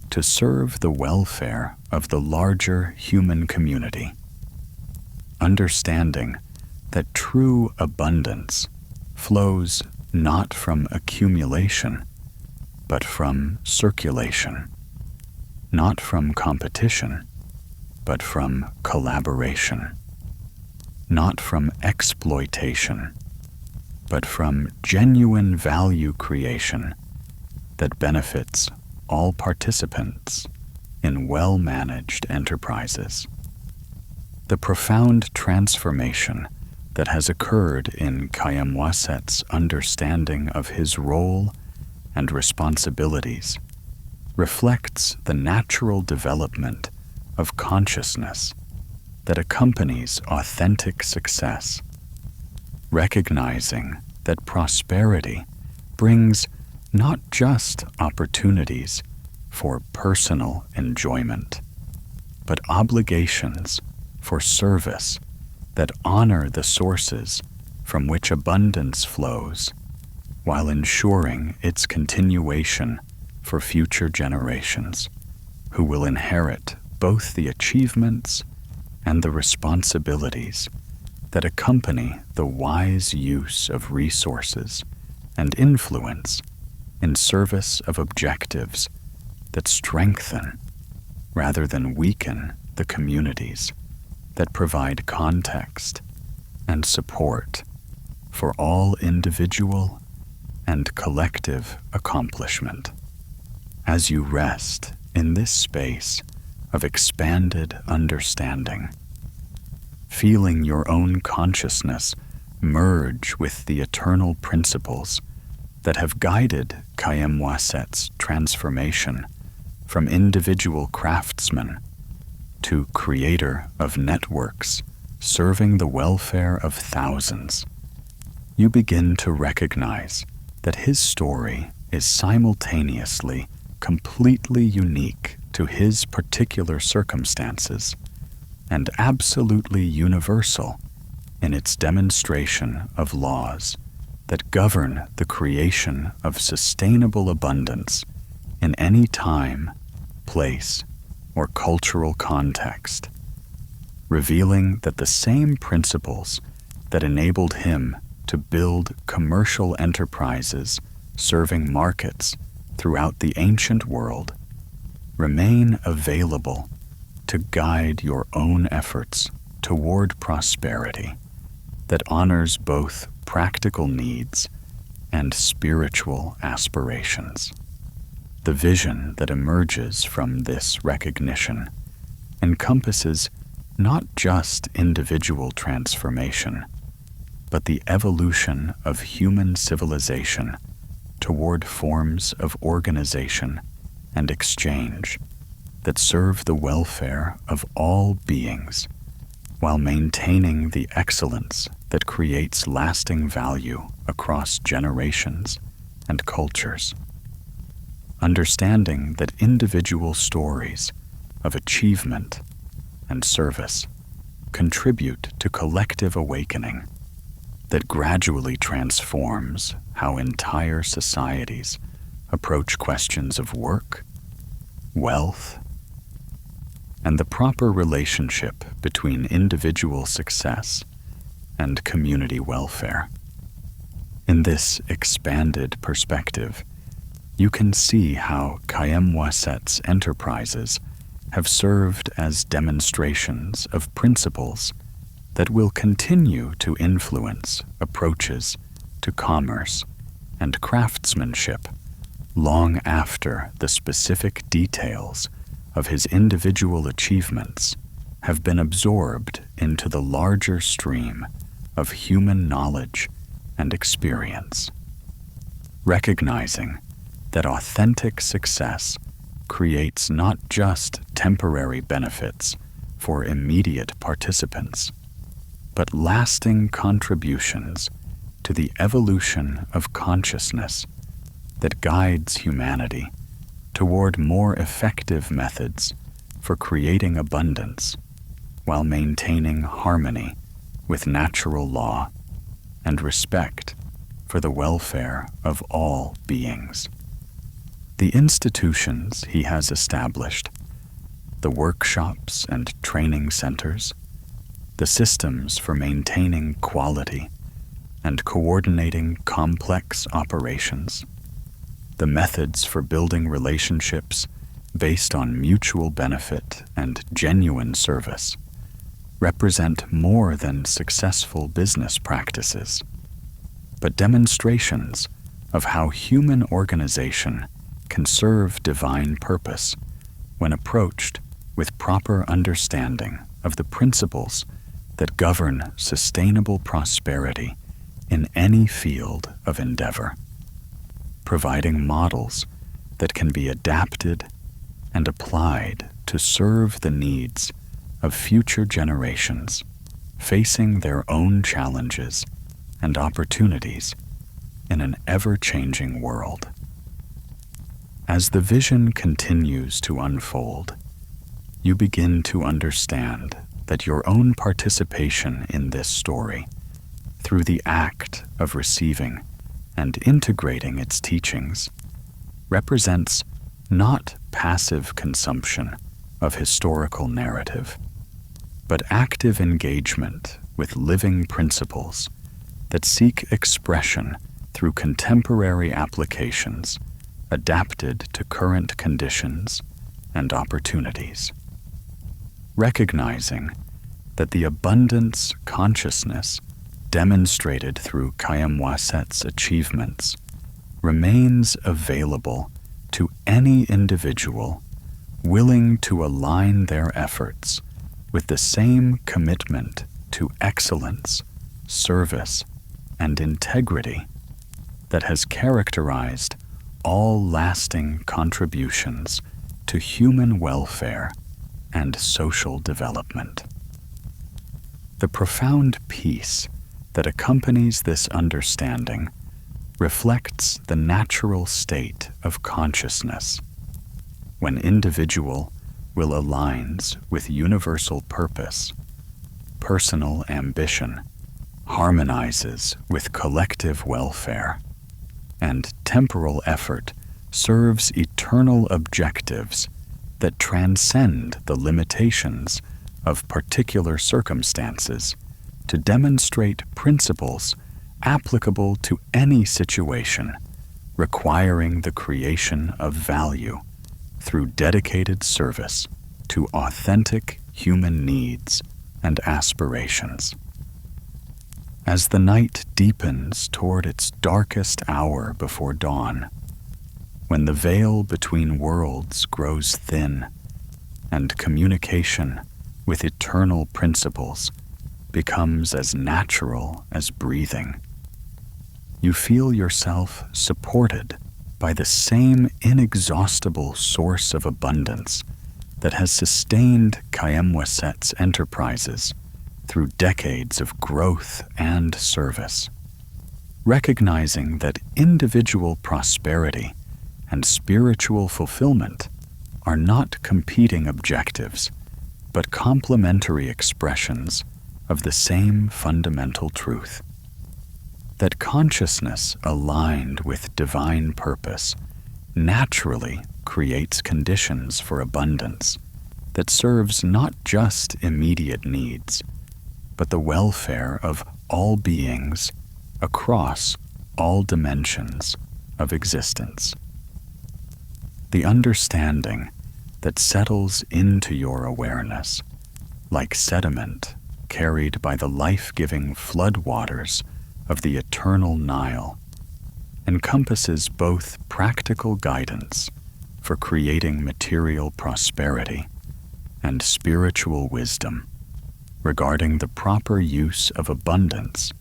to serve the welfare of the larger human community. Understanding that true abundance flows not from accumulation, but from circulation, not from competition, but from collaboration, not from exploitation, but from genuine value creation that benefits all participants in well-managed enterprises. The profound transformation that has occurred in Kayem-Waset's understanding of his role and responsibilities reflects the natural development of consciousness that accompanies authentic success, recognizing that prosperity brings not just opportunities for personal enjoyment, but obligations for service that honor the sources from which abundance flows, while ensuring its continuation for future generations, who will inherit both the achievements and the responsibilities that accompany the wise use of resources and influence in service of objectives that strengthen rather than weaken the communities that provide context and support for all individual and collective accomplishment. As you rest in this space of expanded understanding, feeling your own consciousness merge with the eternal principles that have guided Kayem-Waset's transformation from individual craftsman to creator of networks serving the welfare of thousands, you begin to recognize that his story is simultaneously completely unique to his particular circumstances and absolutely universal in its demonstration of laws that govern the creation of sustainable abundance in any time, place, or cultural context, revealing that the same principles that enabled him to build commercial enterprises serving markets throughout the ancient world remain available to guide your own efforts toward prosperity that honors both practical needs and spiritual aspirations. The vision that emerges from this recognition encompasses not just individual transformation, but the evolution of human civilization toward forms of organization and exchange that serve the welfare of all beings while maintaining the excellence that creates lasting value across generations and cultures. Understanding that individual stories of achievement and service contribute to collective awakening, that gradually transforms how entire societies approach questions of work, wealth, and the proper relationship between individual success and community welfare. In this expanded perspective, you can see how Khaem Wasset's enterprises have served as demonstrations of principles that will continue to influence approaches to commerce and craftsmanship long after the specific details of his individual achievements have been absorbed into the larger stream of human knowledge and experience. Recognizing that authentic success creates not just temporary benefits for immediate participants, but lasting contributions to the evolution of consciousness that guides humanity toward more effective methods for creating abundance while maintaining harmony with natural law and respect for the welfare of all beings. The institutions he has established, the workshops and training centers, the systems for maintaining quality and coordinating complex operations, the methods for building relationships based on mutual benefit and genuine service, represent more than successful business practices, but demonstrations of how human organization can serve divine purpose when approached with proper understanding of the principles that govern sustainable prosperity in any field of endeavor, providing models that can be adapted and applied to serve the needs of future generations facing their own challenges and opportunities in an ever-changing world. As the vision continues to unfold, you begin to understand that your own participation in this story, through the act of receiving and integrating its teachings, represents not passive consumption of historical narrative, but active engagement with living principles that seek expression through contemporary applications adapted to current conditions and opportunities. Recognizing that the abundance consciousness demonstrated through Khaem Wasset's achievements remains available to any individual willing to align their efforts with the same commitment to excellence, service, and integrity that has characterized all lasting contributions to human welfare and social development. The profound peace that accompanies this understanding reflects the natural state of consciousness, when individual will aligns with universal purpose, personal ambition harmonizes with collective welfare, and temporal effort serves eternal objectives that transcend the limitations of particular circumstances to demonstrate principles applicable to any situation, requiring the creation of value through dedicated service to authentic human needs and aspirations. As the night deepens toward its darkest hour before dawn, when the veil between worlds grows thin and communication with eternal principles becomes as natural as breathing, you feel yourself supported by the same inexhaustible source of abundance that has sustained Khaem Wasset's enterprises through decades of growth and service. Recognizing that individual prosperity and spiritual fulfillment are not competing objectives, but complementary expressions of the same fundamental truth. that consciousness aligned with divine purpose naturally creates conditions for abundance that serves not just immediate needs, but the welfare of all beings across all dimensions of existence. The understanding that settles into your awareness, like sediment carried by the life-giving floodwaters of the eternal Nile, encompasses both practical guidance for creating material prosperity and spiritual wisdom regarding the proper use of abundance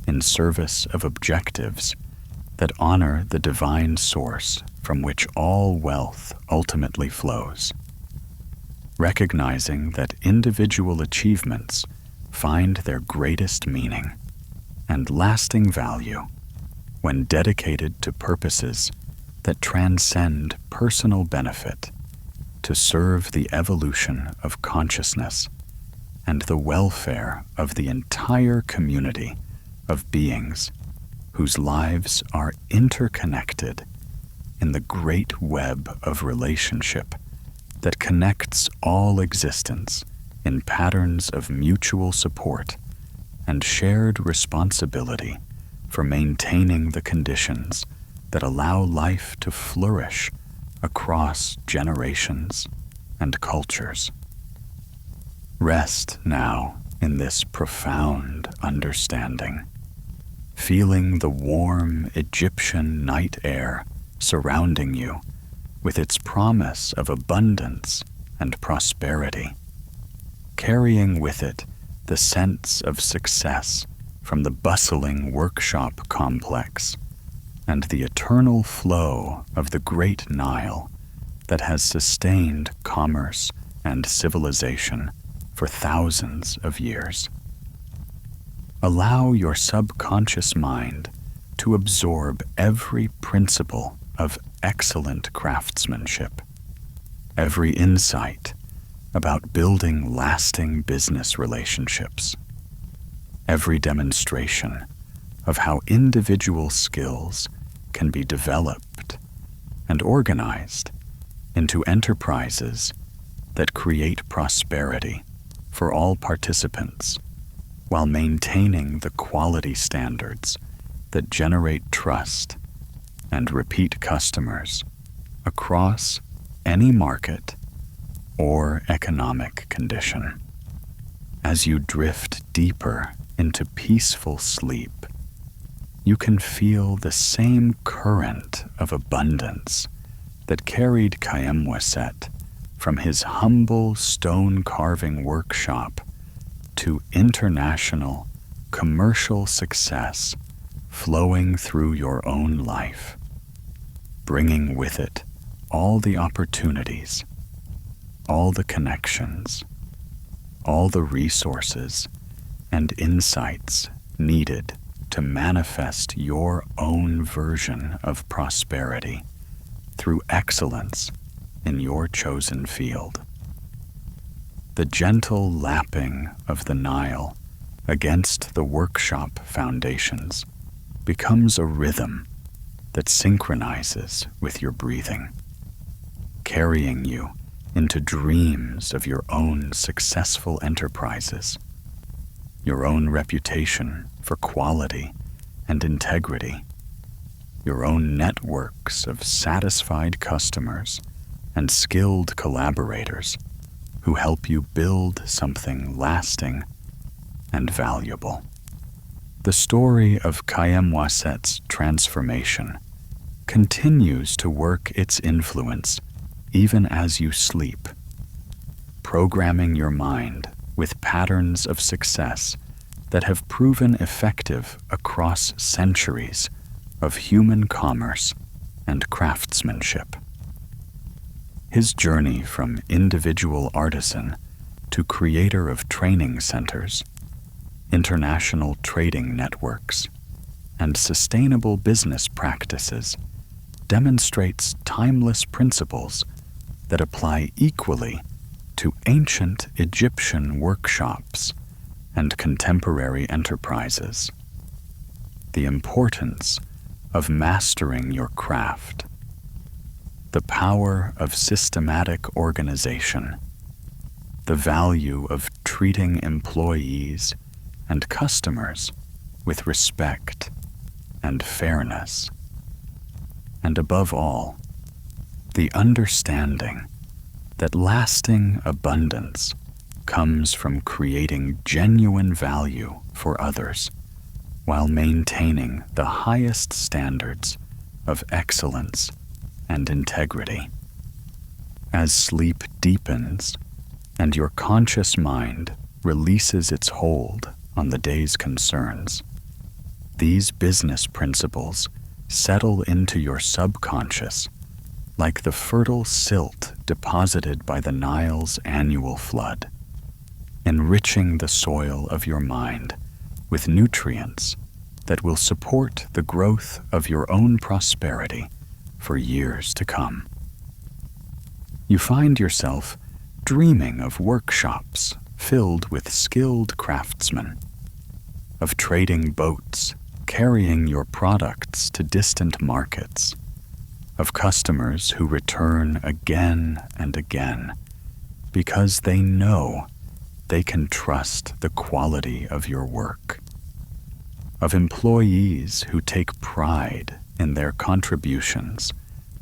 in service of objectives that honor the divine source from which all wealth ultimately flows. Recognizing that individual achievements find their greatest meaning and lasting value when dedicated to purposes that transcend personal benefit to serve the evolution of consciousness and the welfare of the entire community of beings whose lives are interconnected in the great web of relationship that connects all existence in patterns of mutual support and shared responsibility for maintaining the conditions that allow life to flourish across generations and cultures. Rest now in this profound understanding, feeling the warm Egyptian night air surrounding you with its promise of abundance and prosperity, carrying with it the sense of success from the bustling workshop complex and the eternal flow of the great Nile that has sustained commerce and civilization for thousands of years. Allow your subconscious mind to absorb every principle of excellent craftsmanship, every insight about building lasting business relationships, every demonstration of how individual skills can be developed and organized into enterprises that create prosperity for all participants while maintaining the quality standards that generate trust and repeat customers across any market or economic condition. As you drift deeper into peaceful sleep, you can feel the same current of abundance that carried Kayem-Waset from his humble stone carving workshop to international commercial success flowing through your own life, bringing with it all the opportunities, all the connections, all the resources and insights needed to manifest your own version of prosperity through excellence in your chosen field. The gentle lapping of the Nile against the workshop foundations becomes a rhythm that synchronizes with your breathing, carrying you into dreams of your own successful enterprises, your own reputation for quality and integrity, your own networks of satisfied customers and skilled collaborators who help you build something lasting and valuable. The story of Kayem-Waset's transformation continues to work its influence even as you sleep, programming your mind with patterns of success that have proven effective across centuries of human commerce and craftsmanship. His journey from individual artisan to creator of training centers, international trading networks, and sustainable business practices demonstrates timeless principles that apply equally to ancient Egyptian workshops and contemporary enterprises. the importance of mastering your craft, the power of systematic organization, the value of treating employees and customers with respect and fairness, and above all, the understanding that lasting abundance comes from creating genuine value for others while maintaining the highest standards of excellence and integrity. As sleep deepens and your conscious mind releases its hold on the day's concerns, these business principles settle into your subconscious like the fertile silt deposited by the Nile's annual flood, enriching the soil of your mind with nutrients that will support the growth of your own prosperity for years to come. You find yourself dreaming of workshops filled with skilled craftsmen, of trading boats carrying your products to distant markets, of customers who return again and again because they know they can trust the quality of your work, of employees who take pride in their contributions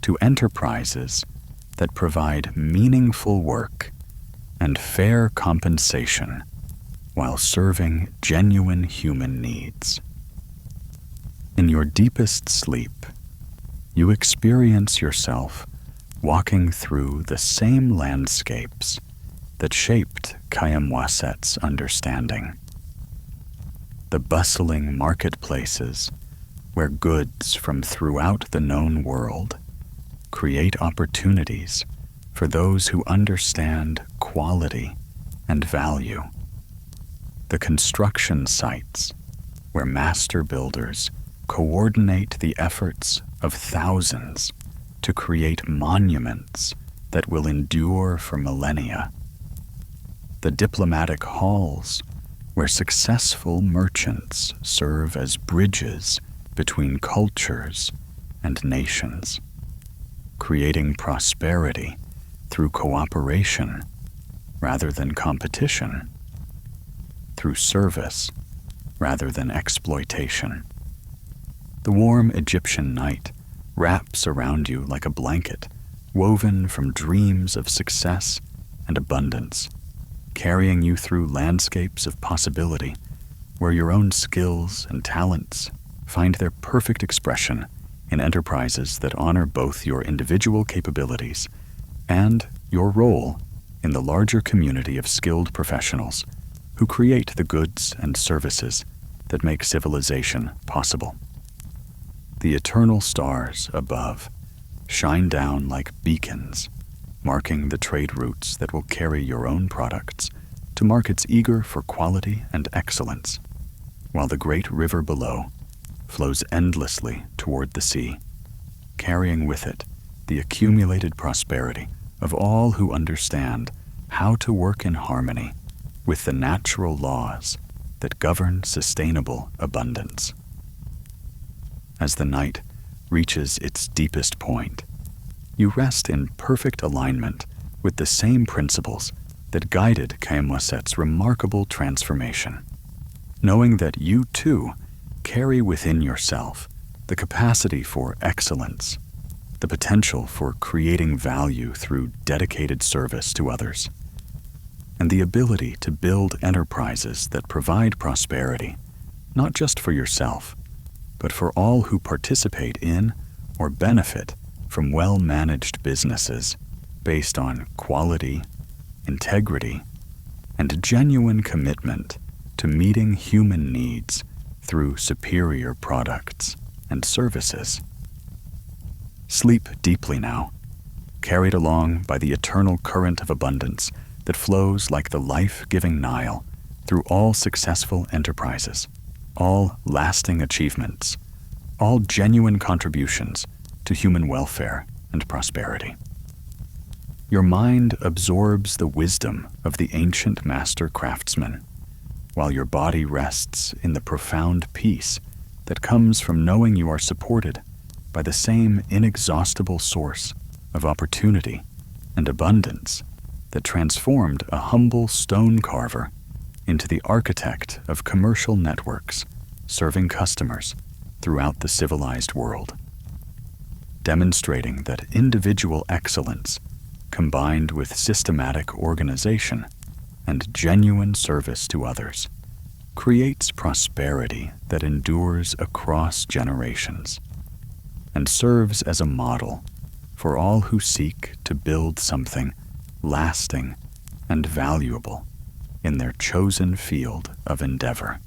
to enterprises that provide meaningful work and fair compensation while serving genuine human needs. In your deepest sleep, you experience yourself walking through the same landscapes that shaped Kayamwaset's understanding. The bustling marketplaces where goods from throughout the known world create opportunities for those who understand quality and value. The construction sites where master builders coordinate the efforts of thousands to create monuments that will endure for millennia. The diplomatic halls where successful merchants serve as bridges between cultures and nations, creating prosperity through cooperation rather than competition, through service rather than exploitation. The warm Egyptian night wraps around you like a blanket woven from dreams of success and abundance, carrying you through landscapes of possibility where your own skills and talents find their perfect expression in enterprises that honor both your individual capabilities and your role in the larger community of skilled professionals who create the goods and services that make civilization possible. The eternal stars above shine down like beacons, marking the trade routes that will carry your own products to markets eager for quality and excellence, while the great river below flows endlessly toward the sea, carrying with it the accumulated prosperity of all who understand how to work in harmony with the natural laws that govern sustainable abundance. As the night reaches its deepest point, you rest in perfect alignment with the same principles that guided Kayamwaset's remarkable transformation, knowing that you too carry within yourself the capacity for excellence, the potential for creating value through dedicated service to others, and the ability to build enterprises that provide prosperity, not just for yourself, but for all who participate in or benefit from well-managed businesses based on quality, integrity, and a genuine commitment to meeting human needs through superior products and services. Sleep deeply now, carried along by the eternal current of abundance that flows like the life-giving Nile through all successful enterprises, all lasting achievements, all genuine contributions to human welfare and prosperity. Your mind absorbs the wisdom of the ancient master craftsman, while your body rests in the profound peace that comes from knowing you are supported by the same inexhaustible source of opportunity and abundance that transformed a humble stone carver into the architect of commercial networks serving customers throughout the civilized world, demonstrating that individual excellence combined with systematic organization and genuine service to others creates prosperity that endures across generations and serves as a model for all who seek to build something lasting and valuable in their chosen field of endeavor.